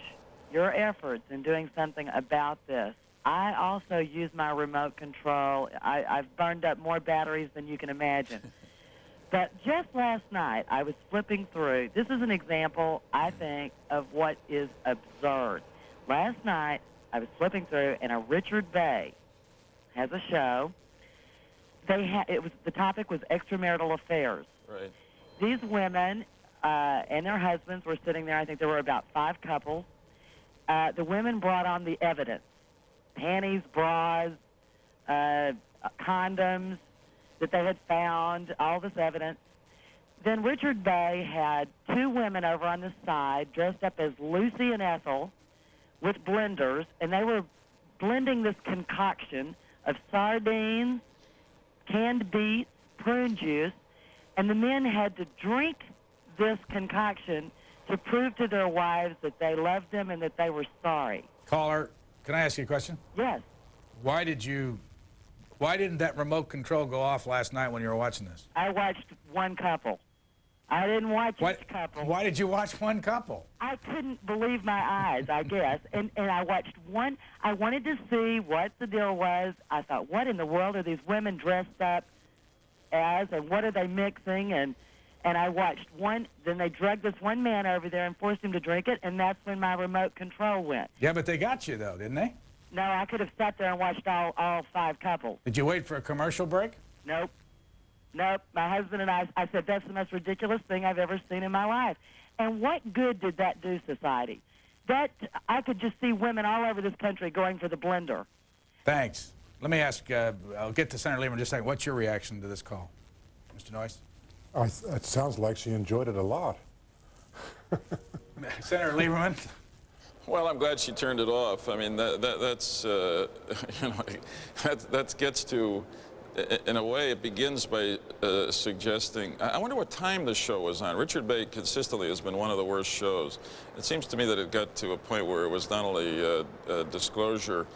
your efforts in doing something about this. I also use my remote control. I've burned up more batteries than you can imagine. But just last night, I was flipping through. This is an example, I think, of what is absurd. Last night, I was flipping through, and a Richard Bay has a show. The topic was extramarital affairs. Right. These women and their husbands were sitting there. I think there were about 5 couples. The women brought on the evidence: panties, bras, condoms that they had found, all this evidence. Then Richard Bay had 2 women over on the side dressed up as Lucy and Ethel with blenders, and they were blending this concoction of sardines, canned beets, prune juice, and the men had to drink this concoction to prove to their wives that they loved them and that they were sorry. Caller, can I ask you a question? Yes. Why didn't that remote control go off last night when you were watching this? I watched one couple. I didn't watch each couple. Why did you watch one couple? I couldn't believe my eyes, I guess. And I watched one. I wanted to see what the deal was. I thought, what in the world are these women dressed up as, and what are they mixing? And I watched one. Then they drugged this one man over there and forced him to drink it, and that's when my remote control went. Yeah, but they got you, though, didn't they? No, I could have sat there and watched all 5 couples. Did you wait for a commercial break? Nope. Nope. My husband and I said, that's the most ridiculous thing I've ever seen in my life. And what good did that do society? That I could just see women all over this country going for the blender. Thanks. Let me ask, I'll get to Senator Lieberman in just a second. What's your reaction to this call, Mr. Noyce? It sounds like she enjoyed it a lot. Senator Lieberman? Well, I'm glad she turned it off. I mean, that's you know, that gets to, in a way, it begins by suggesting. I wonder what time the show was on. Richard Bay consistently has been one of the worst shows. It seems to me that it got to a point where it was not only disclosure,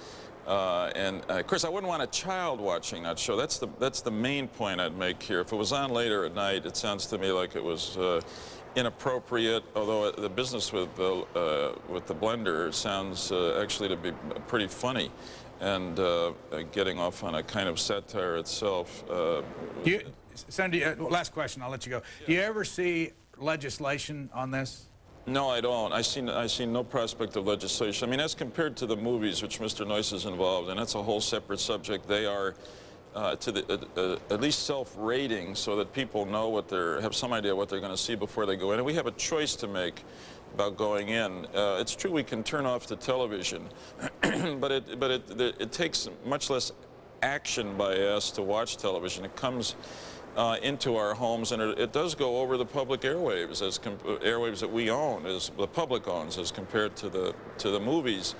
and of course, I wouldn't want a child watching that show. That's the main point I'd make here. If it was on later at night, it sounds to me like it was inappropriate. Although the business with the blender sounds actually to be pretty funny, and getting off on a kind of satire itself. Senator, last question. I'll let you go. Do you ever see legislation on this? No, I don't. I see no prospect of legislation. I mean, as compared to the movies, which Mr. Noyce is involved in, that's a whole separate subject. They are at least self-rating, so that people know have some idea what they're going to see before they go in. And we have a choice to make about going in. It's true we can turn off the television, but it takes much less action by us to watch television. It comes into our homes, and it does go over the public airwaves, airwaves that we own, as the public owns, as compared to the movies.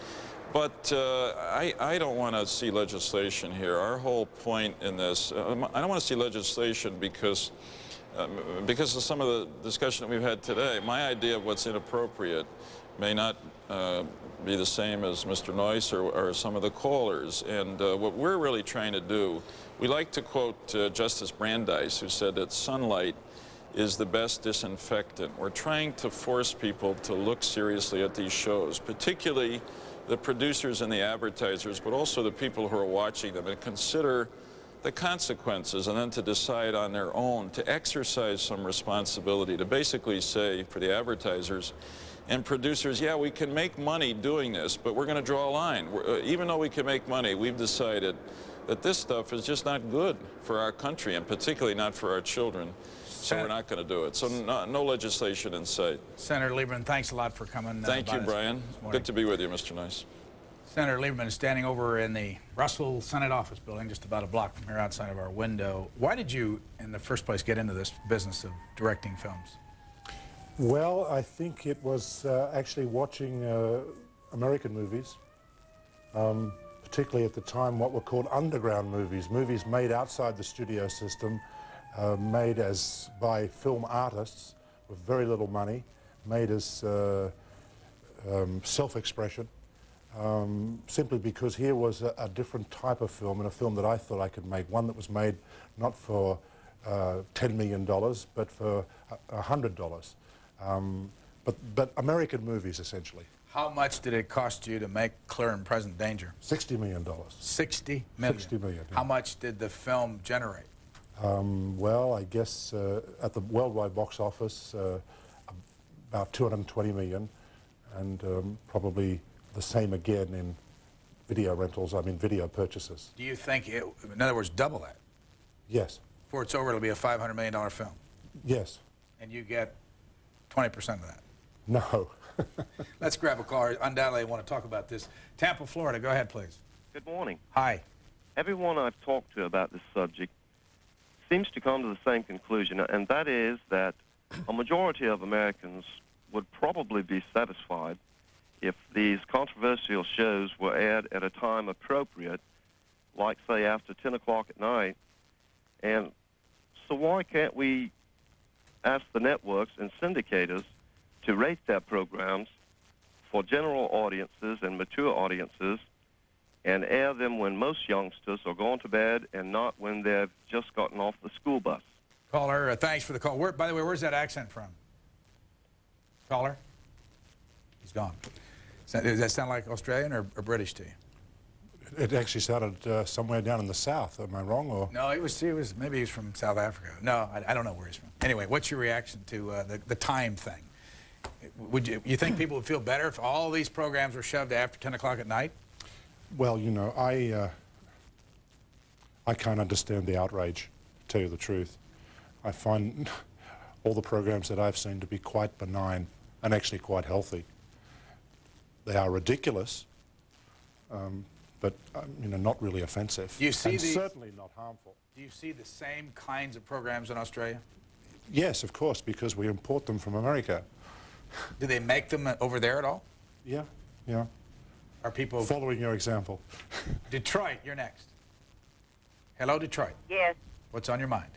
But I don't want to see legislation here. Our whole point in this, I don't want to see legislation because of some of the discussion that we've had today. My idea of what's inappropriate may not be the same as Mr. Noyce or some of the callers. And what we're really trying to do, we like to quote Justice Brandeis, who said that sunlight is the best disinfectant. We're trying to force people to look seriously at these shows, particularly the producers and the advertisers, but also the people who are watching them, and consider the consequences, and then to decide on their own, to exercise some responsibility, to basically say for the advertisers and producers, yeah, we can make money doing this, but we're going to draw a line. Even though we can make money, we've decided that this stuff is just not good for our country, and particularly not for our children. So we're not going to do it. So no legislation in sight. Senator Lieberman, thanks a lot for coming. Thank you, Brian. Good to be with you, Mr. Noyce. Senator Lieberman is standing over in the Russell Senate office building, just about a block from here outside of our window. Why did you, in the first place, get into this business of directing films? Well, I think it was actually watching American movies, particularly at the time what were called underground movies, movies made outside the studio system, made by film artists with very little money, made as self-expression, simply because here was a different type of film, and a film that I thought I could make, one that was made not for $10 million, but for $100. But American movies, essentially. How much did it cost you to make Clear and Present Danger? $60 million. 60 million? 60 million. Yeah. How much did the film generate? Well, I guess at the worldwide box office, about 220 million, and probably the same again in video rentals, video purchases. Do you think, in other words, double that? Yes. Before it's over, it'll be a $500 million film? Yes. And you get 20% of that? No. Let's grab a call. Undoubtedly, I want to talk about this. Tampa, Florida. Go ahead, please. Good morning. Hi. Everyone I've talked to about this subject seems to come to the same conclusion, and that is that a majority of Americans would probably be satisfied if these controversial shows were aired at a time appropriate, like, say, after 10 o'clock at night. And so why can't we ask the networks and syndicators to rate their programs for general audiences and mature audiences and air them when most youngsters are going to bed and not when they've just gotten off the school bus. Caller, thanks for the call. By the way, where's that accent from? Caller? He's gone. Does that sound like Australian or British to you? It actually sounded somewhere down in the south. Am I wrong? Or No, maybe he's from South Africa. No, I don't know where he's from. Anyway, what's your reaction to the time thing? Would you think people would feel better if all these programs were shoved after 10 o'clock at night? Well, you know, I can't understand the outrage, to tell you the truth. I find all the programs that I've seen to be quite benign and actually quite healthy. They are ridiculous, but you know, not really offensive. Do you see and certainly not harmful. Do you see the same kinds of programs in Australia? Yes, of course, because we import them from America. Do they make them over there at all? Yeah, yeah. Are people following your example? Detroit, you're next. Hello, Detroit. Yes. What's on your mind?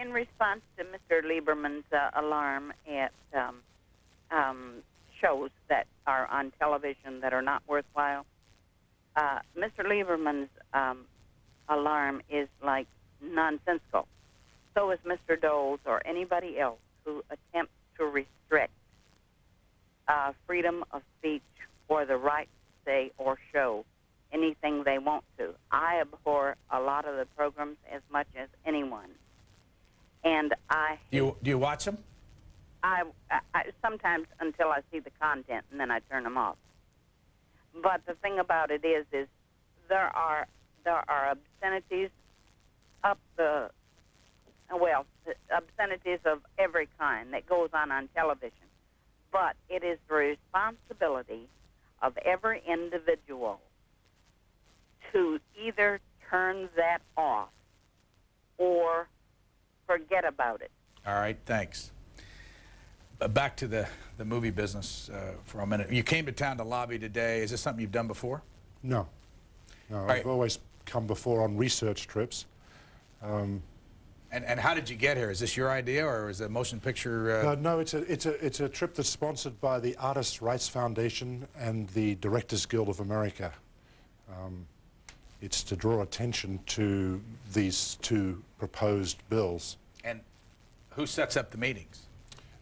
In response to Mr. Lieberman's alarm at shows that are on television that are not worthwhile, Mr. Lieberman's alarm is like nonsensical. So is Mr. Dole's or anybody else who attempts to restrict freedom of speech or the right to say or show anything they want to. I abhor a lot of the programs as much as anyone. And Do you watch them? I sometimes until I see the content, and then I turn them off. But the thing about it is there are obscenities obscenities of every kind that goes on television. But it is the responsibility of every individual to either turn that off or forget about it. All right, thanks. Back to the movie business for a minute. You came to town to lobby today. Is this something you've done before? No. No, I've always come before on research trips. And how did you get here? Is this your idea, or is it a motion picture? No, it's a trip that's sponsored by the Artists' Rights Foundation and the Directors Guild of America. It's to draw attention to these two proposed bills. And who sets up the meetings?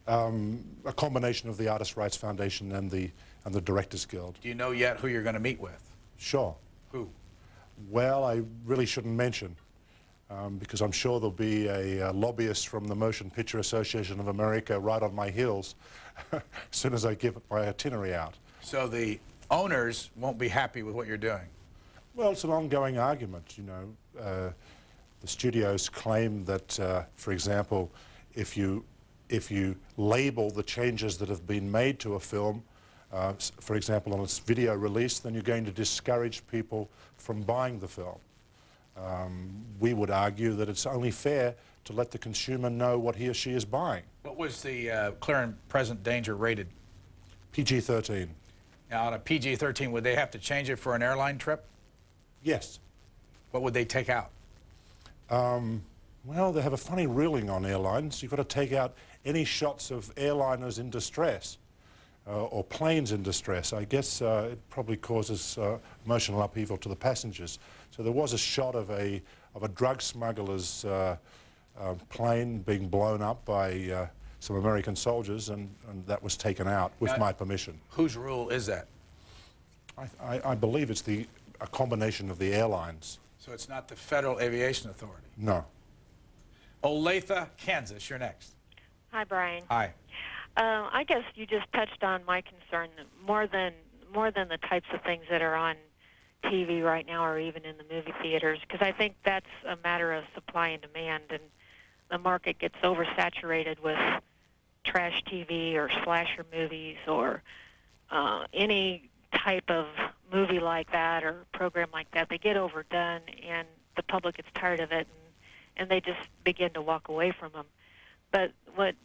A combination of the Artists' Rights Foundation and the Directors Guild. Do you know yet who you're going to meet with? Sure. Who? Well, I really shouldn't mention, because I'm sure there'll be a lobbyist from the Motion Picture Association of America right on my heels as soon as I give my itinerary out. So the owners won't be happy with what you're doing? Well, it's an ongoing argument, you know. The studios claim that, for example, if you label the changes that have been made to a film, for example, on its video release, then you're going to discourage people from buying the film. We would argue that it's only fair to let the consumer know what he or she is buying. What was the clear and present danger rated? PG-13. Now, on a PG-13, would they have to change it for an airline trip? Yes. What would they take out? Well, they have a funny ruling on airlines. You've got to take out any shots of airliners in distress or planes in distress. I guess it probably causes emotional upheaval to the passengers. So there was a shot of a drug smuggler's plane being blown up by some American soldiers, and that was taken out with my permission. Whose rule is that? I believe it's a combination of the airlines. So it's not the Federal Aviation Authority? No. Olathe, Kansas, you're next. Hi, Brian. Hi. I guess you just touched on my concern more than the types of things that are on TV right now or even in the movie theaters, because I think that's a matter of supply and demand, and the market gets oversaturated with trash TV or slasher movies or any type of movie like that or program like that. They get overdone, and the public gets tired of it, and they just begin to walk away from them. But what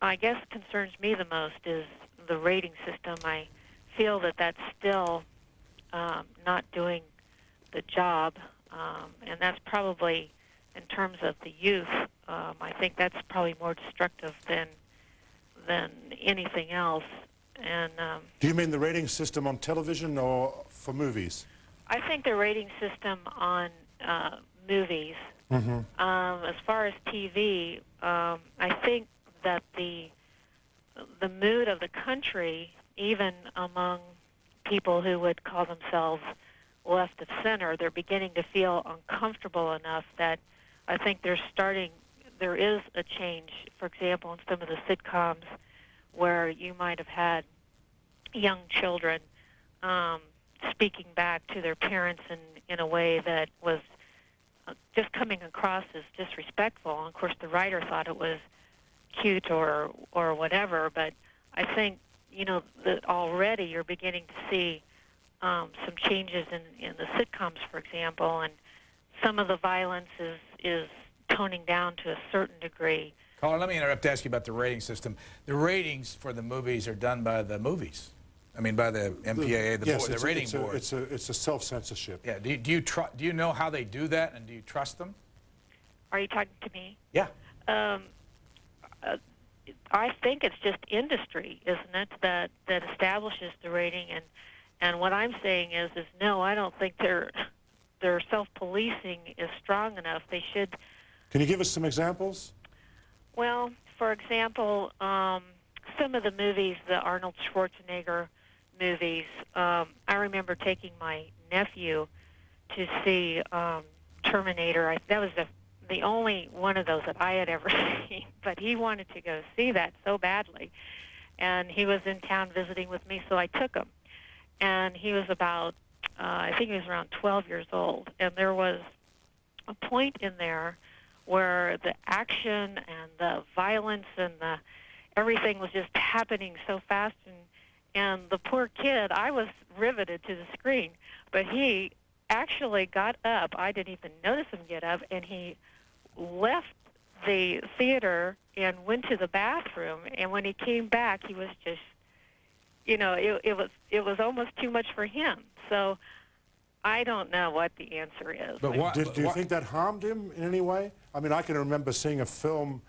I guess concerns me the most is the rating system. I feel that that's still not doing the job, and that's probably, in terms of the youth, I think that's probably more destructive than anything else. And do you mean the rating system on television or for movies? I think the rating system on movies, as far as TV, I think that the mood of the country, even among people who would call themselves left of center, they're beginning to feel uncomfortable enough that I think there is a change, for example, in some of the sitcoms where you might have had young children speaking back to their parents in a way that was just coming across as disrespectful. And of course, the writer thought it was cute or whatever, but I think, that already you're beginning to see some changes in the sitcoms, for example, and some of the violence is toning down to a certain degree. Caller, let me interrupt to ask you about the rating system. The ratings for the movies are done by the movies. I mean, by the MPAA, the rating board. It's a self-censorship. Yeah. Do you know how they do that, and do you trust them? Are you talking to me? Yeah. I think it's just industry, isn't it, that establishes the rating, and what I'm saying is no, I don't think their self-policing is strong enough. They should. Can you give us some examples? Well, for example, some of the movies, the Arnold Schwarzenegger movies, I remember taking my nephew to see Terminator. That was the only one of those that I had ever seen, but he wanted to go see that so badly. And he was in town visiting with me, so I took him. And he was about, I think he was around 12 years old. And there was a point in there where the action and the violence and everything was just happening so fast. And the poor kid, I was riveted to the screen, but he actually got up. I didn't even notice him get up, and he left the theater and went to the bathroom. And when he came back, he was just, it was almost too much for him. So I don't know what the answer is. But do you think that harmed him in any way? I mean, I can remember seeing a film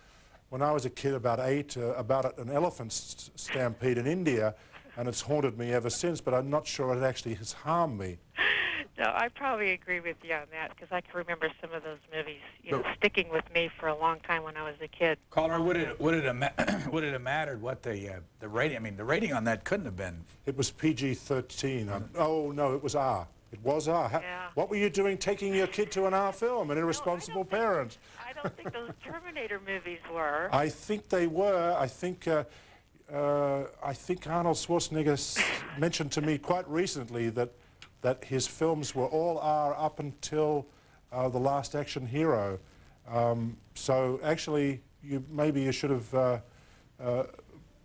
when I was a kid, about 8, about an elephant stampede in India, and it's haunted me ever since, but I'm not sure it actually has harmed me. No, I probably agree with you on that, because I can remember some of those movies, sticking with me for a long time when I was a kid. Caller, would it have mattered what the rating? I mean, the rating on that couldn't have been. It was PG-13. Oh no, it was R. It was R. Yeah. What were you doing taking your kid to an R film? An irresponsible parent. I don't think those Terminator movies were. I think they were. I think Arnold Schwarzenegger mentioned to me quite recently that his films were all R up until The Last Action Hero. So actually, maybe you should have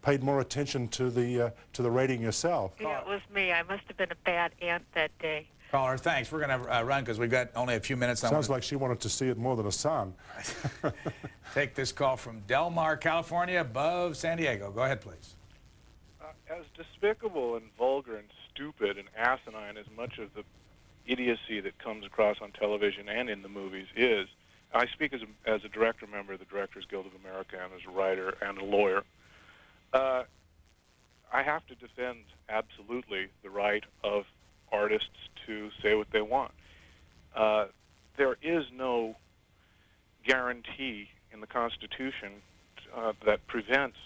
paid more attention to the rating yourself. Yeah, it was me. I must have been a bad aunt that day. Caller, thanks. We're going to run because we've got only a few minutes. Sounds like she wanted to see it more than a son. Take this call from Del Mar, California, above San Diego. Go ahead, please. As despicable and vulgar and stupid and asinine as much of the idiocy that comes across on television and in the movies is, I speak as a director member of the Directors Guild of America and as a writer and a lawyer, I have to defend absolutely the right of artists to say what they want. There is no guarantee in the Constitution that prevents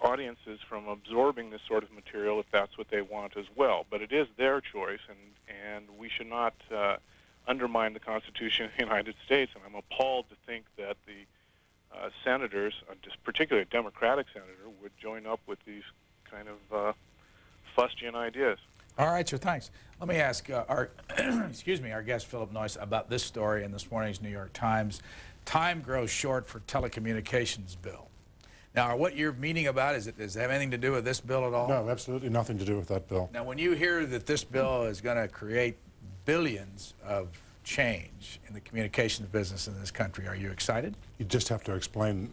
audiences from absorbing this sort of material if that's what they want as well. But it is their choice, and we should not undermine the Constitution of the United States. And I'm appalled to think that the senators, particularly a Democratic senator, would join up with these kind of fustian ideas. All right, sir, thanks. Let me ask our guest, Philip Noyce, about this story in this morning's New York Times. Time grows short for telecommunications bill. Now, what you're meaning about, does it have anything to do with this bill at all? No, absolutely nothing to do with that bill. Now, when you hear that this bill is going to create billions of change in the communications business in this country, are you excited? You just have to explain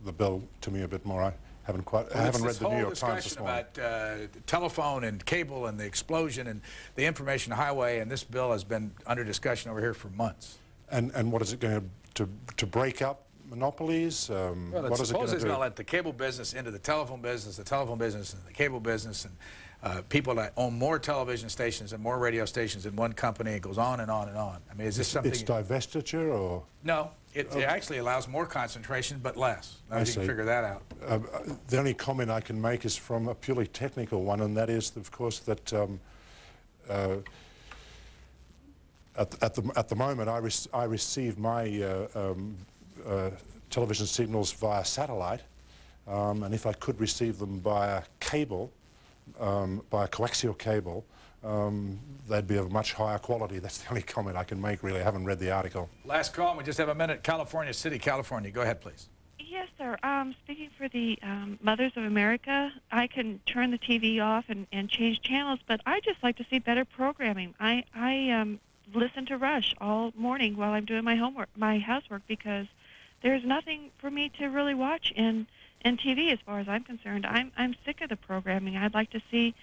the bill to me a bit more. I haven't read the New York Times this morning. About telephone and cable and the explosion and the information highway, and this bill has been under discussion over here for months. And what is it going to break up monopolies? Well, what is it going to do? It's going to let the cable business into the telephone business into the cable business, and people that own more television stations and more radio stations in one company. It goes on and on and on. I mean, is this something... It's divestiture, or...? No, it actually allows more concentration, but less. I see. You can figure that out. The only comment I can make is from a purely technical one, and that is, of course, that at the moment I receive my television signals via satellite, and if I could receive them via cable, by a coaxial cable, they'd be of much higher quality. That's the only comment I can make, really. I haven't read the article. Last call. We just have a minute. California City, California. Go ahead, please. Yes, sir. Speaking for the Mothers of America, I can turn the TV off and change channels, but I just like to see better programming. I listen to Rush all morning while I'm doing my housework, because there's nothing for me to really watch in TV, as far as I'm concerned. I'm sick of the programming. I'd like to see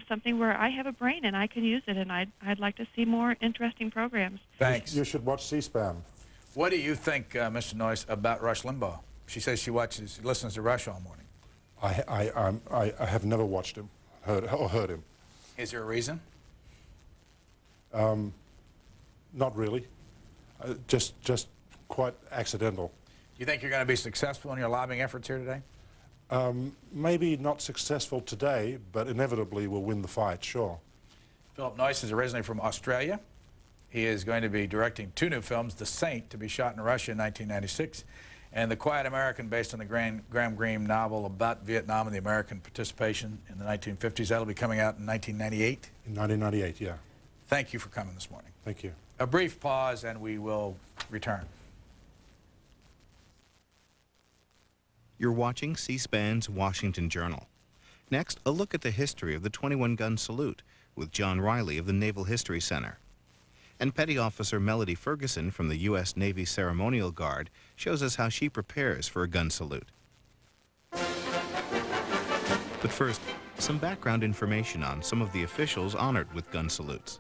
something where I have a brain and I can use it, and I'd like to see more interesting programs. Thanks. You should watch C-SPAN. What do you think, Mr. Noyce, about Rush Limbaugh? She says she listens to Rush all morning. I have never watched him, heard him. Is there a reason? Not really. Just quite accidental. Do you think you're going to be successful in your lobbying efforts here today? Maybe not successful today, but inevitably we'll win the fight, sure. Philip Noyce is originally from Australia. He is going to be directing 2 new films, The Saint, to be shot in Russia in 1996, and The Quiet American, based on the Graham Greene novel about Vietnam and the American participation in the 1950s. That'll be coming out in 1998? In 1998, yeah. Thank you for coming this morning. Thank you. A brief pause, and we will return. You're watching C-SPAN's Washington Journal. Next, a look at the history of the 21-gun salute with John Reilly of the Naval History Center. And Petty Officer Melody Ferguson from the U.S. Navy Ceremonial Guard shows us how she prepares for a gun salute. But first, some background information on some of the officials honored with gun salutes.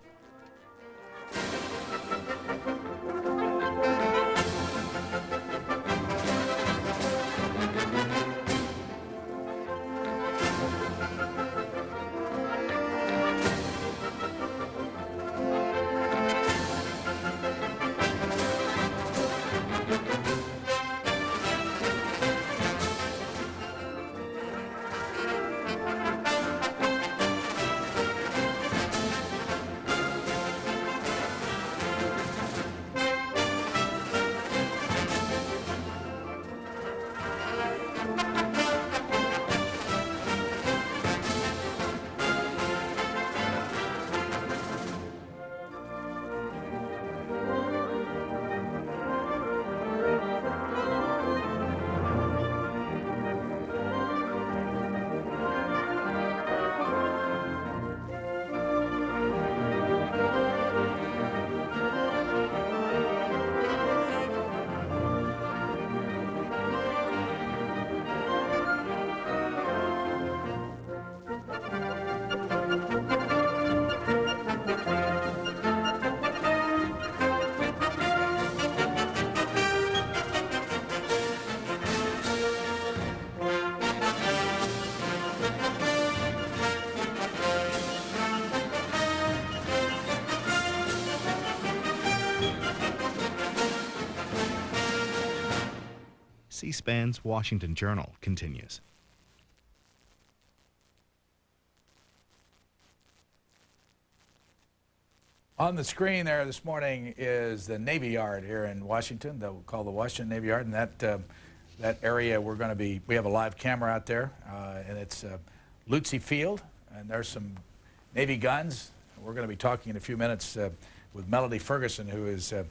C-SPAN's Washington Journal continues. On the screen there this morning is the Navy Yard here in Washington, that we'll call the Washington Navy Yard, and that area we have a live camera out there, and it's Lutzy Field, and there's some Navy guns. We're going to be talking in a few minutes with Melody Ferguson, who is a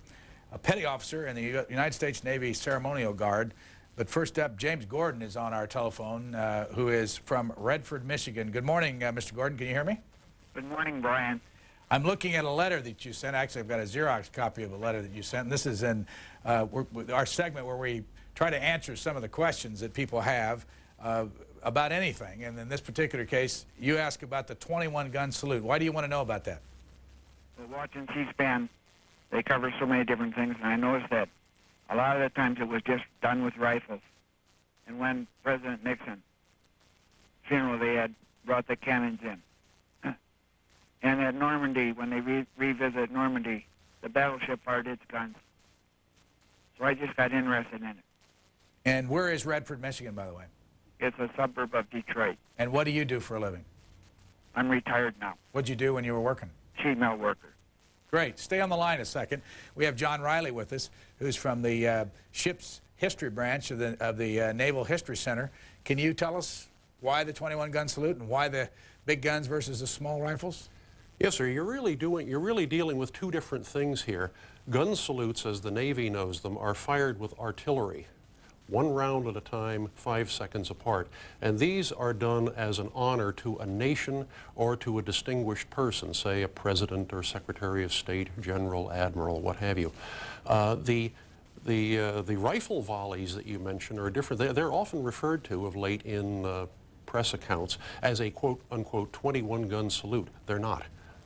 petty officer in the United States Navy Ceremonial Guard. But first up, James Gordon is on our telephone, who is from Redford, Michigan. Good morning, Mr. Gordon. Can you hear me? Good morning, Brian. I'm looking at a letter that you sent. Actually, I've got a Xerox copy of a letter that you sent. And this is in our segment where we try to answer some of the questions that people have about anything. And in this particular case, you ask about the 21-gun salute. Why do you want to know about that? Well, watching C-SPAN, they cover so many different things, and I noticed that a lot of the times it was just done with rifles. And when President Nixon funeral, they had brought the cannons in. And at Normandy, when they revisit Normandy, the battleship fired its guns. So I just got interested in it. And where is Redford, Michigan, by the way? It's a suburb of Detroit. And what do you do for a living? I'm retired now. What'd you do when you were working? Sheet metal worker. Great. Stay on the line a second. We have John Reilly with us, who's from the ship's history branch of the Naval History Center. Can you tell us why the 21-gun salute and why the big guns versus the small rifles? Yes, sir. You're really dealing with two different things here. Gun salutes, as the Navy knows them, are fired with artillery, one round at a time, 5 seconds apart. And these are done as an honor to a nation or to a distinguished person, say a president or secretary of state, general, admiral, what have you. The rifle volleys that you mentioned are different. They're often referred to of late in press accounts as a quote-unquote 21-gun salute. They're not.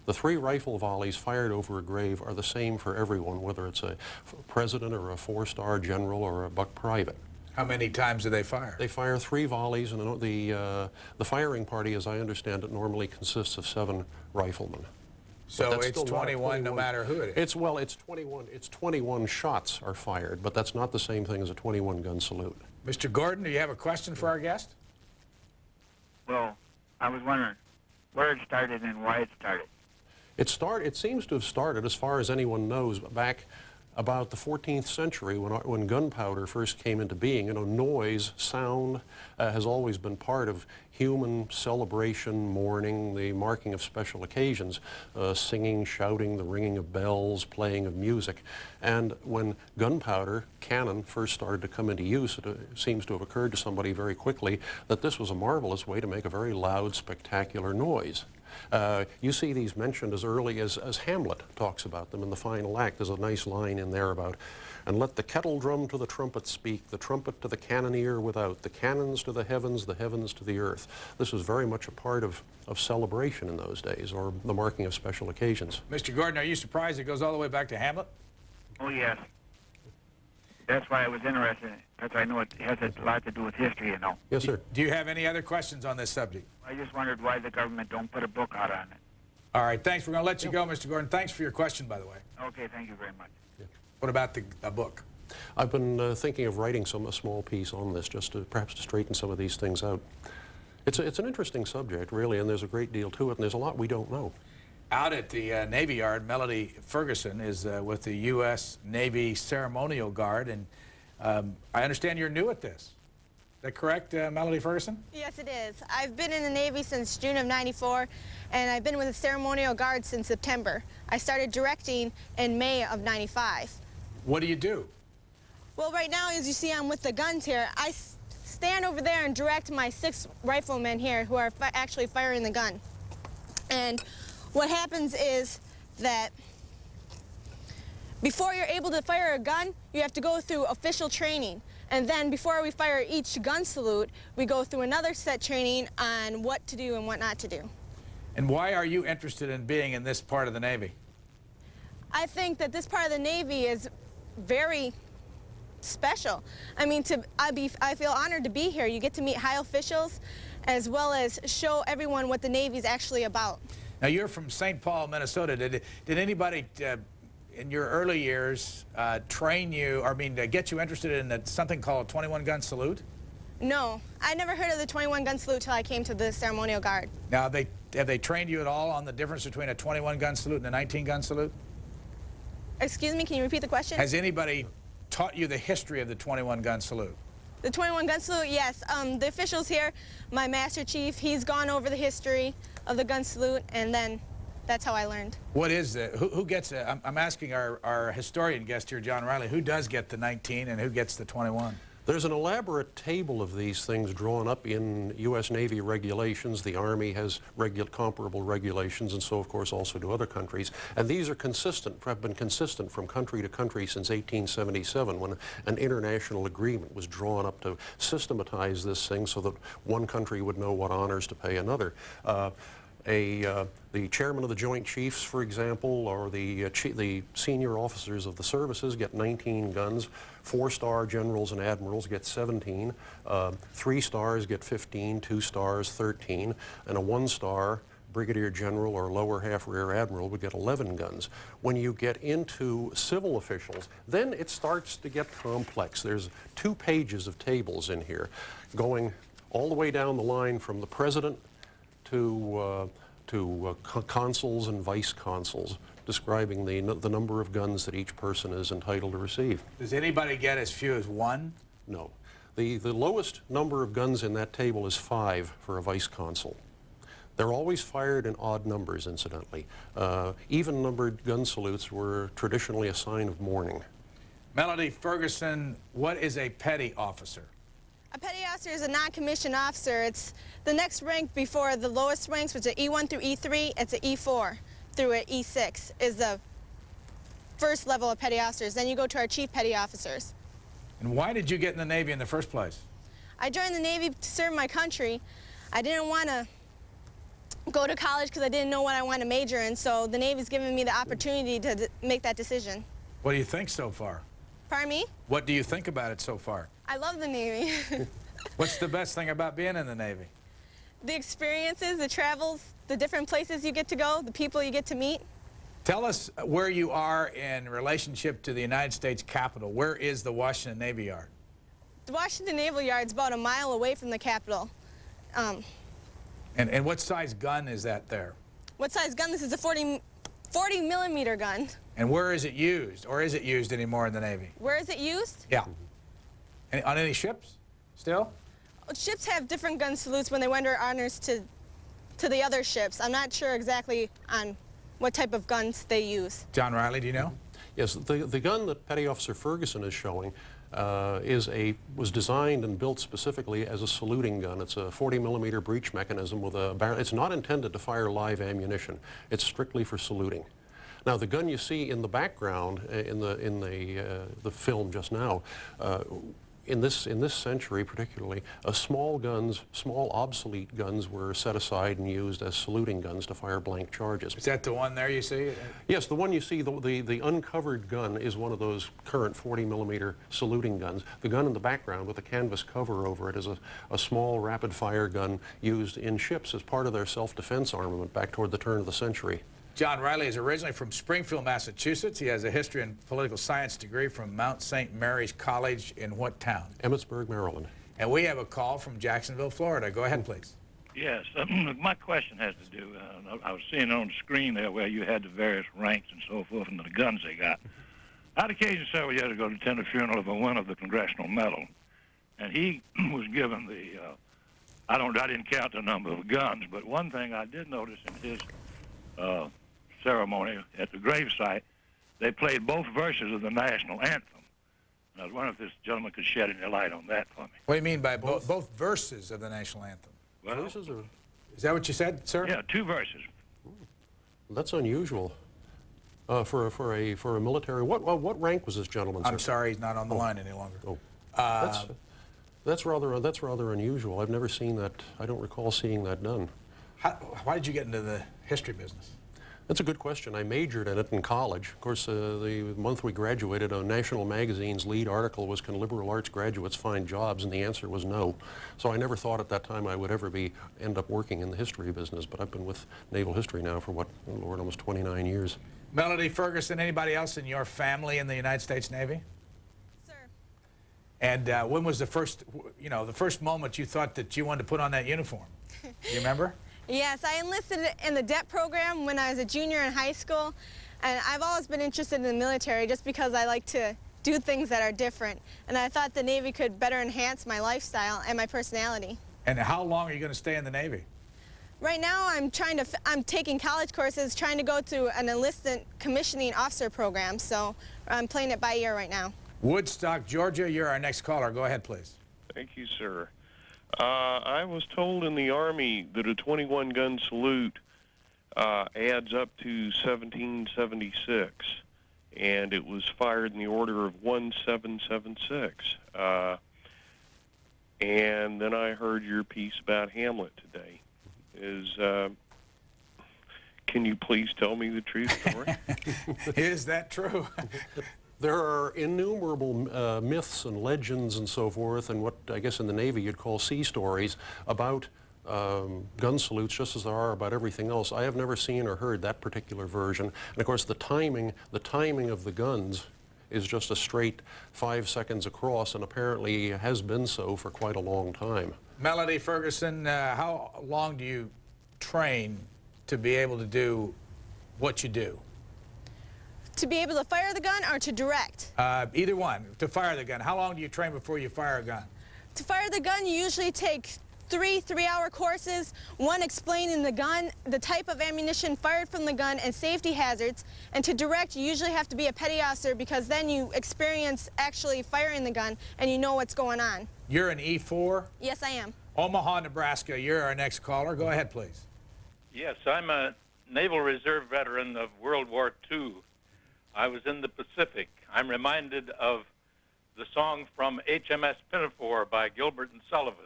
The 3 rifle volleys fired over a grave are the same for everyone, whether it's a president or a 4-star general or a buck private. How many times do they fire? They fire 3 volleys, and the firing party, as I understand it, normally consists of 7 riflemen. So it's 21 no matter who it is? It's 21 shots are fired, but that's not the same thing as a 21-gun salute. Mr. Gordon, do you have a question for our guest? Well, I was wondering where it started and why it started. It seems to have started, as far as anyone knows, back about the 14th century when gunpowder first came into being. You know, noise, sound has always been part of human celebration, mourning, the marking of special occasions, singing, shouting, the ringing of bells, playing of music. And when gunpowder, cannon, first started to come into use, it seems to have occurred to somebody very quickly that this was a marvelous way to make a very loud, spectacular noise. You see these mentioned as early as Hamlet talks about them in the final act. There's a nice line in there about, and let the kettle drum to the trumpet speak, the trumpet to the cannoneer without, the cannons to the heavens to the earth. This was very much a part of celebration in those days, or the marking of special occasions. Mr. Gordon, are you surprised it goes all the way back to Hamlet? Oh, yes. That's why I was interested in it, because I know it has a lot to do with history, you know. Yes, sir. Do you have any other questions on this subject? I just wondered why the government don't put a book out on it. All right, thanks. We're going to let you go, Mr. Gordon. Thanks for your question, by the way. Okay, thank you very much. Yeah. What about a book? I've been thinking of writing a small piece on this, just to perhaps to straighten some of these things out. It's an interesting subject, really, and there's a great deal to it, and there's a lot we don't know. Out at the Navy Yard, Melody Ferguson is with the U.S. Navy Ceremonial Guard, and I understand you're new at this. Is that correct, Melody Ferguson? Yes, it is. I've been in the Navy since June of '94, and I've been with the Ceremonial Guard since September. I started directing in May of '95. What do you do? Well, right now, as you see, I'm with the guns here. I stand over there and direct my 6 riflemen here who are actually firing the gun. And what happens is that before you're able to fire a gun, you have to go through official training. And then before we fire each gun salute, we go through another set training on what to do and what not to do. And why are you interested in being in this part of the Navy? I think that this part of the Navy is very special. I mean, I feel honored to be here. You get to meet high officials as well as show everyone what the Navy is actually about. Now, you're from St. Paul, Minnesota. Did anybody in your early years train you, or get you interested in something called a 21-gun salute? No, I never heard of the 21-gun salute till I came to the Ceremonial Guard. Now, have they trained you at all on the difference between a 21-gun salute and a 19-gun salute? Excuse me, can you repeat the question? Has anybody taught you the history of the 21-gun salute? The 21-gun salute, yes. The officials here, my Master Chief, he's gone over the history of the gun salute, and then that's how I learned. What is it? Who gets it? I'm asking our historian guest here, John Reilly, who does get the 19 and who gets the 21? There's an elaborate table of these things drawn up in U.S. Navy regulations. The Army has comparable regulations, and so, of course, also do other countries. And these are consistent, have been consistent from country to country since 1877, when an international agreement was drawn up to systematize this thing so that one country would know what honors to pay another. The chairman of the Joint Chiefs, for example, or the senior officers of the services get 19 guns. 4-star generals and admirals get 17. 3 stars get 15, 2 stars 13, and a 1-star brigadier general or lower half rear admiral would get 11 guns. When you get into civil officials, then it starts to get complex. There's 2 pages of tables in here going all the way down the line from the president to consuls and vice consuls, describing the number of guns that each person is entitled to receive. Does anybody get as few as 1? No. The lowest number of guns in that table is 5 for a vice consul. They're always fired in odd numbers, incidentally. Even-numbered gun salutes were traditionally a sign of mourning. Melody Ferguson, what is a petty officer? A petty officer is a non-commissioned officer. It's the next rank before the lowest ranks, which is E1 through E3. It's an E4 through an E6 is the first level of petty officers. Then you go to our chief petty officers. And why did you get in the Navy in the first place? I joined the Navy to serve my country. I didn't want to go to college because I didn't know what I wanted to major in, so the Navy's given me the opportunity to make that decision. What do you think so far? Pardon me? What do you think about it so far? I love the Navy. What's the best thing about being in the Navy? The experiences, the travels, the different places you get to go, the people you get to meet. Tell us where you are in relationship to the United States Capitol. Where is the Washington Naval Yard? The Washington Naval Yard is about a mile away from the Capitol. And what size gun is that there? What size gun? This is a 40 millimeter gun. And where is it used? Or is it used anymore in the Navy? Where is it used? Yeah. On any ships still? Ships have different gun salutes when they render honors to the other ships. I'm not sure exactly on what type of guns they use. John Reilly, do you know? Yes, the gun that Petty Officer Ferguson is showing was designed and built specifically as a saluting gun. It's a 40 millimeter breech mechanism with a barrel. It's not intended to fire live ammunition. It's strictly for saluting. Now, the gun you see in the background in the film just now, in this century particularly, small obsolete guns were set aside and used as saluting guns to fire blank charges. Is that the one there you see? Yes, the one you see, the uncovered gun is one of those current 40 millimeter saluting guns. The gun in the background with a canvas cover over it is a small rapid fire gun used in ships as part of their self-defense armament back toward the turn of the century. John Reilly is originally from Springfield, Massachusetts. He has a history and political science degree from Mount St. Mary's College in what town? Emmitsburg, Maryland. And we have a call from Jacksonville, Florida. Go ahead, please. Yes, my question has to do, I was seeing on the screen there where you had the various ranks and so forth and the guns they got. I had occasion several years ago to attend a funeral of a winner of the Congressional Medal, and he was given the, I didn't count the number of guns, but one thing I did notice in his ceremony at the gravesite, they played both verses of the national anthem. And I was wondering if this gentleman could shed any light on that for me. What do you mean by both verses of the national anthem? Well, verses or? Is that what you said, sir? Yeah, 2 verses. That's unusual for a military. What rank was this gentleman, sir? I'm sorry, he's not on the line any longer. Oh. That's rather unusual. I've never seen that. I don't recall seeing that done. Why did you get into the history business? That's a good question. I majored in it in college. Of course, the month we graduated, a national magazine's lead article was, "Can liberal arts graduates find jobs?" And the answer was no. So I never thought at that time I would ever end up working in the history business, but I've been with naval history now for, what, oh Lord, almost 29 years. Melody Ferguson, anybody else in your family in the United States Navy? Sir. And when was the first moment you thought that you wanted to put on that uniform? Do you remember? Yes, I enlisted in the DEP program when I was a junior in high school, and I've always been interested in the military just because I like to do things that are different, and I thought the Navy could better enhance my lifestyle and my personality. And how long are you going to stay in the Navy? Right now, I'm taking college courses, trying to go through an enlisted commissioning officer program, so I'm playing it by ear right now. Woodstock, Georgia, you're our next caller. Go ahead, please. Thank you, sir. I was told in the Army that a 21-gun salute adds up to 1776, and it was fired in the order of 1776. And then I heard your piece about Hamlet today. Can you please tell me the true story? Is that true? There are innumerable myths and legends and so forth, and what I guess in the Navy you'd call sea stories about gun salutes just as there are about everything else. I have never seen or heard that particular version. And of course the timing of the guns is just a straight 5 seconds across, and apparently has been so for quite a long time. Melody Ferguson, how long do you train to be able to do what you do? To be able to fire the gun or to direct? Either one. To fire the gun. How long do you train before you fire a gun? To fire the gun, you usually take three-hour courses, one explaining the gun, the type of ammunition fired from the gun, and safety hazards. And to direct, you usually have to be a petty officer because then you experience actually firing the gun and you know what's going on. You're an E4? Yes, I am. Omaha, Nebraska. You're our next caller. Go ahead, please. Yes, I'm a Naval Reserve veteran of World War II. I was in the Pacific. I'm reminded of the song from HMS Pinafore by Gilbert and Sullivan.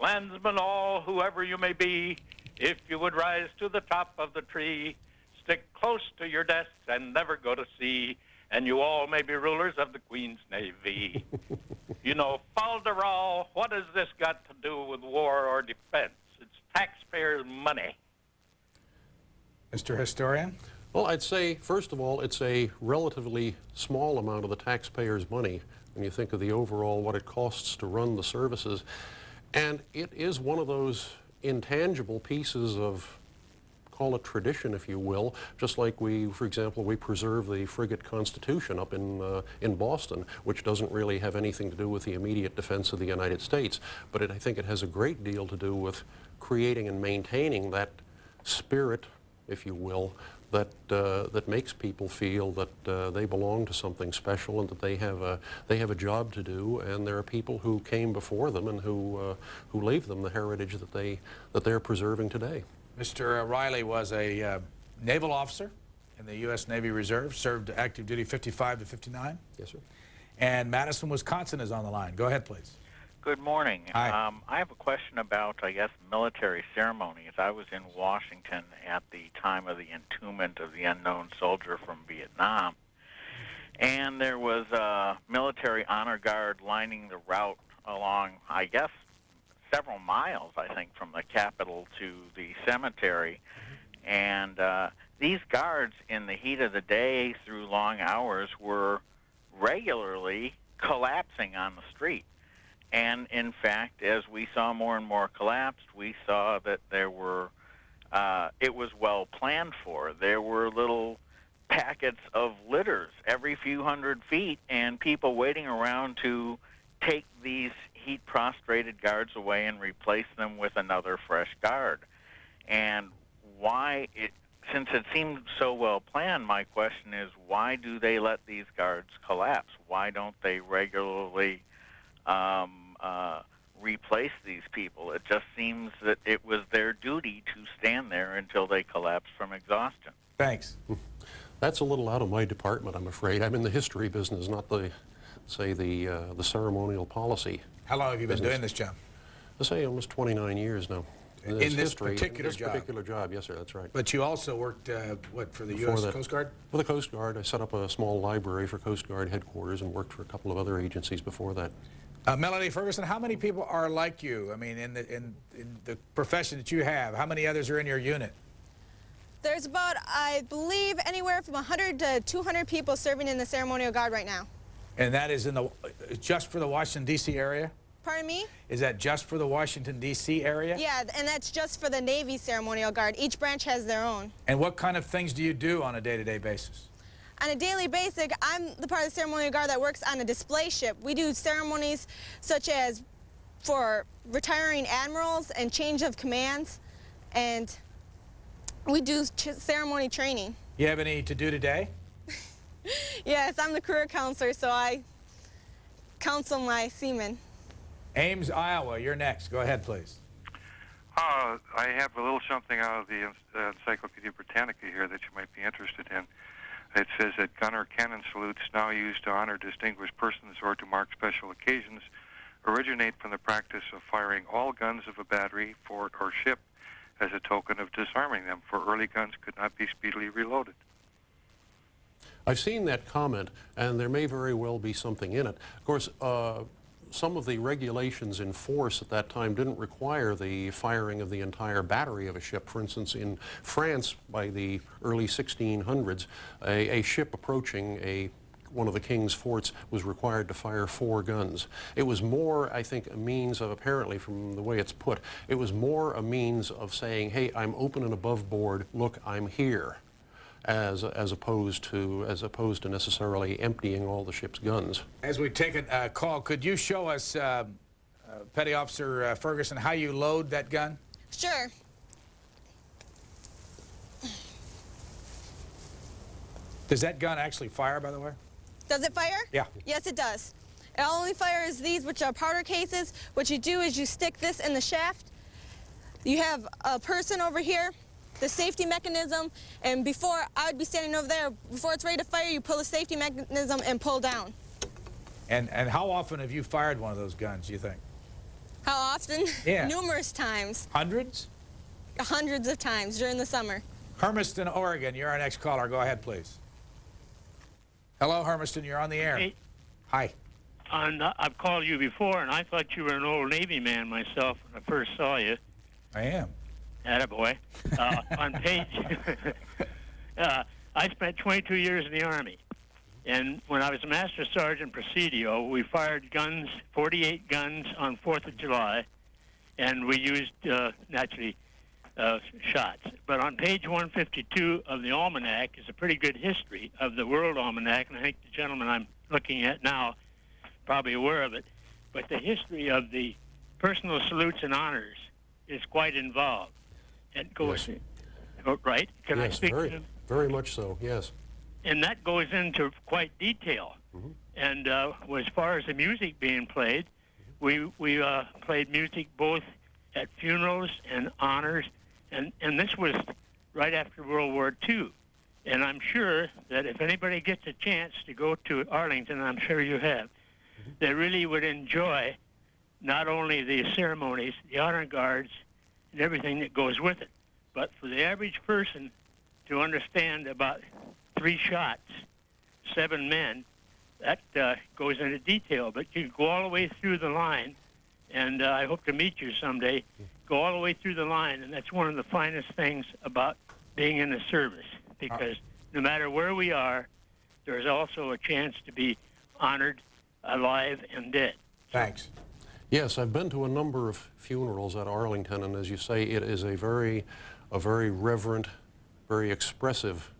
Landsmen all, whoever you may be, if you would rise to the top of the tree, stick close to your desks and never go to sea, and you all may be rulers of the Queen's Navy. You know, falderall, what has this got to do with war or defense? It's taxpayers' money. Mr. Historian? Well, I'd say, first of all, it's a relatively small amount of the taxpayers' money when you think of the overall what it costs to run the services. And it is one of those intangible pieces of, call it tradition, if you will, just like we, for example, we preserve the frigate Constitution up in Boston, which doesn't really have anything to do with the immediate defense of the United States. But I think it has a great deal to do with creating and maintaining that spirit, if you will, that makes people feel that they belong to something special and that they have a job to do, and there are people who came before them and who leave them the heritage that they're preserving today. Mr. Reilly was a naval officer in the U.S. Navy Reserve, served active duty 55 to 59. Yes, sir. And Madison, Wisconsin is on the line. Go ahead, please. Good morning. Hi. I have a question about, I guess, military ceremonies. I was in Washington at the time of the entombment of the unknown soldier from Vietnam, and there was a military honor guard lining the route along, I guess, several miles, I think, from the Capitol to the cemetery. And these guards, in the heat of the day through long hours, were regularly collapsing on the street. And in fact, as we saw more and more collapsed, we saw that there were, it was well planned for. There were little packets of litters every few hundred feet and people waiting around to take these heat-prostrated guards away and replace them with another fresh guard. And why, since it seemed so well planned, my question is, why do they let these guards collapse? Why don't they regularly replace these people? It just seems that it was their duty to stand there until they collapsed from exhaustion. Thanks. That's a little out of my department, I'm afraid. I'm in the history business, not the, say, the ceremonial policy. How long have you been doing this job? I say almost 29 years now. In this particular job? In this particular job, yes, sir, that's right. But you also worked, what, for the Before U.S. that, Coast Guard? For the Coast Guard. I set up a small library for Coast Guard headquarters and worked for a couple of other agencies before that. Melanie Ferguson, how many people are like you? I mean, in the profession that you have, how many others are in your unit? There's about, I believe, anywhere from 100 to 200 people serving in the ceremonial guard right now. And that is in the, just for the Washington, D.C. area? Pardon me? Is that just for the Washington, D.C. area? Yeah, and that's just for the Navy ceremonial guard. Each branch has their own. And what kind of things do you do on a day-to-day basis? On a daily basis, I'm the part of the ceremonial guard that works on a display ship. We do ceremonies such as for retiring admirals and change of commands, and we do ceremony training. You have any to do today? Yes, I'm the career counselor, so I counsel my seamen. Ames, Iowa, you're next. Go ahead, please. I have a little something out of the Encyclopedia Britannica here that you might be interested in. It says that gun or cannon salutes now used to honor distinguished persons or to mark special occasions originate from the practice of firing all guns of a battery, fort, or ship as a token of disarming them, for early guns could not be speedily reloaded. I've seen that comment, and there may very well be something in it. Of course, some of the regulations in force at that time didn't require the firing of the entire battery of a ship. For instance, in France, by the early 1600s, a ship approaching one of the king's forts was required to fire 4 guns. It was more, I think, a means of, apparently from the way it's put, it was more a means of saying, hey, I'm open and above board, look, I'm here, as opposed to necessarily emptying all the ship's guns. As we take a call, could you show us, Petty Officer Ferguson, how you load that gun? Sure. Does that gun actually fire, by the way? Does it fire? Yeah. Yes, it does. It only fires these, which are powder cases. What you do is you stick this in the shaft. You have a person over here, the safety mechanism, and before, I would be standing over there, before it's ready to fire, you pull the safety mechanism and pull down. And how often have you fired one of those guns, do you think? How often? Yeah. Numerous times. Hundreds? Hundreds of times during the summer. Hermiston, Oregon, you're our next caller. Go ahead, please. Hello, Hermiston, you're on the air. Hey. Hi. I've called you before, and I thought you were an old Navy man myself when I first saw you. I am. Attaboy. On page... I spent 22 years in the Army. And when I was a Master Sergeant Presidio, we fired guns, 48 guns on 4th of July, and we used, naturally, shots. But on page 152 of the Almanac is a pretty good history of the World Almanac, and I think the gentleman I'm looking at now probably aware of it. But the history of the personal salutes and honors is quite involved. It goes, right? Can I Yes, speak very, to him? very much so, yes. And that goes into quite detail. And as far as the music being played, we played music both at funerals and honors, and this was right after World War II. And I'm sure that if anybody gets a chance to go to Arlington, I'm sure you have, they really would enjoy not only the ceremonies, the honor guards, and everything that goes with it, but for the average person to understand about 3 shots, 7 men, that goes into detail. But you go all the way through the line, and I hope to meet you someday, go all the way through the line, and that's one of the finest things about being in the service, because no matter where we are, there's also a chance to be honored, alive and dead. Thanks. Yes, I've been to a number of funerals at Arlington, and as you say, it is a very reverent, very expressive,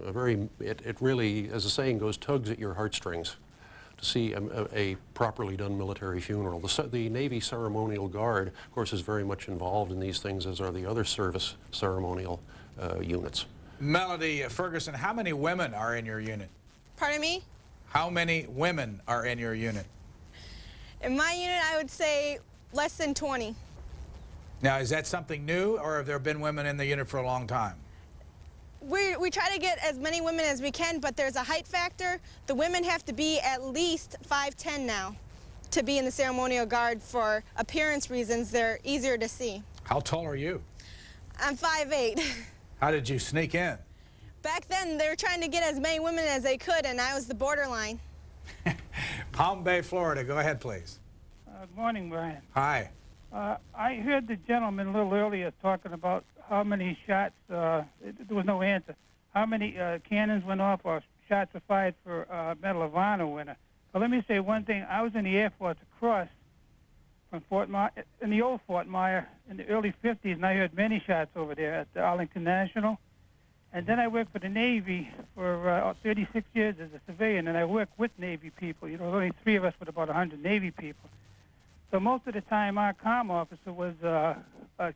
it really, as the saying goes, tugs at your heartstrings to see a properly done military funeral. The Navy Ceremonial Guard, of course, is very much involved in these things, as are the other service ceremonial units. Melody Ferguson, how many women are in your unit? Pardon me? How many women are in your unit? In my unit, I would say less than 20. Now, is that something new, or have there been women in the unit for a long time? We try to get as many women as we can, but there's a height factor. The women have to be at least 5'10" now to be in the ceremonial guard for appearance reasons. They're easier to see. How tall are you? I'm 5'8". How did you sneak in? Back then, they were trying to get as many women as they could, and I was the borderline. Palm Bay, Florida. Go ahead, please. Good morning, Brian. Hi. I heard the gentleman a little earlier talking about how many shots, there was no answer, how many cannons went off or shots were fired for Medal of Honor winner. But let me say one thing. I was in the Air Force across from in the old Fort Myer in the early 50s, and I heard many shots over there at the Arlington National. And then I worked for the Navy for 36 years as a civilian, and I worked with Navy people. You know, only 3 of us with about 100 Navy people. So most of the time, our comm officer was a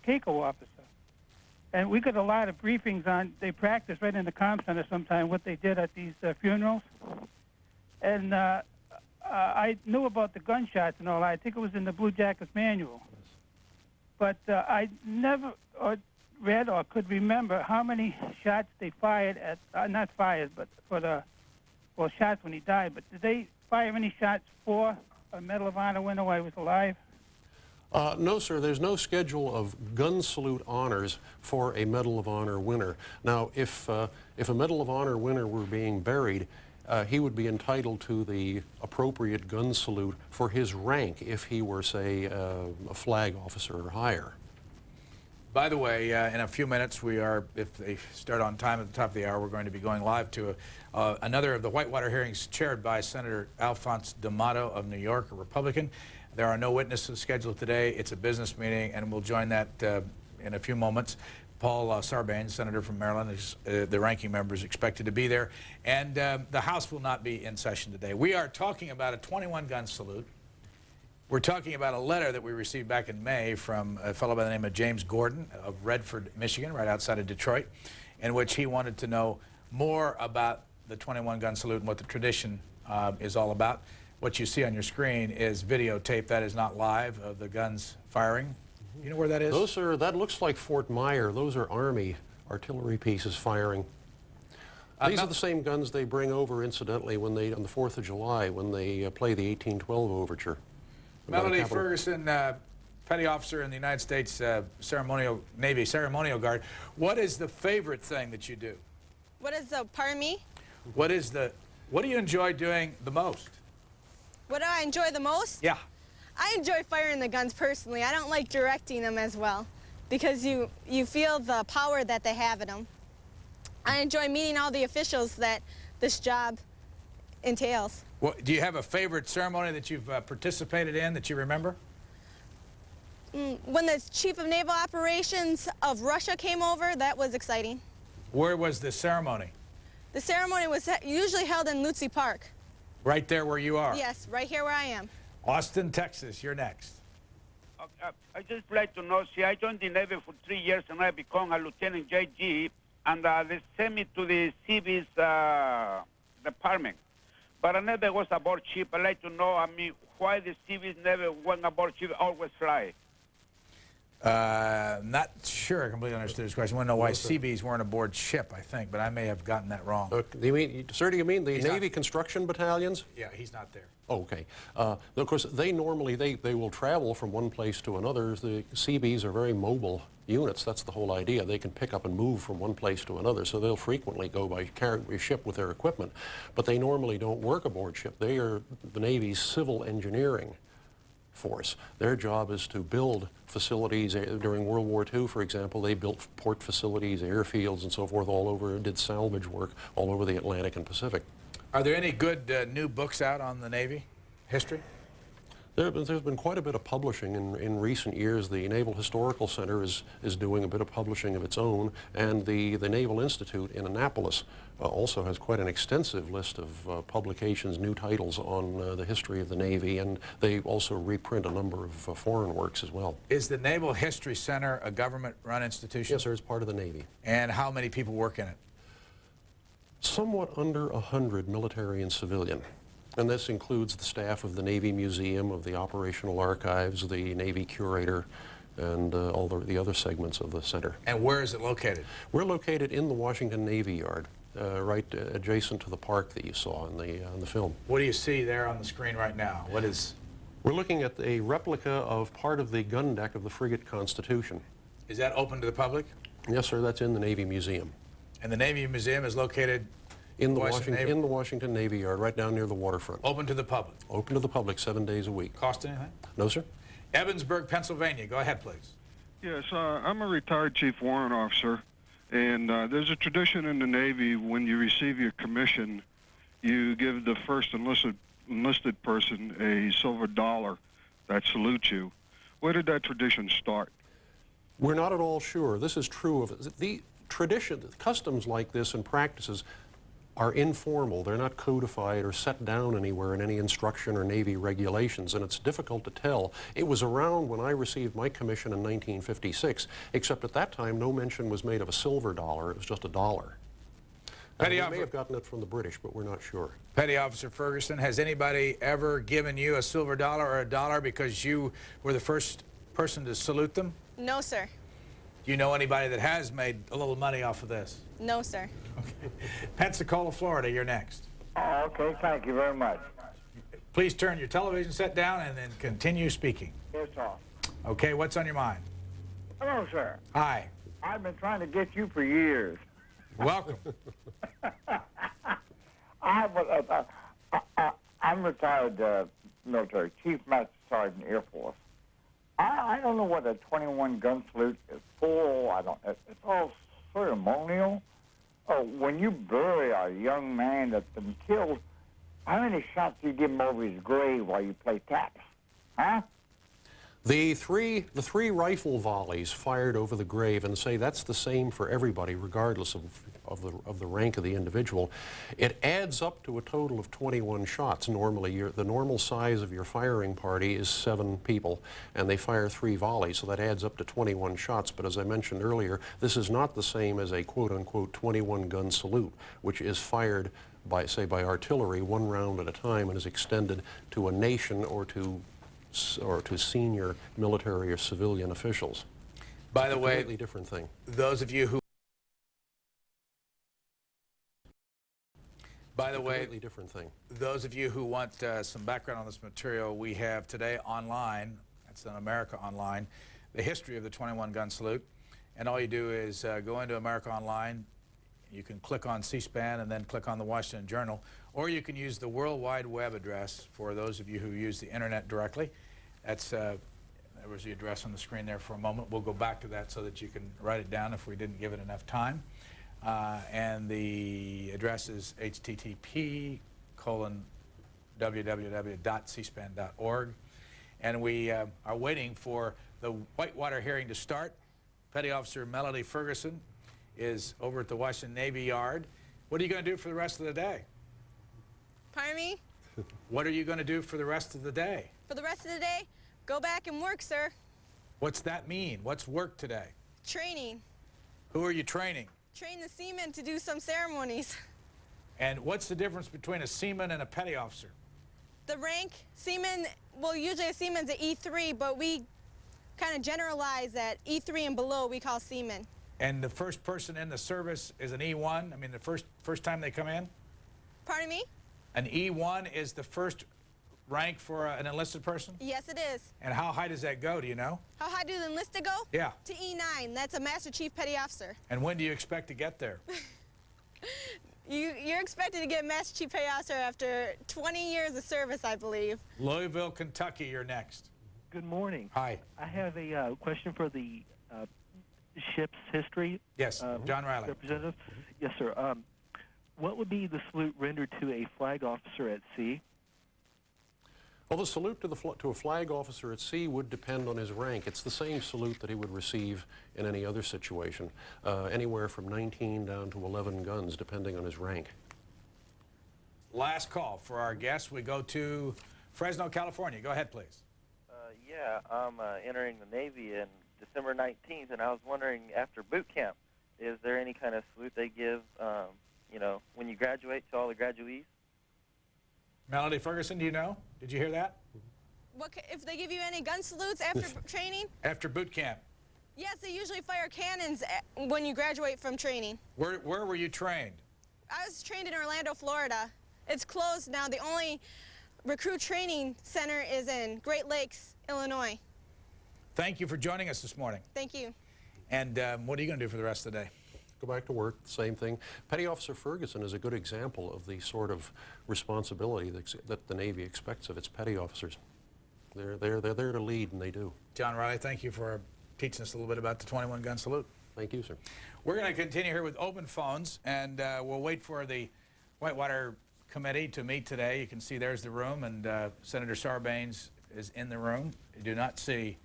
CACO officer. And we got a lot of briefings on, they practiced right in the comm center sometime what they did at these funerals. And I knew about the gunshots and all that. I think it was in the Blue Jackets manual. But I never read or could remember how many shots they fired at, not fired, but for shots when he died. But did they fire any shots for a Medal of Honor winner while he was alive? No, sir. There's no schedule of gun salute honors for a Medal of Honor winner. Now, if a Medal of Honor winner were being buried, he would be entitled to the appropriate gun salute for his rank if he were, say, a flag officer or higher. By the way, in a few minutes, we are, if they start on time at the top of the hour, we're going to be going live to another of the Whitewater hearings chaired by Senator Alphonse D'Amato of New York, a Republican. There are no witnesses scheduled today. It's a business meeting, and we'll join that in a few moments. Paul Sarbanes, Senator from Maryland, is the ranking member, is expected to be there. And the House will not be in session today. We are talking about a 21-gun salute. We're talking about a letter that we received back in May from a fellow by the name of James Gordon of Redford, Michigan, right outside of Detroit, in which he wanted to know more about the 21-gun salute and what the tradition is all about. What you see on your screen is videotape. That is not live of the guns firing. You know where that is? That looks like Fort Myer. Those are Army artillery pieces firing. These are the same guns they bring over, incidentally, when they, on the 4th of July, when they play the 1812 overture. Melody Ferguson, Petty Officer in the United States Navy Ceremonial Guard. What is the favorite thing that you do? What is the, pardon me? What do you enjoy doing the most? What do I enjoy the most? Yeah. I enjoy firing the guns personally. I don't like directing them as well because you feel the power that they have in them. I enjoy meeting all the officials that this job entails. Well, do you have a favorite ceremony that you've participated in that you remember? When the Chief of Naval Operations of Russia came over, that was exciting. Where was the ceremony? The ceremony was usually held in Lutzy Park. Right there where you are? Yes, right here where I am. Austin, Texas, you're next. I just like to know, see, I joined the Navy for 3 years and I become a Lieutenant JG, and they sent me to the Seabees department. But I never was aboard ship. I'd like to know, I mean, why the Seabees never went aboard ship, always fly. Not sure I completely understood his question. I want to know why Seabees weren't aboard ship, I think, but I may have gotten that wrong. Do you mean, sir, do you mean the Navy construction battalions? Yeah, he's not there. Oh, okay. Of course, they normally, they will travel from one place to another. The Seabees are very mobile units. That's the whole idea. They can pick up and move from one place to another, so they'll frequently go by ship with their equipment. But they normally don't work aboard ship. They are the Navy's civil engineering force. Their job is to build facilities. During World War II, for example, they built port facilities, airfields, and so forth all over, did salvage work all over the Atlantic and Pacific. Are there any good new books out on the Navy history? There's been quite a bit of publishing in recent years. The Naval Historical Center is doing a bit of publishing of its own, and the Naval Institute in Annapolis also has quite an extensive list of publications, new titles on the history of the Navy, and they also reprint a number of foreign works as well. Is the Naval History Center a government-run institution? Yes, sir, it's part of the Navy. And how many people work in it? Somewhat under 100 military and civilian. And this includes the staff of the Navy Museum, of the Operational Archives, the Navy Curator, and all the other segments of the center. And where is it located? We're located in the Washington Navy Yard, right adjacent to the park that you saw in the film. What do you see there on the screen right now? What is? We're looking at a replica of part of the gun deck of the frigate Constitution. Is that open to the public? Yes, sir, that's in the Navy Museum. And the Navy Museum is located in the Washington Navy Yard, right down near the waterfront. Open to the public? Open to the public 7 days a week. Cost anything? No, sir. Evansburg, Pennsylvania. Go ahead, please. Yes, I'm a retired chief warrant officer, and there's a tradition in the Navy when you receive your commission, you give the first enlisted person a silver dollar that salutes you. Where did that tradition start? We're not at all sure. This is true of the tradition. Customs like this and practices are informal. They're not codified or set down anywhere in any instruction or Navy regulations, and it's difficult to tell. It was around when I received my commission in 1956, except at that time no mention was made of a silver dollar. It was just a dollar. We may have gotten it from the British, but we're not sure. Petty Officer Ferguson, has anybody ever given you a silver dollar or a dollar because you were the first person to salute them? No, sir. Do you know anybody that has made a little money off of this? No, sir. Okay. Pensacola, Florida, you're next. Oh, okay, thank you very much. Please turn your television set down and then continue speaking. Yes, sir. Okay, what's on your mind? Hello, sir. Hi. I've been trying to get you for years. Welcome. I'm retired military, Chief Master Sergeant Air Force. I don't know what a 21 gun salute is for. It's all ceremonial. When you bury a young man that's been killed, how many shots do you give him over his grave while you play taps? Huh? The three rifle volleys fired over the grave, and say that's the same for everybody, regardless of the rank of the individual. It adds up to a total of 21 shots. Normally, the normal size of your firing party is 7 people, and they fire 3 volleys, so that adds up to 21 shots. But as I mentioned earlier, this is not the same as a quote-unquote 21-gun salute, which is fired by, say, by artillery, 1 round at a time, and is extended to a nation or to senior military or civilian officials. By the way, completely different thing. Those of you who completely different thing. Those of you who want some background on this material, we have today online, that's on America Online, the history of the 21-gun salute. And all you do is go into America Online. You can click on C-SPAN and then click on the Washington Journal, or you can use the World Wide Web address for those of you who use the internet directly. That's there was the address on the screen there for a moment. We'll go back to that so that you can write it down if we didn't give it enough time. And the address is http://www.cspan.org. And we are waiting for the Whitewater hearing to start. Petty Officer Melody Ferguson is over at the Washington Navy Yard. What are you going to do for the rest of the day? Pardon me? What are you going to do for the rest of the day? For the rest of the day, go back and work, sir. What's that mean? What's work today? Training. Who are you training? Train the seamen to do some ceremonies. And what's the difference between a seaman and a petty officer? The rank, seaman, well, usually a seaman's an E3, but we kind of generalize that E3 and below we call seaman. And the first person in the service is an E1? I mean, the first time they come in? Pardon me? An E1 is the first rank for an enlisted person? Yes, it is. And how high does that go, do you know? How high do the enlisted go? Yeah. To E9. That's a Master Chief Petty Officer. And when do you expect to get there? You're expected to get Master Chief Petty Officer after 20 years of service, I believe. Louisville, Kentucky, you're next. Good morning. Hi. I have a question for the ship's history. Yes, John Reilly. Representative. Yes, sir. What would be the salute rendered to a flag officer at sea? Well, the salute to a flag officer at sea would depend on his rank. It's the same salute that he would receive in any other situation, anywhere from 19 down to 11 guns, depending on his rank. Last call for our guests. We go to Fresno, California. Go ahead, please. Yeah, I'm entering the Navy in December 19th, and I was wondering, after boot camp, is there any kind of salute they give, you know, when you graduate to all the graduees? Melody Ferguson, do you know? Did you hear that? What if they give you any gun salutes after training? After boot camp. Yes, they usually fire cannons when you graduate from training. Where were you trained? I was trained in Orlando, Florida. It's closed now. The only recruit training center is in Great Lakes, Illinois. Thank you for joining us this morning. Thank you. And what are you going to do for the rest of the day? Go back to work, same thing. Petty Officer Ferguson is a good example of the sort of responsibility that the Navy expects of its petty officers. They're there to lead, and they do. John Reilly, thank you for teaching us a little bit about the 21-gun salute. Thank you, sir. We're going to continue here with open phones, and we'll wait for the Whitewater Committee to meet today. You can see there's the room, and Senator Sarbanes is in the room. You do not see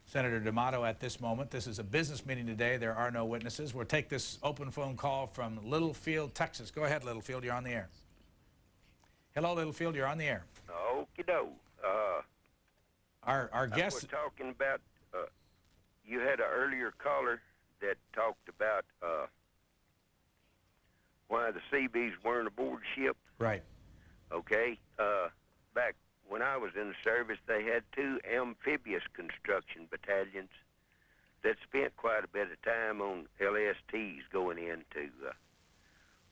Senator D'Amato at this moment. This is a business meeting today. There are no witnesses. We'll take this open phone call from Littlefield, Texas. Go ahead, Littlefield. You're on the air. Hello, Littlefield. You're on the air. Okie-doke. Our guest... I was talking about, you had an earlier caller that talked about why the Seabees weren't aboard ship. Right. Okay. Back when I was in the service, they had 2 amphibious construction battalions that spent quite a bit of time on LSTs going in to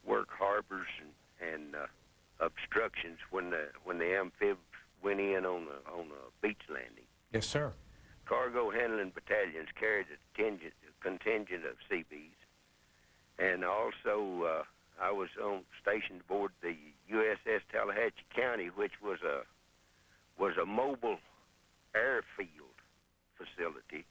work harbors and obstructions when the amphibs went in on a beach landing. Yes, sir. Cargo handling battalions carried a contingent of Seabees, and also I was stationed aboard the Tallahatchie County, which was a mobile airfield facility,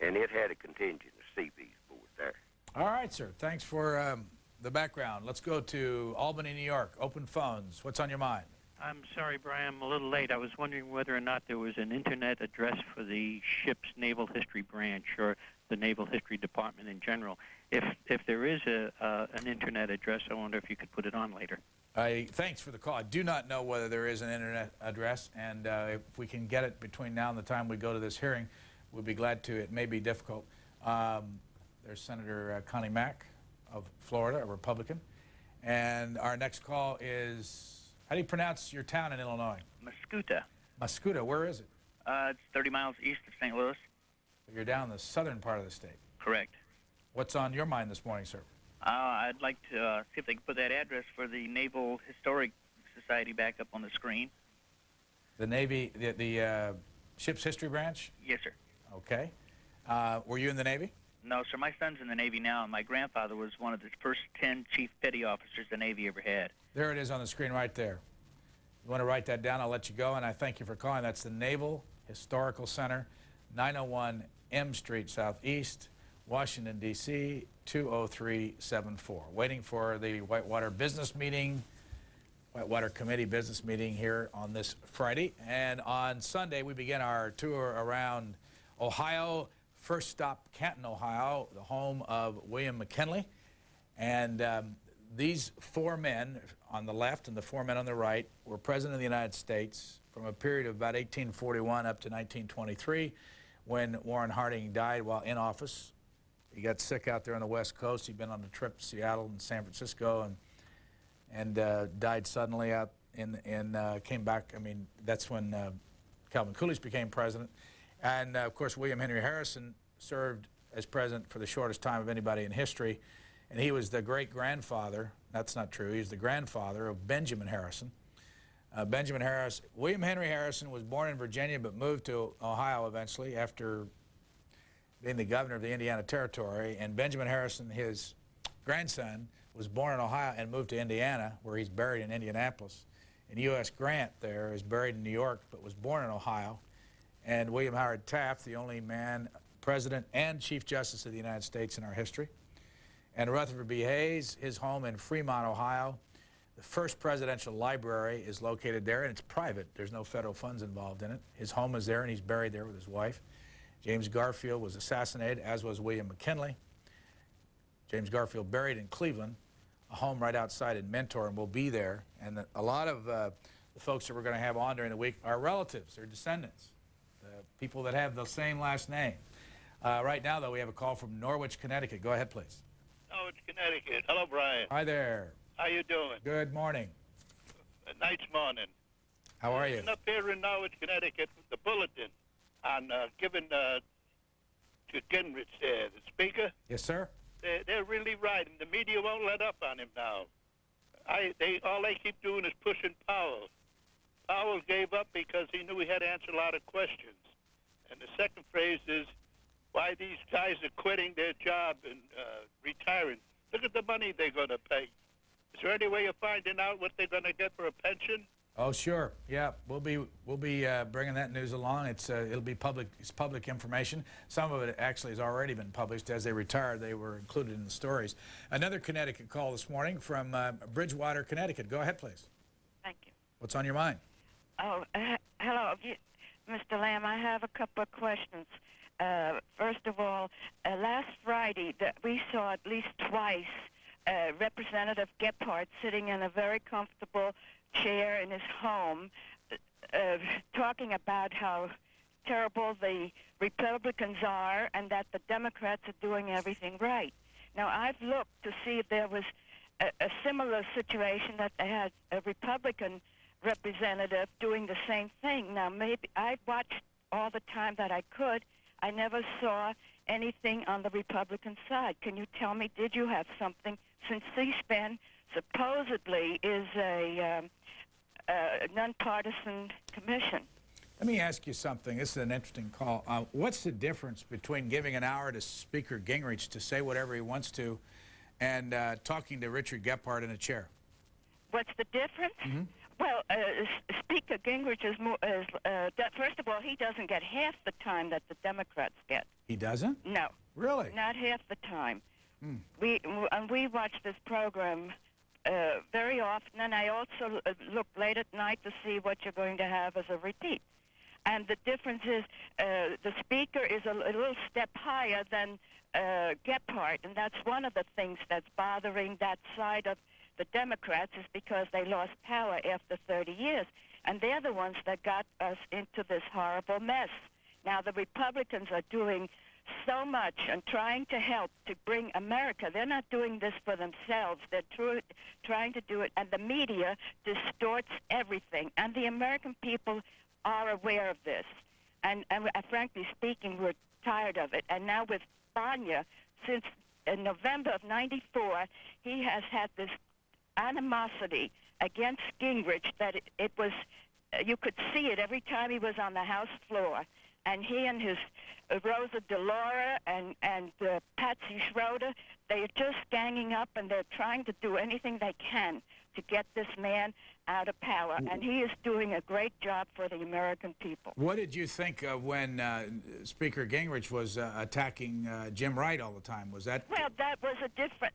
and it had a contingent of Seabees aboard there. All right, sir. Thanks for the background. Let's go to Albany, New York. Open phones. What's on your mind? I'm sorry, Brian, I'm a little late. I was wondering whether or not there was an internet address for the ship's Naval History Branch or the Naval History Department in general. If there is an internet address, I wonder if you could put it on later. Thanks for the call. I do not know whether there is an internet address, and if we can get it between now and the time we go to this hearing, we'd be glad to. It may be difficult. There's Senator Connie Mack of Florida, a Republican. And our next call is... How do you pronounce your town in Illinois? Mascoutah. Mascoutah, where is it? It's 30 miles east of St. Louis. You're down the southern part of the state. Correct. What's on your mind this morning, sir? I'd like to see if they can put that address for the Naval Historic Society back up on the screen. The Navy, the ship's history branch? Yes, sir. Okay. Were you in the Navy? No, sir. My son's in the Navy now, and my grandfather was one of the first 10 chief petty officers the Navy ever had. There it is on the screen right there. You want to write that down, I'll let you go, and I thank you for calling. That's the Naval Historical Center, 901 M Street Southeast, Washington, D.C., 20374. Waiting for the Whitewater business meeting, Whitewater Committee business meeting here on this Friday. And on Sunday, we begin our tour around Ohio. First stop, Canton, Ohio, the home of William McKinley. And these four men on the left and the four men on the right were President of the United States from a period of about 1841 up to 1923 when Warren Harding died while in office. He got sick out there on the West Coast. He'd been on a trip to Seattle and San Francisco and died suddenly out came back. I mean, that's when Calvin Coolidge became president. And, of course, William Henry Harrison served as president for the shortest time of anybody in history. And he was the great-grandfather. That's not true. He was the grandfather of Benjamin Harrison. William Henry Harrison was born in Virginia but moved to Ohio eventually after being the governor of the Indiana Territory. And Benjamin Harrison, his grandson, was born in Ohio and moved to Indiana, where he's buried in Indianapolis. And U.S. Grant there is buried in New York but was born in Ohio. And William Howard Taft, the only man, President and Chief Justice of the United States in our history. And Rutherford B. Hayes, his home in Fremont, Ohio. The first presidential library is located there, and it's private. There's no federal funds involved in it. His home is there, and he's buried there with his wife. James Garfield was assassinated, as was William McKinley. James Garfield buried in Cleveland, a home right outside in Mentor, and will be there. And a lot of the folks that we're going to have on during the week are relatives, they're descendants. People that have the same last name. Right now, though, we have a call from Norwich, Connecticut. Go ahead, please. Norwich, Connecticut. Hello, Brian. Hi there. How you doing? Good morning. Nice morning. How are you? I'm up here in Norwich, Connecticut with the bulletin on giving to Gingrich there, the speaker. Yes, sir. They're really right, and the media won't let up on him now. All they keep doing is pushing Powell. Powell gave up because he knew he had to answer a lot of questions. And the second phrase is why these guys are quitting their job and retiring. Look at the money they're going to pay. Is there any way of finding out what they're going to get for a pension? Oh, sure. Yeah, we'll be bringing that news along. It'll be public. It's public information. Some of it actually has already been published. As they retired, they were included in the stories. Another Connecticut call this morning from Bridgewater, Connecticut. Go ahead, please. Thank you. What's on your mind? Oh, hello, Mr. Lamb. I have a couple of questions. First of all, last Friday we saw at least twice Representative Gephardt sitting in a very comfortable chair in his home talking about how terrible the Republicans are and that the Democrats are doing everything right. Now, I've looked to see if there was a similar situation that they had a Republican representative doing the same thing. Now, maybe I watched all the time that I could. I never saw anything on the Republican side. Can you tell me, did you have something, since C-SPAN supposedly is a nonpartisan commission? Let me ask you something. This is an interesting call. What's the difference between giving an hour to Speaker Gingrich to say whatever he wants to and talking to Richard Gephardt in a chair? What's the difference? Well, Speaker Gingrich is more. First of all, he doesn't get half the time that the Democrats get. He doesn't? No. Really? Not half the time. We watch this program very often, and I also look late at night to see what you're going to have as a repeat. And the difference is the speaker is a little step higher than Gephardt, and that's one of the things that's bothering that side of the Democrats, is because they lost power after 30 years. And they're the ones that got us into this horrible mess. Now, the Republicans are doing so much and trying to help to bring America. They're not doing this for themselves. They're trying to do it, and the media distorts everything. And the American people are aware of this. And frankly speaking, we're tired of it. And now with Bosnia, since in November of '94, he has had this animosity against Gingrich that it was, you could see it every time he was on the House floor. And he and his Rosa DeLauro and Patsy Schroeder, they're just ganging up, and they're trying to do anything they can to get this man out of power. And he is doing a great job for the American people. What did you think when Speaker Gingrich was attacking Jim Wright all the time? Was that... Well, that was a different...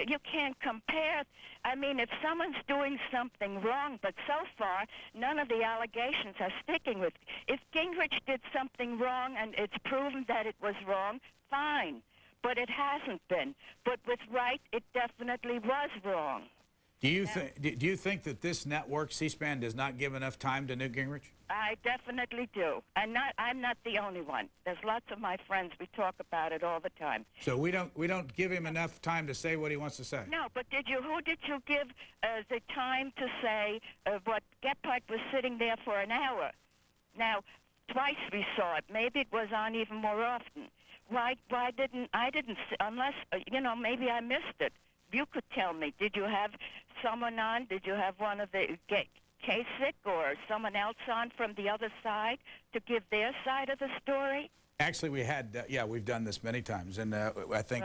you can't compare. I mean, if someone's doing something wrong, but so far, none of the allegations are sticking with... If Gingrich did something wrong and it's proven that it was wrong, fine. But it hasn't been. But with Wright, it definitely was wrong. Do you think that this network, C-SPAN, does not give enough time to Newt Gingrich? I definitely do. I'm not the only one. There's lots of my friends. We talk about it all the time. So we don't give him enough time to say what he wants to say. No, but who did you give the time to say what Gephardt was sitting there for an hour? Now, twice we saw it. Maybe it was on even more often. Why didn't I didn't unless maybe I missed it. You could tell me. Did you have someone on? Did you have one of the Kasich or someone else on from the other side to give their side of the story? Actually, we had, we've done this many times, and I think